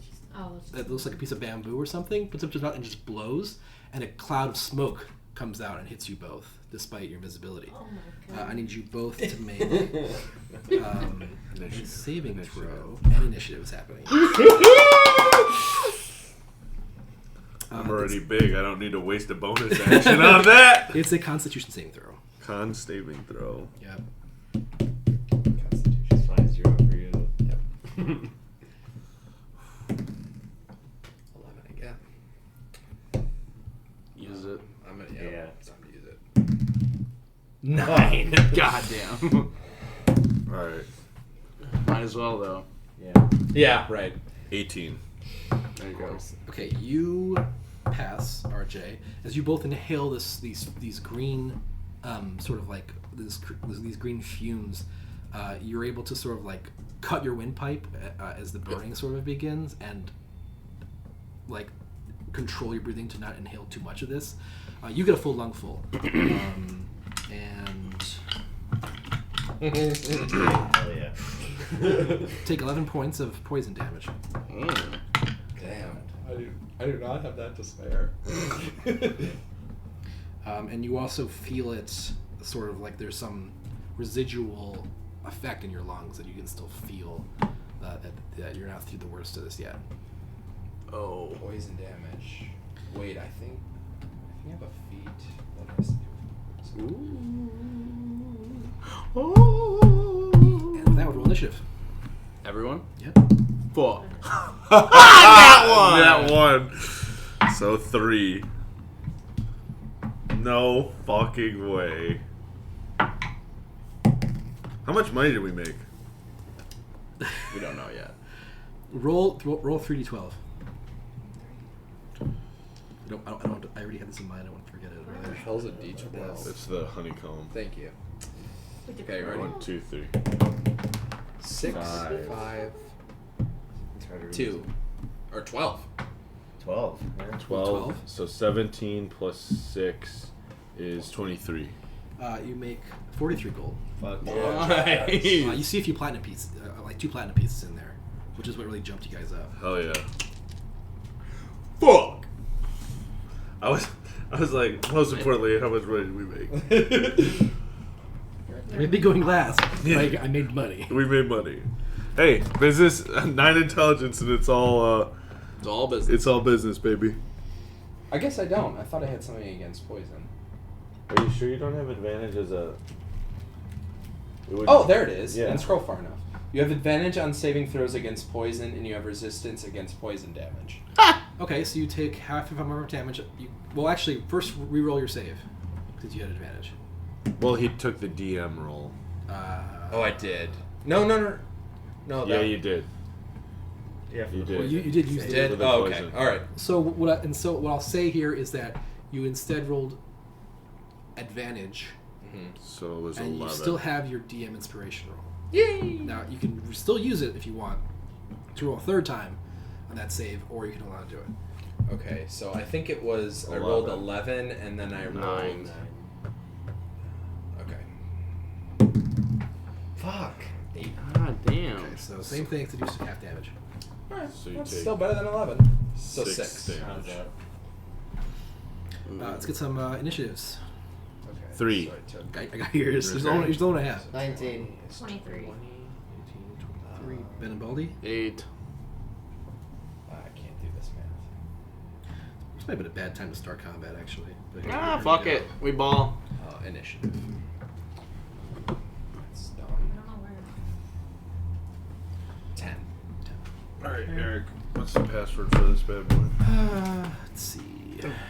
that looks like a piece of bamboo or something, puts it up to his mouth and just blows, and a cloud of smoke comes out and hits you both, despite your invisibility. Oh my god. I need you both to make a saving throw, and initiative is happening. I'm already big. I don't need to waste a bonus action on that. It's a Constitution saving throw. Con saving throw. Yep. Constitution's fine, 0 for you. Yep. 11 again. Use it. I'm gonna Yeah. It's time to use it. 9. Goddamn. All right. Might as well though. Yeah. Yeah. Right. 18. There you go. Okay, you pass, RJ, as you both inhale these green, sort of like these green fumes. You're able to sort of like cut your windpipe as the burning sort of begins, and like control your breathing to not inhale too much of this. You get a full lungful, and Hell yeah. take 11 points of poison damage. Damn. I do not have that to spare. And you also feel it sort of like there's some residual effect in your lungs that you can still feel that you're not through the worst of this yet. Oh. Poison damage. Wait, I think I have a feat that has to do with And that would roll initiative. Everyone? Yep. 4. That one. So 3. No fucking way. How much money did we make? We don't know yet. Roll 3d12. I already had this in mind. I don't want to forget it. What the hell's a D12? It's the honeycomb. Thank you. Okay, ready? 1, 2, 3. 6, 5. 5, It's hard to read. 2, or 12. 12. Yeah. 12. So 17 plus 6 is 23. You make 43 gold. Fuck Nice. You see a few platinum pieces, like 2 platinum pieces in there, which is what really jumped you guys up. Hell yeah. Fuck. I was like, most importantly, how much money did we make? Maybe going last. I made money. We made money. Hey, business, 9 intelligence, and it's all business. it's all business, baby. I guess I don't. I thought I had something against poison. Are you sure you don't have advantage as a? Oh, there it is. Yeah. And scroll far enough. You have advantage on saving throws against poison, and you have resistance against poison damage. Okay, so you take half of armor damage. Well, actually, first re-roll your save because you had advantage. Well, he took the DM roll. Oh, I did. No. Yeah, you did. Yeah, for You the did. poison. You did use I the. did. For the Oh, okay. poison. All right. So what I'll say here is that you instead rolled advantage, So it was and 11. you still have your DM inspiration roll. Yay! Now you can still use it if you want to roll a third time on that save, or you can allow to do it. Okay, so I think it was I 11. rolled 11, and then I rolled. 9. Okay. Fuck. 8. Ah, damn. Okay, so same thing to do some half damage. Alright, So you that's take still better than 11. So 6. damage. Let's get some initiatives. Okay. 3. So I took I got yours. There's only one I have. 19. 23. 18, 23. Ben and Baldy. 8. I can't do this math. This might have been a bad time to start combat, actually. But here Ah, we fuck go. it. We ball. Initiative. That's I done. don't know where. 10. All right, Eric. What's the password for this bad boy? Let's see.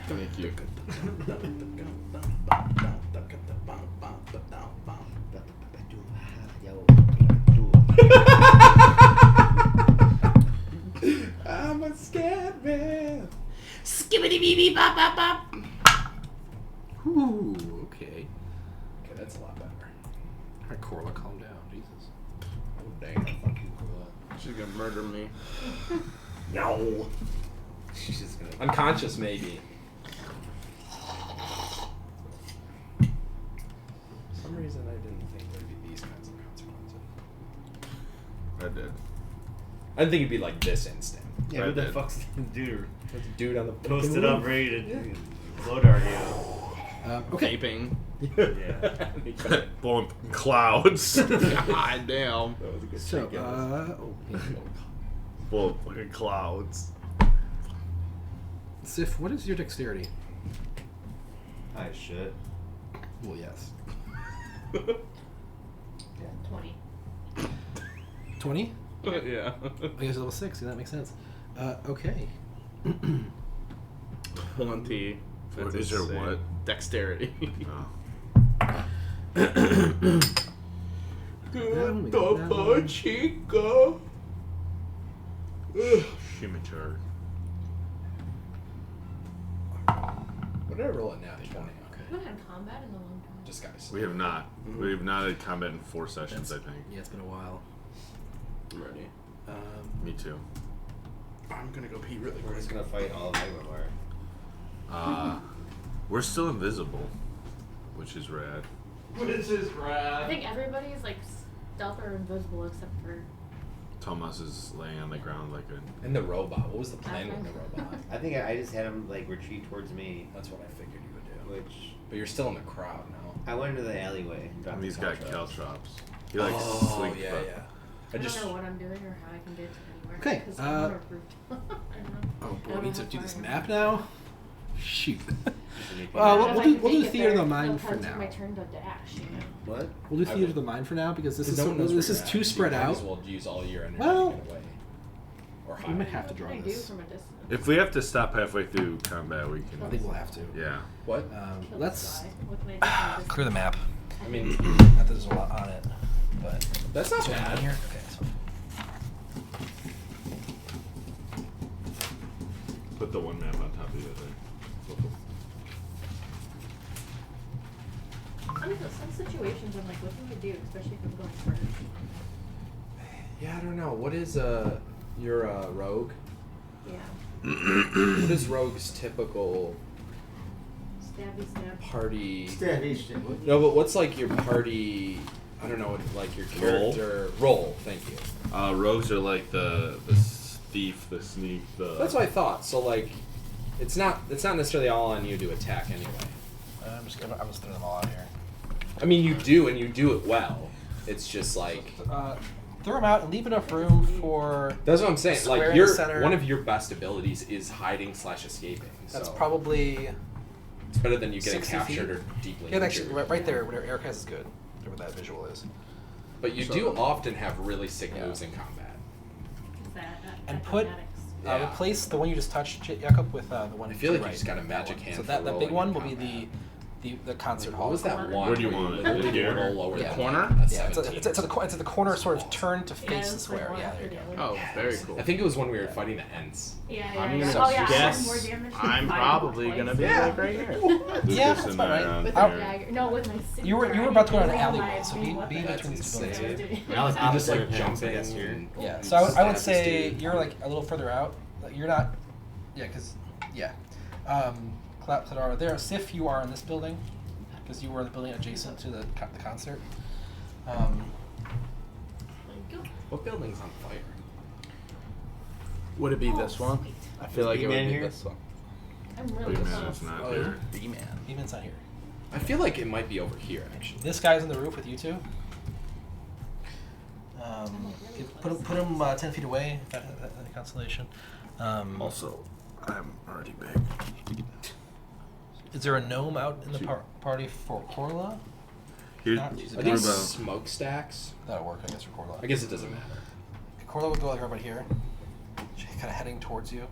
Thank you. I'm a scared man. Skibbity bee bee bop bop bop. Ooh, okay. Okay, that's a lot better. All right, Corla, calm down. Jesus. Oh, dang. Fuck you, Corla. She's gonna murder me. No. She's just gonna. Unconscious, maybe. For some reason, I didn't think there'd be these kinds of consequences. I did. I didn't think it'd be like this instant. Yeah, I who the did. fuck's the dude? There's a dude on the Posted up, ready to blow dart you. Okay. Vaping. Yeah. Blowing clouds. God damn. That was a good So, shake, Full of fucking clouds. Sif, what is your dexterity? I should. Well, yes. Yeah. 20. 20? Yeah. I guess level 6. Yeah, that makes sense. Okay. 20. What is your what? Dexterity. Oh. Good chica. Scimitar. What did I roll it now? 20. Okay. We haven't had combat in a long time. Just guys. We have not. We have not had combat in 4 sessions, I think. Yeah, it's been a while. I'm ready. Me too. I'm gonna go pee really We're quick. just gonna fight all of Magmar. We're still invisible, which is rad. This is I rad. think everybody's like stealth or invisible except for. Thomas is laying on the ground like a. And the robot. What was the plan with the robot? I think I just had him like retreat towards me, That's what I figured you would do. which But you're still in the crowd now. I went into the alleyway. And dropped And he's the got caltrops. caltrops. He likes Oh, sleep. yeah, but- yeah. I don't know what I'm doing or how I can get to anywhere. Okay, 'cause I'm on a roof. I don't know. Oh, I boy, don't we need know to do how this far I map am. now? Shoot. Anything- Well, If we'll I do- can we'll do make it Theater of there, the Mind it'll for probably take now. my turn to dash, you know. What? We'll do I Theater will. of the Mind for now because this is No one knows this where is you're too at, spread so you might out. as well use all your energy Well, to get away. Or We hide. might have to What draw can I do this. from a distance? If we have to stop halfway through combat, we I can. think we'll have to. Yeah. What? Kill Let's this guy. What can I do from a distance? clear the map. I mean, Not that there's a lot on it, but that's not so bad. here. Okay, so Put the one map on top of the other. I don't know, some situations I'm like, what can I do, especially if I'm going first? Yeah, I don't know. What is you're a rogue? Yeah. What is rogue's typical Stabby stab. party? Stabby shit. No, but what's like your party? I don't know, like your Role? character role. Thank you. Rogues are like the thief, the sneak, the. That's what I thought. So like, it's not necessarily all on you to attack anyway. I'm just throwing them all out here. I mean, you do, and you do it well. It's just like Throw them out and leave enough room for. that's what I'm saying. Square Like in your the center. one of your best abilities is hiding / escaping. That's so probably. it's better than you getting 60 captured feet? or deeply Yeah, injured. actually, right there, where Eric has is good. Whatever that visual is. But you do often have really sick moves in combat. And put Yeah. replace the one you just touched, Jakob, with the one. I feel like to you the just got a right. magic That hand. one. for So that rolling big one in will be combat. the concert hall. What was that one? Where do you want it? Literally Here? would roll lower Yeah. than Corner? a Yeah, it's 17. at the corner, sort of turn to face the it's square. like Yeah, one there you after go. the other. Oh, very cool. I think it was when we were fighting the Ents. Yeah, I'm yeah. gonna Oh, yeah. guess More damage. I'm Fire probably twice. gonna be like right here. Lucas Yeah, that's and about right. around With Oh. a here. dagger. No, with my signature. You were about to go down an I alleyway, didn't so realize be what between the these heck buildings. I was doing. I was I'm just like opposite jumping. hands, I guess, and Yeah, so I would stab say this you're like a little further out. Like, you're not. Yeah, because Cladara there. Sif, you are in this building because you were in the building adjacent to the concert. What building's on fire? Would it be Oh, this one? sweet. I feel like it would B-Man be here? this one. I'm really Big man close. is not Oh, here. B-Man. Even's not here. I feel like it might be over here, actually. This guy's on the roof with you two. Put him 10 feet away. That constellation. Also, I'm already big. Is there a gnome out in the party for Corla? Here, Not- she's a Are big- these about- smokestacks? That'll work, I guess, for Corla. I guess it doesn't matter. Corla would go like right about here. She's kind of heading towards you.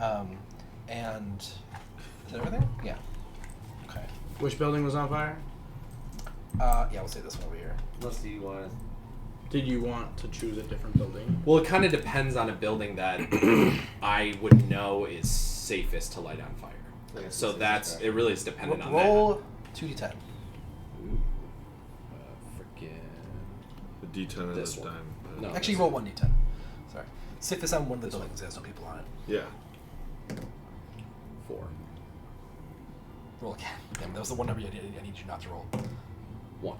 And is that everything? Yeah. Okay. Which building was on fire? Yeah, we'll say this one over here. Unless you want Did you want to choose a different building? Well, it kind of depends on a building that I would know is safest to light on fire. to... So it really is dependent on Roll 2d10. that. Freaking. the D10 This is one. dime. No. Actually, roll 1d10. Sorry. Sif is on one of the buildings. There's no people on it. Yeah. 4. Roll again. Damn, that was the one number I need you not to roll. 1.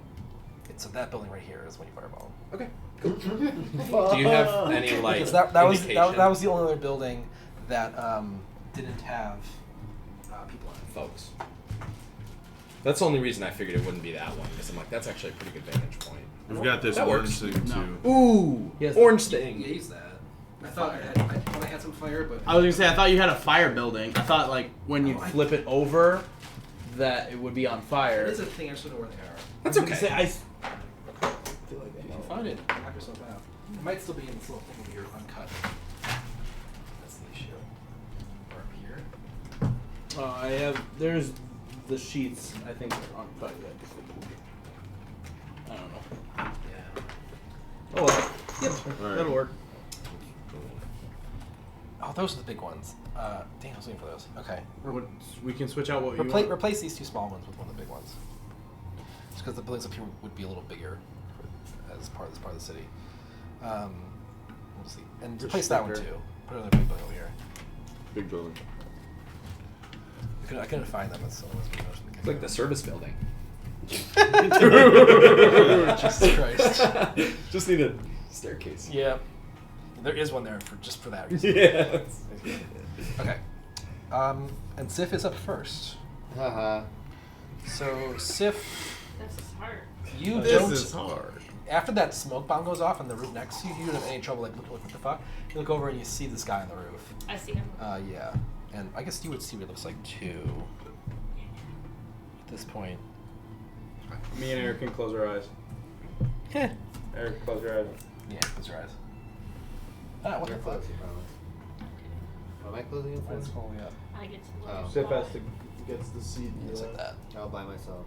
So that building right here is when you fireball. Okay. Cool. Do you have any like Because that was indication? that was the only other building that didn't have people on it. folks? That's the only reason I figured it wouldn't be that one, because I'm like, that's actually a pretty good vantage point. We've got this That orange works. thing too. Ooh, Yes, orange thing. use that. I thought I had some fire, but I was gonna say I thought you had a fire building. I thought like when you Oh, I- flip it over, that it would be on fire. it is a thing. I just don't know where they are. That's I was okay. gonna say, I feel like If you find it, knock yourself out. It might still be in this little thing over here, uncut. That's the issue. Or up here. I have. There's the sheets. I think they're uncut yet. I don't know. Yeah. Oh well. Yep. All right. That'll work. Oh, those are the big ones. Dang, I was waiting for those. Okay. We can switch out what you want. Replace these two small ones with one of the big ones. Just because the buildings up here would be a little bigger as part of the city. We'll see. And The replace that one sticker. too. Put another big building over here. Big building. I couldn't find them. That's It's like the service building. Jesus Christ. Just need a staircase. Yeah. There is one there just for that reason. Yeah. Okay. And Sif is up first. Haha. So Sif, This is hard. you This don't. is hard. After that smoke bomb goes off on the roof next to you, you don't have any trouble like look what the fuck. You look over and you see this guy on the roof. I see him. Yeah. And I guess you would see what it looks like too. At this point. Me and Eric can close our eyes. Yeah. Eric, close your eyes. Yeah, close your eyes. Ah, what the You're fuck? close, you promise. Am I closing it for What's you? going up? I get to look. Oh. Sip has to gets the seat. It's like that. I'll by myself.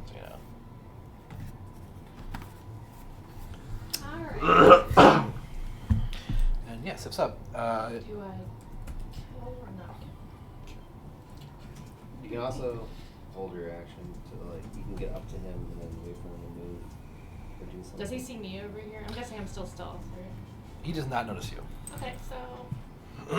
So, you know. Alright. And yeah, Sif's up. Do I kill or not kill? You can also hold your action to like you can get up to him and then wait for him to move or do something. Does he see me over here? I'm guessing I'm still stealth, right? He does not notice you. Okay, so I'm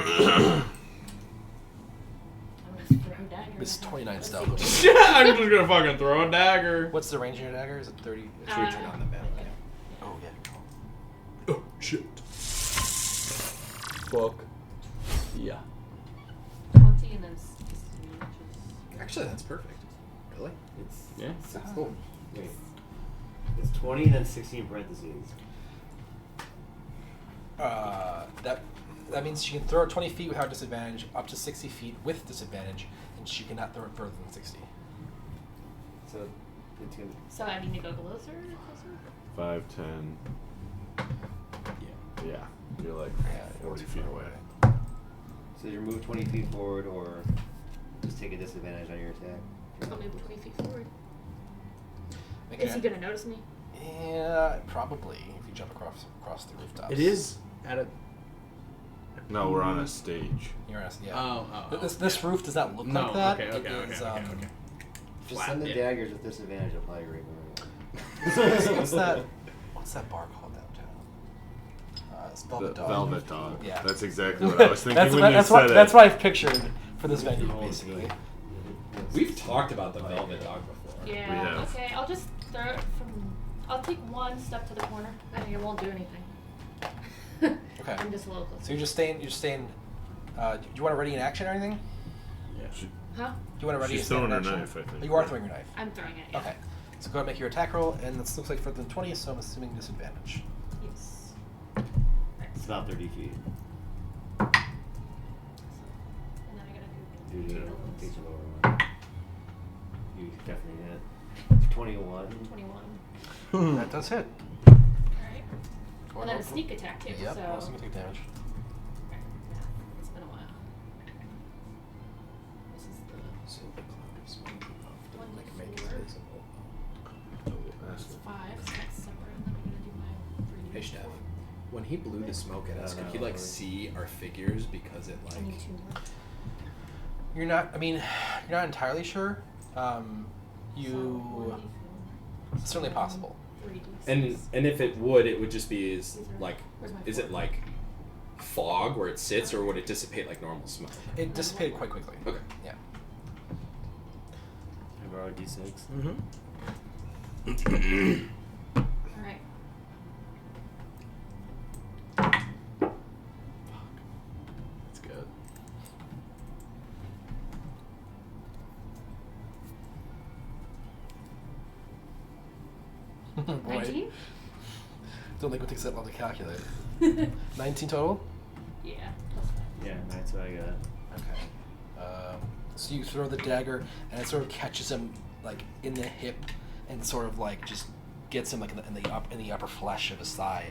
gonna throw a dagger. It's at him. 29 Let's stealth. see. Yeah, I'm just gonna fucking throw a dagger. What's the range of your dagger? Is it 30? Should we turn on the map? yeah. Oh, yeah. Oh shit. Fuck. Yeah. 20 and then 60, which is Actually, that's perfect. Really? It's Yeah. That's cool. wait. It's 20 and then 16 parentheses. That means she can throw it 20 feet without disadvantage, up to 60 feet with disadvantage, and she cannot throw it further than 60. So it's gonna So I need to go closer? 5, 10. Yeah, you're like 40 feet away. So you move 20 feet forward or just take a disadvantage on your attack. I'll move 20 feet forward. Okay. Is he gonna notice me? Yeah, probably. If you jump across the rooftops. It is at a. No, we're on a stage. You're asking, yeah. Oh. This roof does not look No, like that. okay. It is, Just Flat, send the yeah. daggers with disadvantage. I'll probably agree what's that bar called downtown? It's Velvet Dog. Velvet Dog. Yeah. That's exactly what I was thinking that's when what, you that's said what, it. That's what I've pictured for this venue, basically. We've talked about the Velvet Dog before. Yeah. We have. Okay, I'll just throw it from. I'll take one step to the corner, and it won't do anything. Okay. I'm just a little closer. So you're just staying. Do you want to ready in action or anything? Huh? Do you want to ready She's in throwing her action? knife, I think. Oh, you are throwing your knife. I'm throwing it. Yeah. Okay. So go ahead and make your attack roll, and this looks like further than 20, so I'm assuming disadvantage. Yes. It's about 30 feet. And then I gotta do. Do the the lower take the ones. lower one. You definitely hit. 21. 21. That does hit. Alright. Go And then a ahead. sneak attack too. Yep. So. Also gonna take damage. Alright, yeah, it's been a while. This is the. It's 5, so that's separate. And then I'm gonna do my 3D. Hey, Steph. When he blew the smoke at us, could he like see our figures because it I need like? 2 more. You're not. I mean, you're not entirely sure. You. It's certainly possible. 3D6. And if it would just be is These are- like, where's my is it fork? like fog where it sits, or would it dissipate like normal smoke? It dissipated quite quickly. Okay. Yeah. I borrowed D6. Alright. That's good. Boy, 19? don't think it takes that long to calculate. 19 total. Yeah. Plus 5. Yeah, that's what I got. Okay. So you throw the dagger, and it sort of catches him like in the hip, and sort of like just gets him like in the upper flesh of his thigh,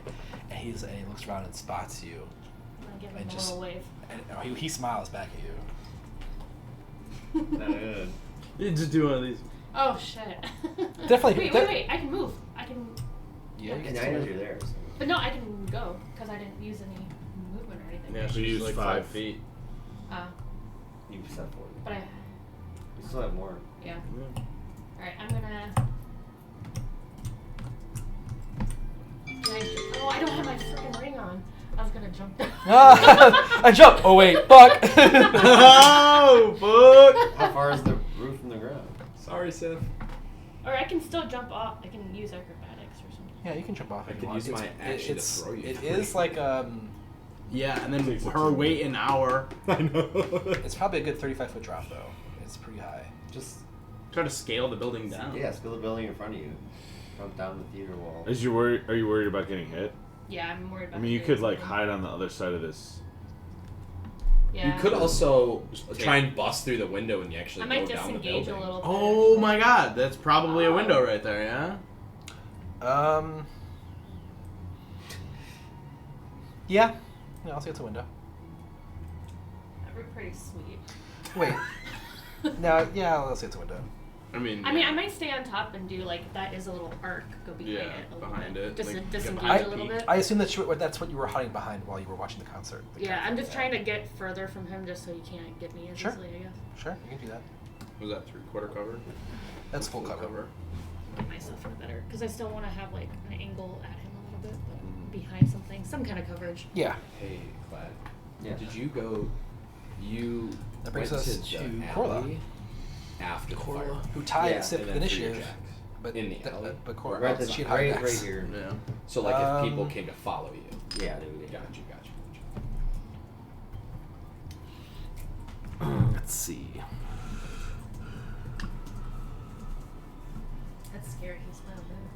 and he looks around and spots you, I'm gonna give him and a just little wave. and he smiles back at you. Not good. You just do one of these. Oh shit. Definitely- Wait. I can move. I can. Yeah, you And can I know still- you're there. So. But no, I can go because I didn't use any movement or anything. Yeah, So she's use like 5. 5 feet. You said 40. But I. You still have more. Yeah. Alright, I'm gonna. I don't have my freaking ring on. I was gonna jump down. I jump. Oh wait, fuck. Oh, fuck! How far is the roof from the ground? Sorry, Seth. Or I can still jump off. I can use acrobatics or something. Yeah, you can jump off. I if you could want. use my action to throw you. It is like Yeah, and then her weight an hour. I know. it's probably a good 35-foot drop though. It's pretty high. Just Try to scale the building down. Yeah, scale the building in front of you. Jump down the theater wall. Are you worried about getting hit? Yeah, I'm worried about I mean, you the could big like thing. hide on the other side of this. Yeah. You could also try and bust through the window and you actually I might go down the disengage building. a little bit. Oh my god, that's probably a window right there, yeah? Yeah, I'll see it's a window. That'd be pretty sweet. Wait. No, yeah, I'll see it's a window. I mean, I might stay on top and do like that is a little arc. Go behind Yeah, it. A little behind bit. it, Just like, disengage behind a little peek. bit. I assume that's what you were hiding behind while you were watching the concert. Yeah, I'm just trying to get further from him just so he can't get me as Sure. easily, I guess. Sure, you can do that. Was that 3/4 cover? That's full cover. Get myself in better. Because I still want to have like an angle at him a little bit, but behind something. Some kind of coverage. Yeah. Hey, Clyde. Yeah. Did you go? You That brings went us to to the Corla. alley after the fire. Who tied Yeah, Sip and with then threw your initiative, jacks. but In the alley? but Cora, Right, she'd right, hide right next. here. Yeah. So like if people Um, came to follow you. Yeah, they would. Gotcha. Let's see. That's scary. He's not there.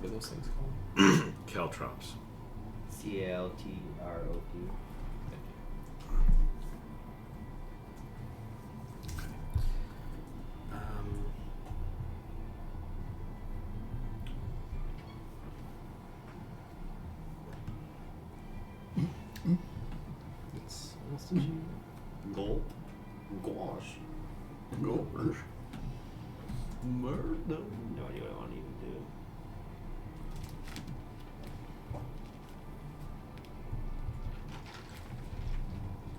What are those things called? Caltrops. CALTROP. actions. Goal. Gosh. Gosh. Murder. No idea what I want to even do.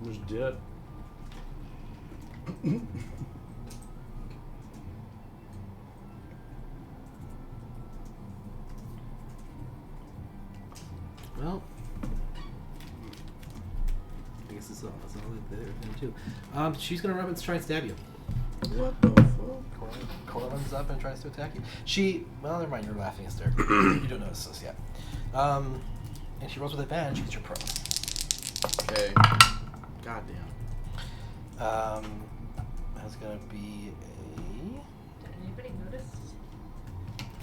Who's dead? Well, I guess that's all they're going to do. She's going to run and try and stab you. What the fuck? Cora runs up and tries to attack you. Well, never mind, you're laughing at her. You don't notice this yet. And she rolls with advantage because you're prone. Okay. Goddamn. That's going to be Did anybody notice?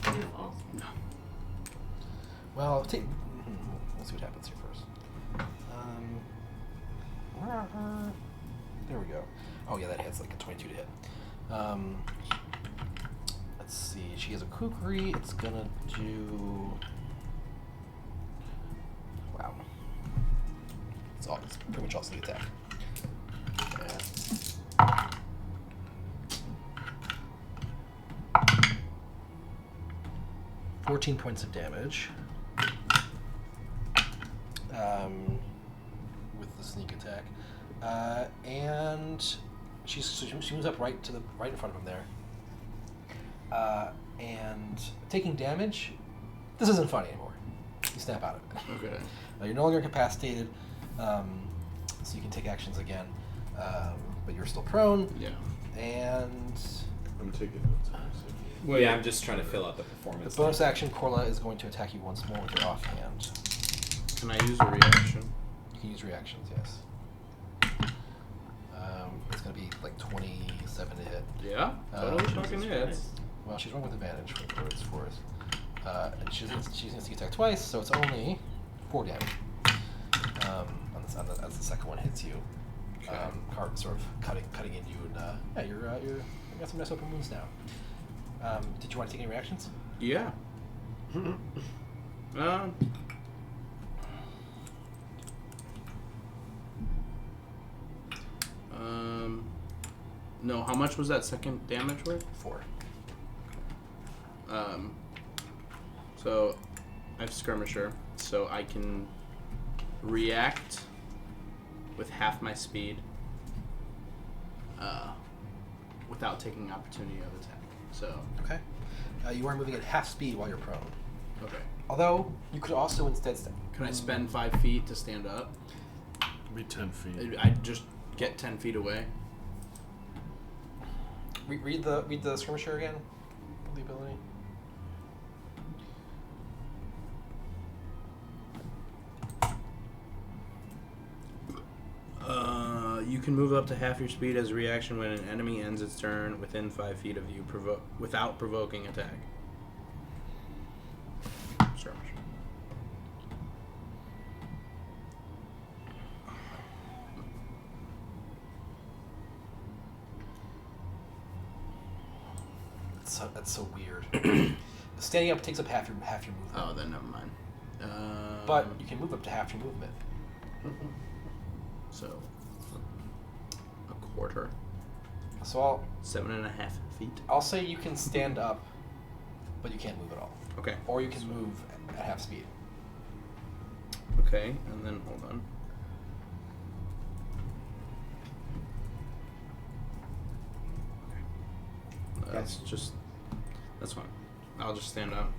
Your fall? No. Well, let's see what happens here first. There we go. Oh yeah, that hits like a 22 to hit. Let's see. She has a kukri. It's gonna do. Wow. It's pretty much all sneak attack. Yeah. 14 points of damage. With the sneak attack, and she moves up right in front of him there, and taking damage. This isn't funny anymore. You snap out of it. Okay. You're no longer incapacitated, so you can take actions again, but you're still prone. Yeah. And I'm taking notes. Well, yeah, I'm just trying to fill out the the performance. bonus action, Corla is going to attack you once more with your offhand. Can I use a reaction? You can use reactions, yes. It's going to be like 27 to hit. Yeah. Totally fucking hits. Well, she's rolling with advantage for what it's worth. And she's going to attack twice, so it's only 4 damage. As the second one hits you. Okay. Cart sort of cutting into you, and yeah, you got some nice open wounds now. Did you want to take any reactions? Yeah. No, how much was that second damage worth? 4. So I have skirmisher, so I can react with half my speed without taking opportunity of attack. So Okay. You are moving at half speed while you're prone. okay. Although, you could also instead stand. Can I spend 5 feet to stand up? Be 10 feet. I just get 10 feet away. Read the skirmisher again. The ability. You can move up to half your speed as a reaction when an enemy ends its turn within 5 feet of you, without provoking attack. Skirmish. That's so weird. Standing up takes up half your movement. Oh, then never mind. But you can move up to half your movement. So a quarter, So 7.5 feet. I'll say you can stand up, but you can't move at all. Okay. Or you can move at half speed. Okay, and then hold on. That's fine. I'll just stand up.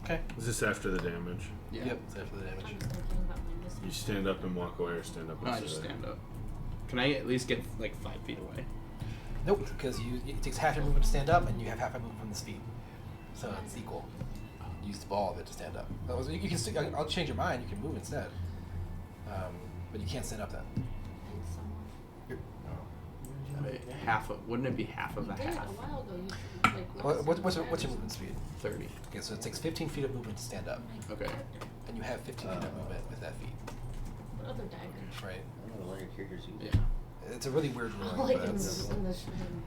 Okay. Is this after the damage? Yeah. Yep. It's after the damage. I'm thinking about my missing. You stand up and walk away, or stand up and I sit just there? stand up. Can I at least get like 5 feet away? Nope, because it takes half your movement to stand up, and you have half your movement from the speed, so it's equal. Use the ball of it to stand up. Otherwise, you can still, I'll change your mind. You can move instead, but you can't stand up then. You're, Wouldn't it be half of a You did it half? a while ago. You should, like, what's your movement speed? 30. Okay, so it takes 15 feet of movement to stand up, Okay. and you have 15 feet of movement with that feat, What other dagger? right? I don't know what your characters use. Yeah. It's a really weird ruling. Like but in it's- the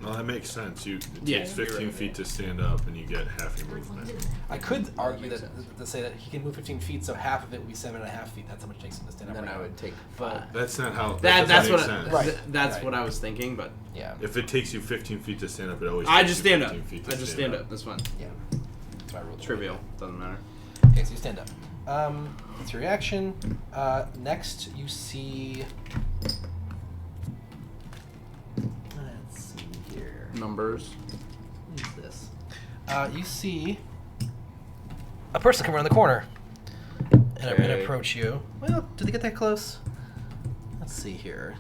Well, that makes sense. It Yeah, takes you're 15 right. feet to stand up, and you get half your movement. I could argue makes that sense. to say that he can move 15 feet, so half of it would be 7.5 feet. That's how much it takes him to stand And up. then right I now. would take But- 5. That's not how. That's doesn't what make I, sense. Right. that's Right. what I was thinking, but Yeah. If it takes you 15 feet to stand up, it always. I takes just you stand up. 15 feet to I just stand up. That's fine. Yeah. That's my rule. Trivial. Doesn't matter. Okay, so you stand up. That's your reaction. Next, you see. Let's see here. Numbers. What is this? You see a person come around the corner, and I'm going to Okay. approach you. Well, did they get that close? Let's see here.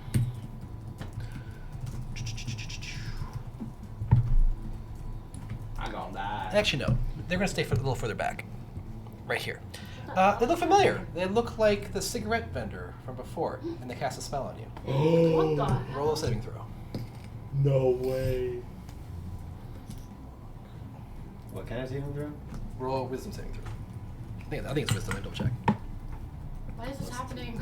I'm gonna die. Actually, no. They're going to stay a little further back. Right here. They look familiar. They look like the cigarette vendor from before, and they cast a spell on you. What the hell? Roll a saving throw. No way. What kind of saving throw? Roll a wisdom saving throw. I think it's wisdom. I double check. Why is this happening?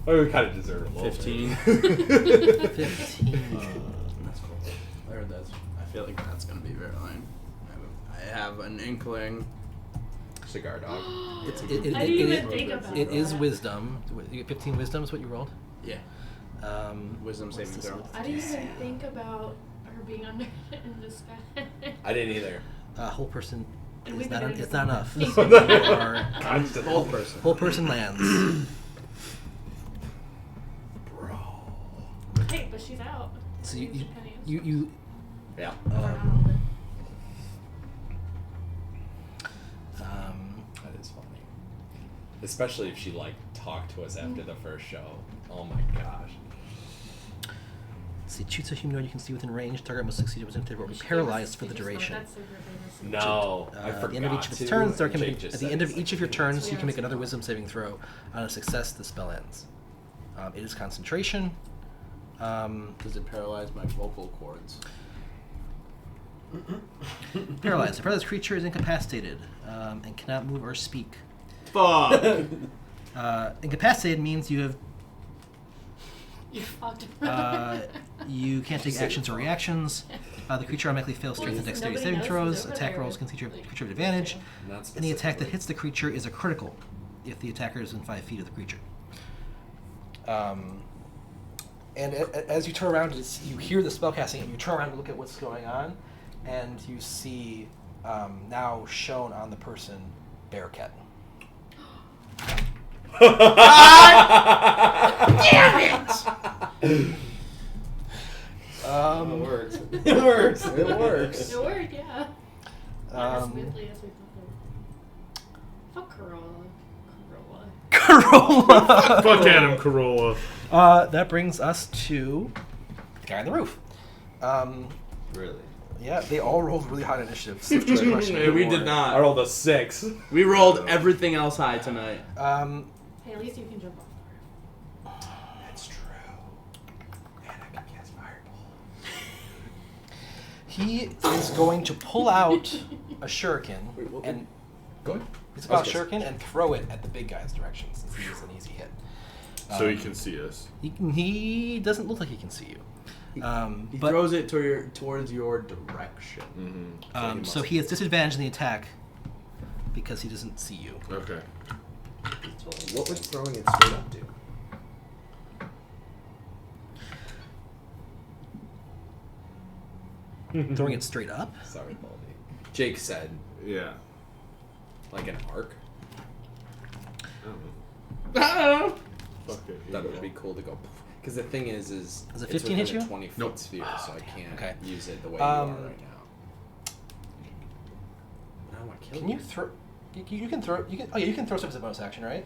Oh, we kind of deserve a little 15. 15. That's cool. Or that's. I feel like that's gonna be very line. I have an inkling. cigar dog. It's, I didn't even think about it that. is wisdom. You get 15 wisdom is what you rolled. Yeah. Wisdom what's saving this throw. one? I didn't even think about her being under in the sky. I didn't either. Whole person. And Is we've not, been doing it's this not all enough. night. You are- Constant whole person. whole person lands. Bro. Hey, but she's out. So you She's Penny. Yeah. For now, That is funny. Especially if she like talked to us after the first show. Oh my gosh. See, shoots a humanoid you can see within range. Target must succeed within or be but- paralyzed for Did the you start duration. that super famous? No, I At forgot the end of each of its to, turns, and there can Jake be, just at the said end of it's each like of your 2 minutes. turns, you Yeah, can make that's another fine. wisdom saving throw. On a success, the spell ends. It is concentration. Does it paralyze my vocal cords? Paralyzed. A paralyzed creature is incapacitated and cannot move or speak. Fuck. Incapacitated means you have You fucked. you can't take actions or reactions. The creature automatically fails strength and dexterity Nobody saving knows throws. who's over Attack there. rolls can feature Like, creature of advantage. Not Any attack that specifically. hits the creature is a critical if the attacker is within 5 feet of the creature. And as you turn around, you hear the spell casting, and you turn around to look at what's going on, and you see now shown on the person Bearcat. It works. It works. It works. It worked, yeah. Not as Um, smoothly as we thought. Fuck Corolla. Corolla. Fuck Adam Carolla. That brings us to the guy on the roof. Really? Yeah, they all rolled really high initiative. So just a question. Hey, we did not. I rolled a 6. We rolled everything else high tonight. Hey, at least you can jump off the roof. That's true. And I can cast Fireball. He is going to pull out a shuriken Wait, what- and Go ahead. he's about Okay. shuriken and throw it at the big guy's direction since he is an easy hit. So he can see us. He doesn't look like he can see you. He But throws it towards your direction. Mm-hmm. so he has disadvantage in the attack because he doesn't see you. Okay. What would throwing it straight up do? Throwing it straight up. Sorry, Baldy. Jake said, Yeah. like an arc. I don't know. Fuck it. That would be cool to go. Because the thing is Does a it's 15 hit within a you? 20-foot Nope. sphere, so I can't Okay. use it the way you are Um, right now. I want to kill Can you throw? You can throw. You can. Oh yeah, you can throw stuff as a bonus action, right?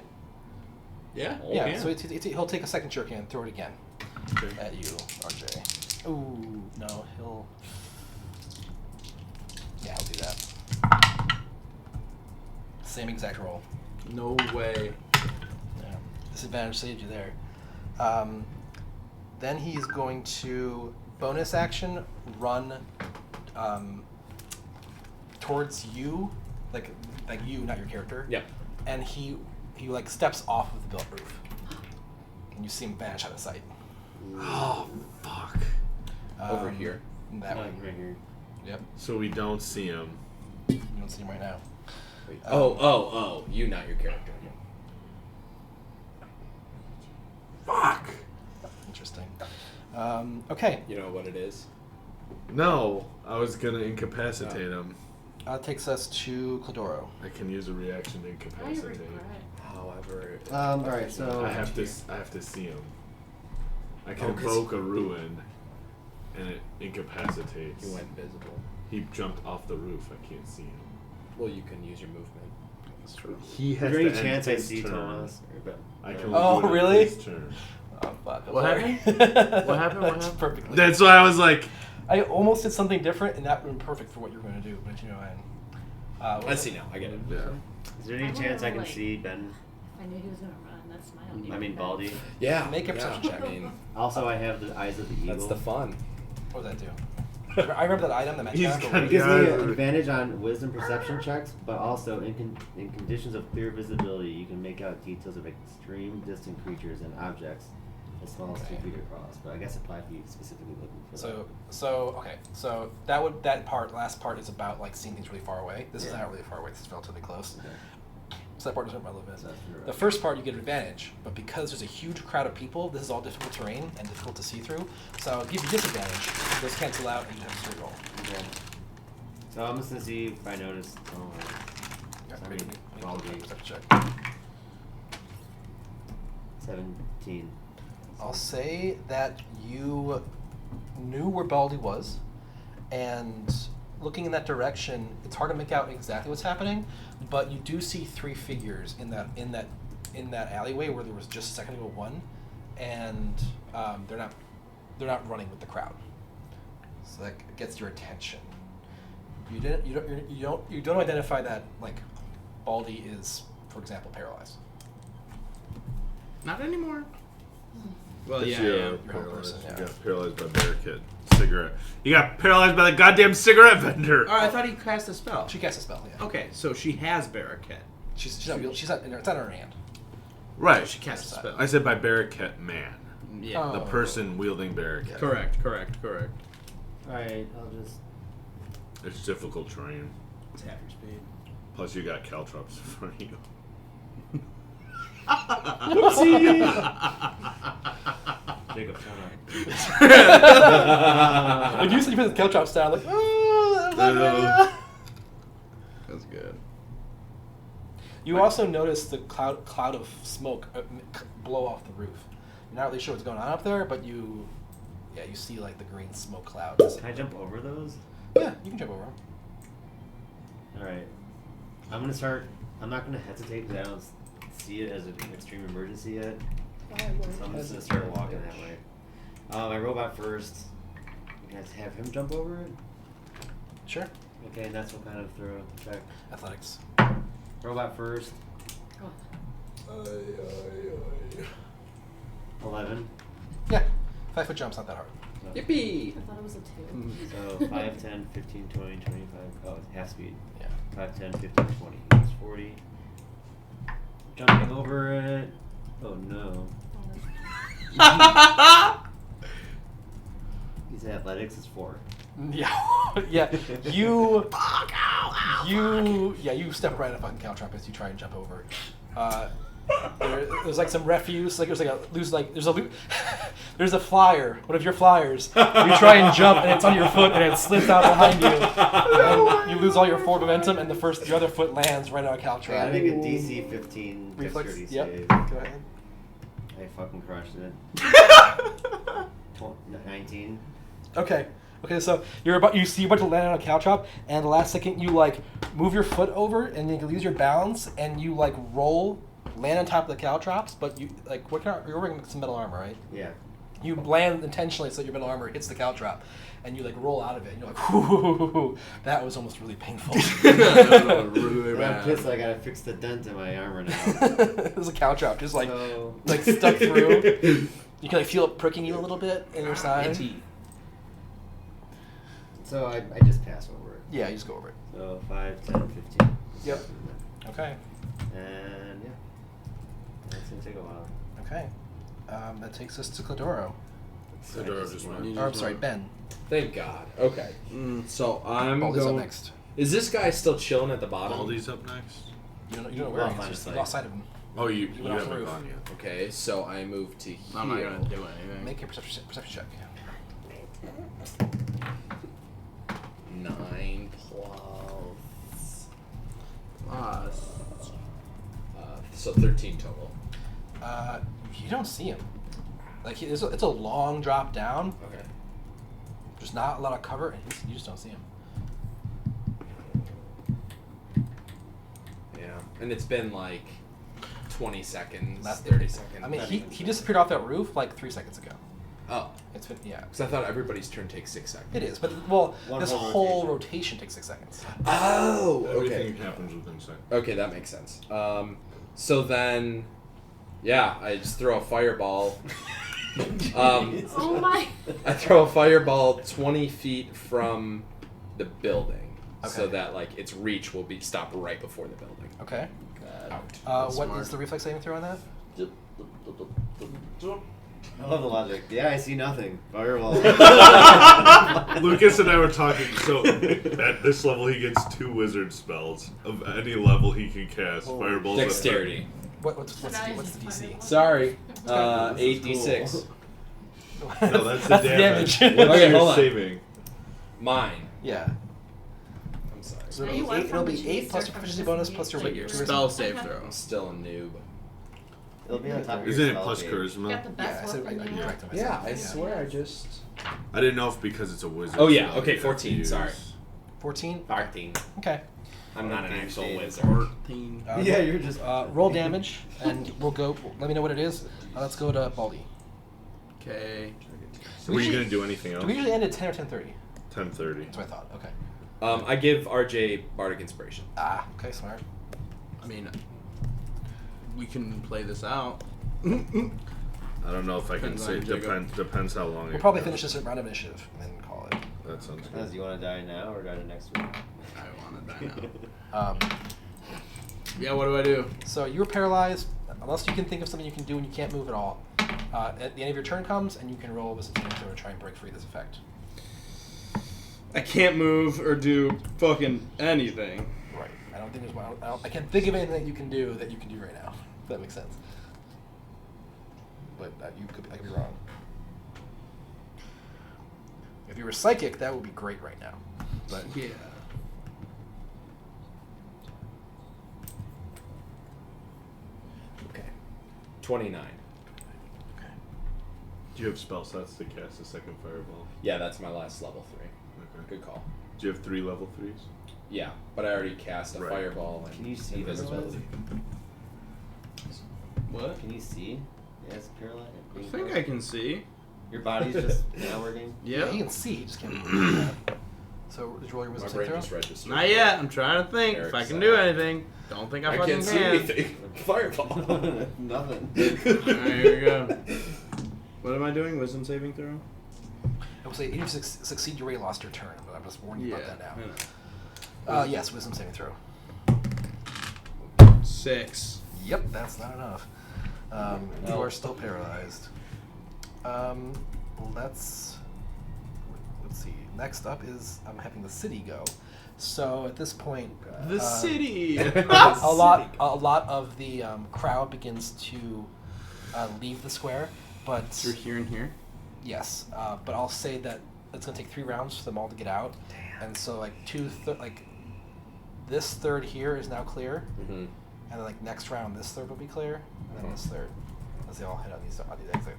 Yeah. Yeah. So he'll take a second shuriken and throw it again Okay. at you, RJ. Ooh, no, he'll. Yeah, he'll do that. Same exact roll. No way. Yeah. Disadvantage saved you there. Then he's going to bonus action run towards you, like you, not your character. Yep. And he like steps off of the built roof, and you see him vanish out of sight. Oh, fuck. Over here. That way. Right here. Yep. So we don't see him. You don't see him right now. Wait. Oh. You, not your character. Fuck. Interesting. Okay. You know what it is? No, I was gonna incapacitate him. Takes us to Cladoro. I can use a reaction to I incapacitate. regret. However. All right. So I have to see him. I can Oh, 'cause- invoke a ruin, and it incapacitates. He went invisible. He jumped off the roof. I can't see him. Well, you can use your movement. That's true. He is has there to any end chance I his see turn. Thomas? I can Oh, do it on really? his turn. Oh, fuck. I'm What sorry. happened? What happened? What It's happened? perfectly. That's why I was like, I almost did something different, and that would have been perfect for what you were going to do. But you know, I see now. I get it. yeah. Is there any I chance I wanna, can see Ben? I knew he was gonna run. That's my only. I mean, regret. Baldy. Yeah. Make a perception check. I mean, Also, I have the eyes of the eagle. that's the fun. What does that do? I remember that item, the magic He's item, got- but It gives me Yeah. an advantage on wisdom perception checks, but also in conditions of clear visibility, you can make out details of extreme distant creatures and objects as small as 2 Okay. feet across. But I guess it probably be specifically looking for So last part is about like seeing things really far away. This is not really far away. This is relatively close. that. Okay. So that part isn't relevant. So that's your- The first part you get an advantage, but because there's a huge crowd of people, this is all difficult terrain and difficult to see through. So I'll give you disadvantage. Those cancel out, and you have to roll. Okay. So I'm just gonna see if I notice. Yeah, Sorry, make a Baldy. perception check. 17. I'll say that you knew where Baldy was, and looking in that direction, it's hard to make out exactly what's happening, but you do see 3 figures in that alleyway where there was just a second ago one, and they're not running with the crowd, so that gets your attention. You don't identify that like Baldy is, for example, paralyzed. Not anymore. Well, That's yeah, your yeah. You're a paralyzed. person, yeah. You got paralyzed by Barricade cigarette. You got paralyzed by the goddamn cigarette vendor. Oh, I thought he cast a spell. She casts a spell. Yeah. Okay, so she has Barricade. She's not. It's not in her hand. Right. She cast a spell. I said by Barricade man. Yeah. Oh. The person wielding Barricade. Correct. Alright, I'll just. It's difficult terrain. It's half your speed. Plus, you got caltrops in front of you. Jacob, shut Like you said, you put the caltrops down. Like, oh, That's good. You also notice the cloud of smoke blow off the roof. You're not really sure what's going on up there, but you see like the green smoke clouds. Can I jump over those? Yeah, you can jump over them. Alright. I'm gonna start. I'm not gonna hesitate because I don't see it as an extreme emergency yet. So I'm just gonna start walking that way. My robot first. You guys have him jump over it? Sure. Okay, and that's what kind of throw check. Athletics. Robot first. 11. Yeah. 5 foot jump's not that hard. So, Yippee! I thought it was a 2. so 5, 10, 15, 20, 25. Oh, it's half speed. Yeah. 5, 10, 15, 20. That's 40. Jumping over it. Oh no. He's athletics is 4. Yeah. Yeah. You. You step right in a fucking caltrop as you try and jump over. There's like some refuse. Like there's there's a flyer. One of your flyers. You try and jump and it's on your foot and it slips out behind you. And you lose all your forward momentum and your other foot lands right on a caltrop. I gotta make a DC 15 Reflex. dexterity Yep. save. Go ahead. I fucking crushed it. 19. Okay. So you're about to land on a caltrop, and the last second you like move your foot over, and you lose your balance, and you like roll, land on top of the caltrops, but you like you're wearing some metal armor, right? Yeah. You land intentionally so your metal armor hits the caltrop, and you like roll out of it, and you're like, "Whoo, that was almost really painful." Really But I'm bad. pissed I gotta fix the dent in my armor now. There's a caltrop just like So- stuck through. You can like feel it pricking you a little bit in your side. Itchy. So I just pass over it. Yeah, you just go over it. So 5, 10, 15. Yep. Okay. And yeah. That's gonna take a while. Okay. That takes us to Cladoro. The door just went. Or, I'm sorry, Ben. Thank God. Okay. So I'm Baldy's going. up next. Is this guy still chilling at the bottom? Baldy's up next. You don't know where Well, he is. fine, Just fine. lost sight of him. Oh, you went off the haven't roof. gone yet. Okay, so I move to here. I'm not gonna do anything. Make a perception check. 9 plus. So 13 total. You don't see him. Like it's a long drop down. Okay. There's not a lot of cover, and you just don't see him. Yeah, and it's been like 20 seconds, That's 30 seconds. I mean, not he even. disappeared off that roof like 3 seconds ago. Oh, It's been because I thought everybody's turn takes 6 seconds. It is, but well, One this whole whole rotation takes 6 seconds. Oh, Everything okay. happens within seconds. Okay, that makes sense. So then, yeah, I just throw a fireball. Oh my. I throw a fireball 20 feet from the building, so Okay. that like its reach will be stopped right before the building. Okay. Out. What smart. is the reflex saving throw on that? I love the logic. Yeah, I see nothing. Fireball. Lucas and I were talking, so at this level he gets 2 wizard spells. Of any level he can cast. Fireballs. Dexterity. What's the DC? Sorry, 8d6. No, that's the damage. What's Okay, your hold on. saving? Mine. Yeah. I'm sorry. So Now you went it'll from be the 8 cheese plus or your from proficiency the bonus meat plus your figure? charisma. Spell save Okay. throw. I'm still a noob. It'll be on top of your Isn't it spell plus page. charisma? Got the Yeah, I best said weapon I yet. corrected Yeah, myself. I swear I just. I didn't know if because it's a wizard. Oh, yeah, spell okay, you have to 14, use- sorry. 14. 14. Okay. I'm not an actual 14. wizard. 14. Yeah, you're just. Roll damage, and we'll go. Let me know what it is. Let's go to Baldy. Okay. Were you gonna do anything else? Do we usually end at 10 or 10:30? 10:30. That's what I thought. Okay. I give RJ Bardic Inspiration. Ah. Okay. Smart. I mean, we can play this out. I don't know if I can Depends say. on Jacob. Depends how long. We'll it probably goes. finish this round of initiative and then call it. That sounds Do good. you want to die now or die to next week? I want to die now. Um, Yeah, what do I do? so you were paralyzed. Unless you can think of something you can do and you can't move at all. At the end of your turn comes, and you can roll with something to try and break free of this effect. I can't move or do fucking anything. Right. I don't think there's one. I can't think of anything that you can do right now. If that makes sense. But I could be wrong. If you were psychic, that would be great right now. But Yeah. Okay. 29. Do you have spell slots to cast a second fireball? Yeah, that's my last level 3. Okay. Good call. Do you have 3 level 3s? Yeah, but I already cast a Right. fireball and Can you see invisibility. What? Can you see? Yeah, it's paralyzed. I think I can see. Your body's just now working. yeah, Yeah. you can see, you just can't move. So did you roll your My wisdom brain saving just throw? registered. Not yet. I'm trying to think if I Eric's can do sad. anything. Don't think I I fucking can't see can. anything. Fireball. Nothing. Alright, here we go. What am I doing? Wisdom saving throw? I will say, if you succeed, you already lost your turn, but I'm just warning you about that I now. know. Yes, wisdom saving throw. 6. Yep, that's not enough. You No. are still paralyzed. Let's see. Next up is I'm having the city go. So at this point, The city. a lot of the crowd begins to leave the square, but Through here and here. yes, but I'll say that it's gonna take 3 rounds for them all to get out, and so like this third here is now clear, Mm-hmm. and then like next round this third will be clear, and then this third, as they all head on these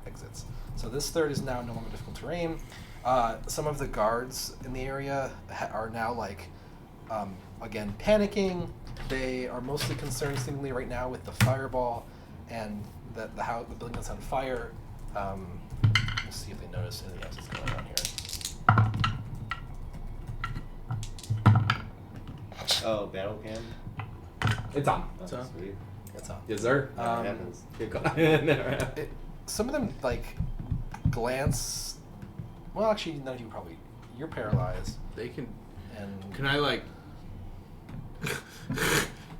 exits. So this third is now no longer difficult terrain. Some of the guards in the area are now like, again, panicking. They are mostly concerned seemingly right now with the fireball and that the building that's on fire. We'll see if they notice anything else that's going on here. Oh, battle cam. It's on. Oh, It's on. sweet. That's all. Yes, sir. Never Um, happens. Good call. Never happened. Some of them like glance. Well, actually, none of you probably. You're paralyzed, They can. and Can I like?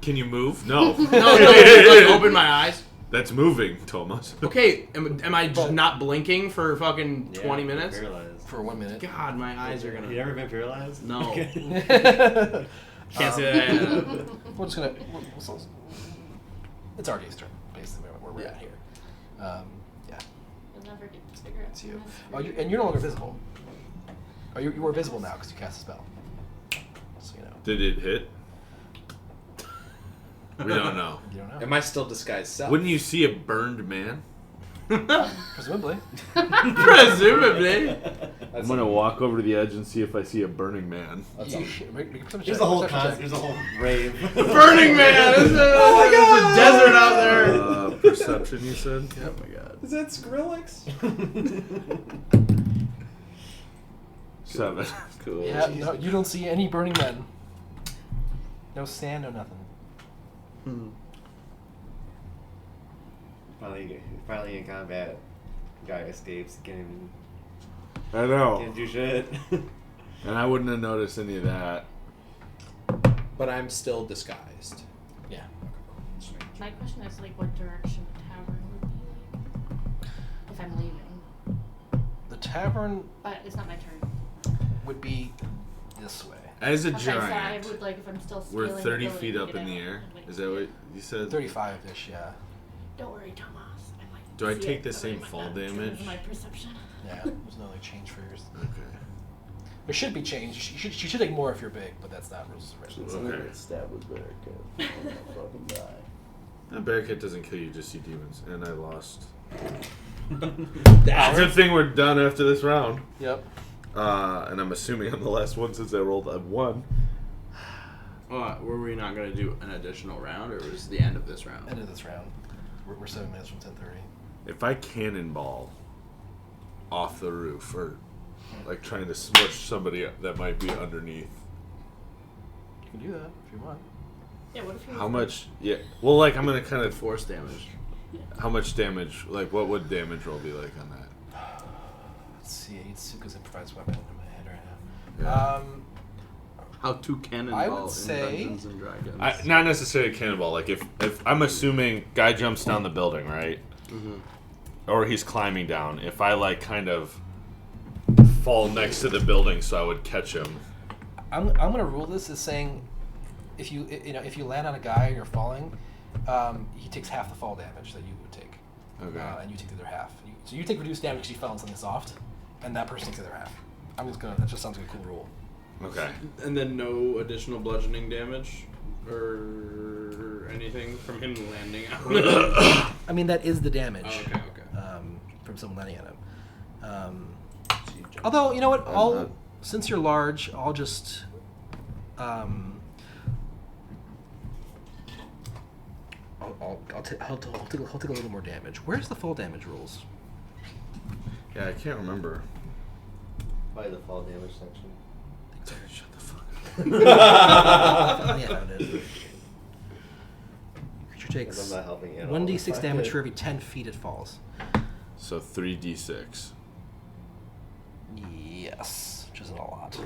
Can you move? No. No, like open my eyes. That's moving, Thomas. Okay, am I just not blinking for fucking 20 minutes? Paralyzed. For 1 minute. God, my eyes are You gonna. never been paralyzed? No. Okay. Can't say that. We're just gonna. It's Artie's turn, basically, where we're at here. Yeah, You'll never get to figure out. it's you. Oh, and you're no longer visible. Oh, you were visible now because you cast a spell. So you know. Did it hit? We don't know. You don't know. Am I still disguised self? Wouldn't you see a burned man? Presumably. Presumably. I'm gonna walk over to the edge and see if I see a burning man. That's You all. should- make a perception There's check, a whole perception check. there's a whole rave. Burning Man! There's a desert out there! Perception, you said? Oh my god. Is that Skrillex? 7. Cool. Yeah, no, you don't see any burning men. No sand, no nothing. Finally in combat. Guy escapes. Can't I know. do shit. And I wouldn't have noticed any of that. But I'm still disguised. Yeah. My question is like, what direction the tavern would be like if I'm leaving, The tavern but it's not my turn. would be this way. As a Okay, so I giant, would like if I'm still we're scaling 30 the building feet to up get in the out, air. I'd like Is to that do what you said? 35-ish, yeah. Don't worry, Thomas. I might Do I see take it, the but same might fall not. It damage? was my perception. Yeah, there's no like change for yours. Okay. There should be change. You should take more if you're big, but that's not rules of regulations. Okay. Stab with barricade. I'm gonna fucking die. That barricade doesn't kill you, just see demons. And I lost. That's Good thing we're done after this round. Yep. And I'm assuming I'm the last one since I rolled a 1. Were we not going to do an additional round, or was the end of this round? End of this round. We're 7 minutes from 10:30. If I cannonball off the roof, or like trying to smush somebody that might be underneath, You can do that if you want. Yeah, what if you how much? Yeah. Well, like I'm gonna kind of. Force damage. How much damage? Like, what would damage roll be like on that? Let's see. Itsuka's improvised weapon in my head right now. Yeah. How to cannonball I would say- in Dungeons and Dragons. Not necessarily cannonball. Like if I'm assuming guy jumps down the building, right? Mhm. Or he's climbing down. If I like kind of fall next to the building, so I would catch him. I'm gonna rule this as saying, if you land on a guy and you're falling, he takes half the fall damage that you would take. Okay. And you take the other half. So you take reduced damage because you fell on something soft, and that person takes the other half. That just sounds like a cool rule. Okay. And then no additional bludgeoning damage or anything from him landing out. I mean, that is the damage. Oh, okay. From someone landing on him. Although, you know what? Since you're large, I'll just. I'll take a little more damage. Where's the fall damage rules? Yeah, I can't remember. Probably the fall damage section. Shut the fuck Yeah, I found it. Creature takes I'm not helping at all. 1d6 damage for every 10 feet it falls. So 3d6. Yes, which isn't a lot.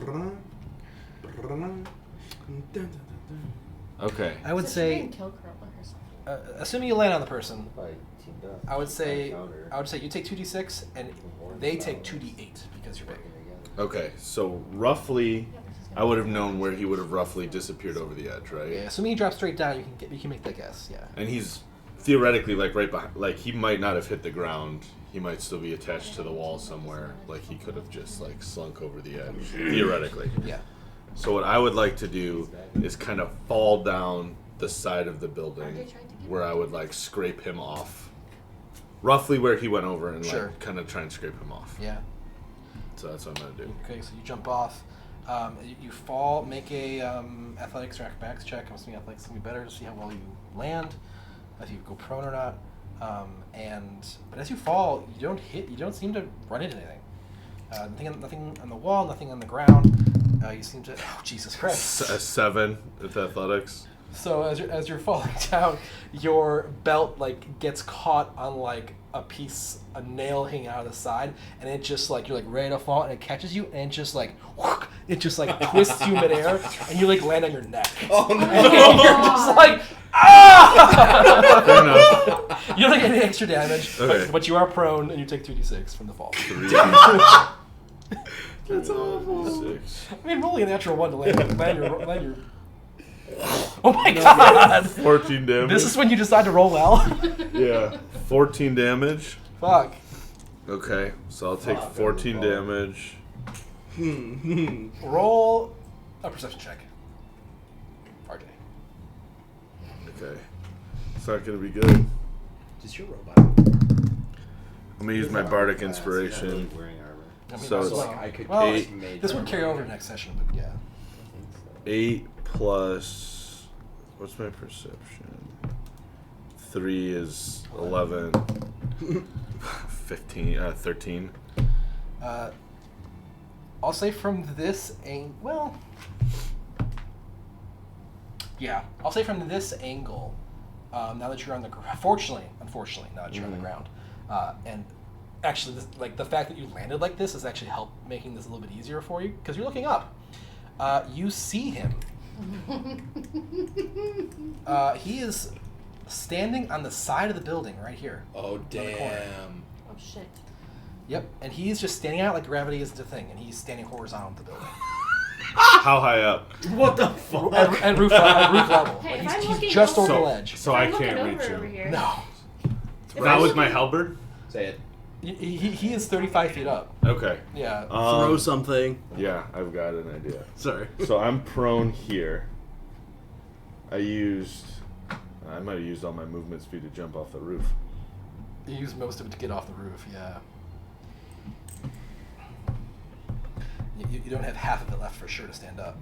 Okay. I would So she say, didn't kill Corella herself. assuming you land on the person, Probably teamed up. I would say Counter. you take 2d6 and they take 2d8 because you're big. Working together. Okay, so roughly, I would have known where he would have roughly disappeared over the edge, right? Yeah, assuming you drop straight down, you can make that guess. Yeah. And he's theoretically like right behind. Like he might not have hit the ground. He might still be attached to the wall somewhere. Like he could have just like slunk over the edge. Theoretically. Yeah. So what I would like to do is kind of fall down the side of the building, where I would like scrape him off, roughly where he went over, and Sure. like kind of try and scrape him off. Yeah. So that's what I'm gonna do. Okay, so you jump off. You fall. Make a athletics or acrobatics check. I'm assuming athletics is gonna be better to see how well you land, if you go prone or not. But as you fall, you don't seem to run into anything. Nothing on the wall, nothing on the ground. You seem to. Oh, Jesus Christ! A 7 with athletics. So as you're falling down, your belt like gets caught on like a nail hanging out of the side, and it just like you're like ready to fall, and it catches you, and it just like twists you midair, and you like land on your neck. Oh no! And you're just like, Ah! Fair enough. You don't get any extra damage, Okay. but you are prone and you take 2d6 from the fall. 3, That's awful. 6. I mean, rolling a natural 1 to land your... Oh my god! 14 damage. This is when you decide to roll well? Yeah. 14 damage. Fuck. Okay, so I'll take 14 damage. Roll a perception check. RJ. Okay. It's not gonna be good. Just your robot. I'm gonna use my bardic inspiration. Wearing armor. I mean, So that's it's well. like I could Well, eight. this would carry over to next session, but yeah. 8 plus. What's my perception? 3 is 11. 15. 13. I'll say from this angle. Well, yeah, I'll say from this angle. Now that you're on the unfortunately, now that you're on the ground, and actually, the fact that you landed like this is actually making this a little bit easier for you because you're looking up. You see him. He is standing on the side of the building right here. Oh, on the corner. damn. Oh shit. Yep, and he's just standing out like gravity isn't a thing, and he's standing horizontal to the building. How high up? What the fuck? At roof level. Hey, Like, if I'm he's looking just over over- the ledge. So I'm I looking can't over reach over him. here. No. If Not I'm with my looking- halberd? Say it. He is 35 feet up. Okay. Yeah. Throw something. Yeah, I've got an idea. Sorry. So I'm prone here. I might have used all my movement speed to jump off the roof. You use most of it to get off the roof, yeah. You don't have half of it left for sure to stand up.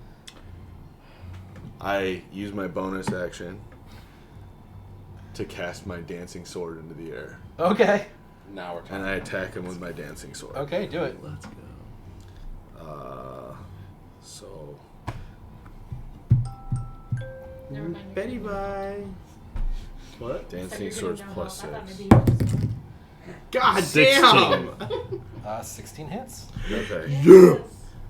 I use my bonus action to cast my dancing sword into the air. Okay. Now we're talking. And I attack him with my dancing sword. Okay, do it. Let's go. So Never mind. Betty bye. What? I said dancing you're sword's getting plus down health. 6. I thought maybe you God 16. damn! 16 hits. Okay. Yes.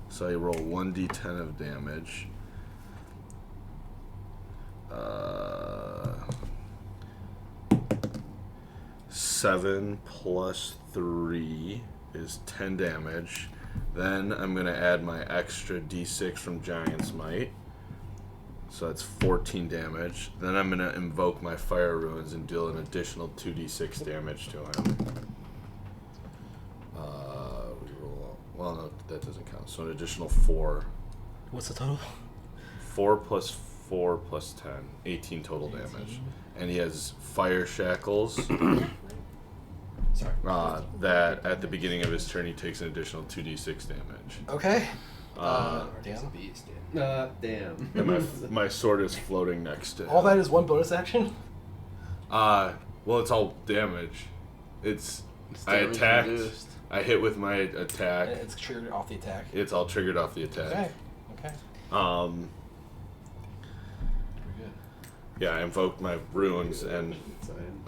So I roll 1d10 of damage. 7 plus 3 is 10 damage. Then I'm going to add my extra d6 from Giant's Might. So that's 14 damage. Then I'm going to invoke my Fire Runes and deal an additional 2d6 damage to him. Well, no, that doesn't count. So an additional 4. What's the total? 4 plus 4 plus 10. 18 total damage. And he has Fire Shackles. Sorry. That at the beginning of his turn he takes an additional 2d6 damage. Okay. He's Damn. a beast, dude. Damn. And my sword is floating next to him. All that is one bonus action? Well, it's all damage. It's I damage attacked. reduced. I hit with my attack. It's triggered off the attack. It's all triggered off the attack. Okay. Okay. Um, Very good. yeah, I invoked my runes and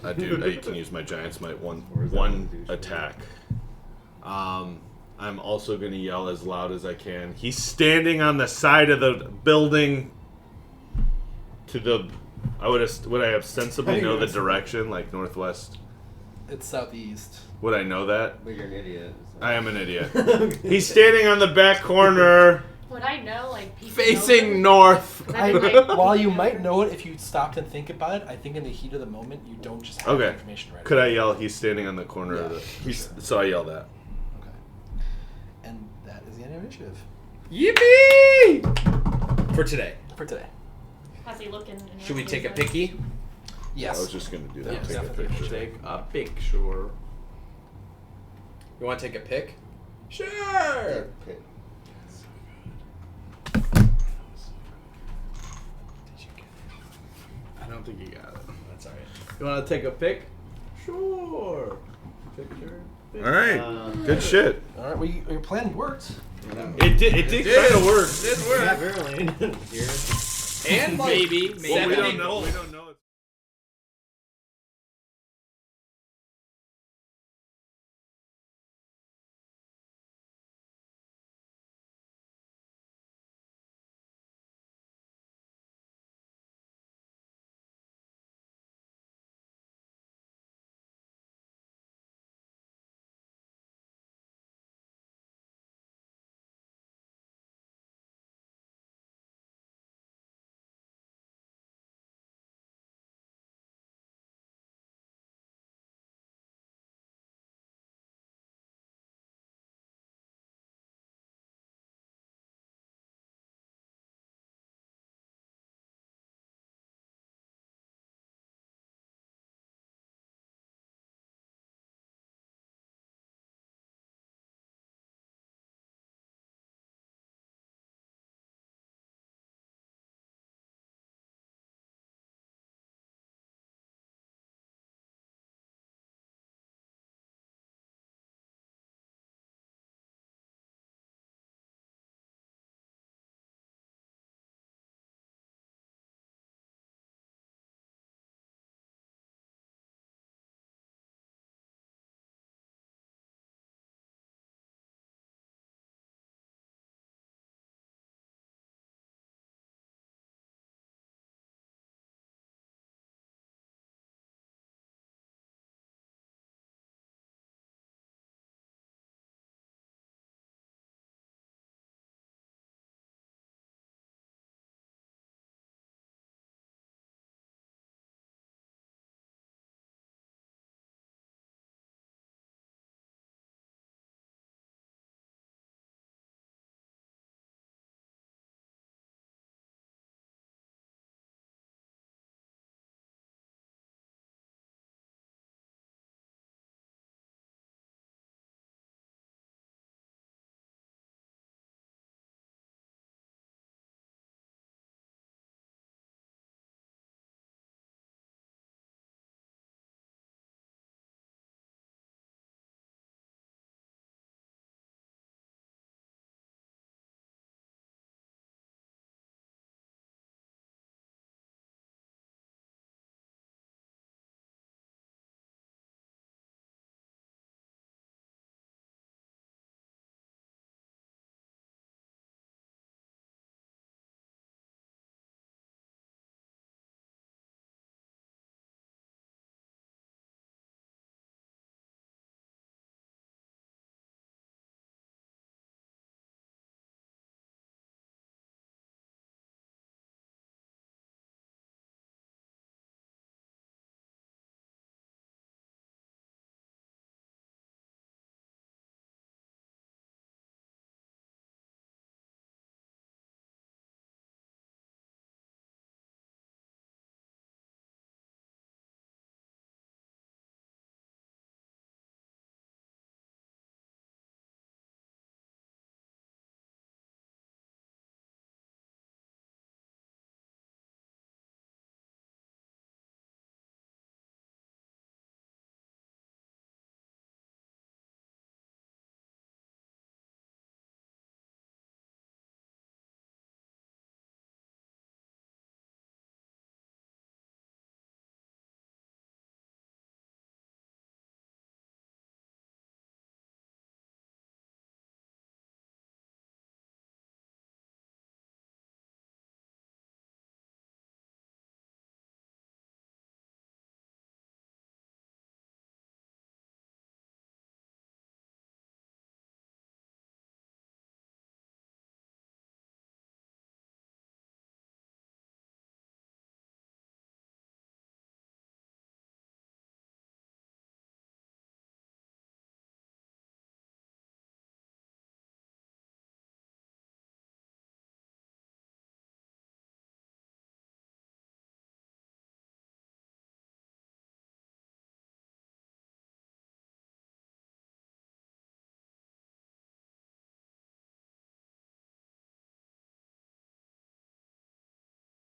I can use my Giant's Might one attack. I'm also gonna yell as loud as I can. He's standing on the side of the building. Would I ostensibly know the direction, like northwest? It's southeast. Would I know that? But you're an idiot. so- I am an idiot. He's standing on the back corner. Would I know, like, people Facing north. While you might know it if you stopped and think about it, I think in the heat of the moment you don't just have the Okay. information right. Could I yell? He's standing on the corner of the. Yeah, So I yell that. Okay. And that is the end of initiative Yippee! For today. for today. How's he looking? in Should we your take a face? picky? Yes. I was just gonna do that. Yeah, Take a definitely. picture. Take a picture. You want to take a pick? Sure. Okay. I don't think you got it. That's alright. You want to take a pic? Sure. Picture. All right. Good shit. All right. Well, your plan worked. It did kind of work. Did work. Yeah, apparently. Here. And maybe Well, we 70 don't know. gold. We don't know.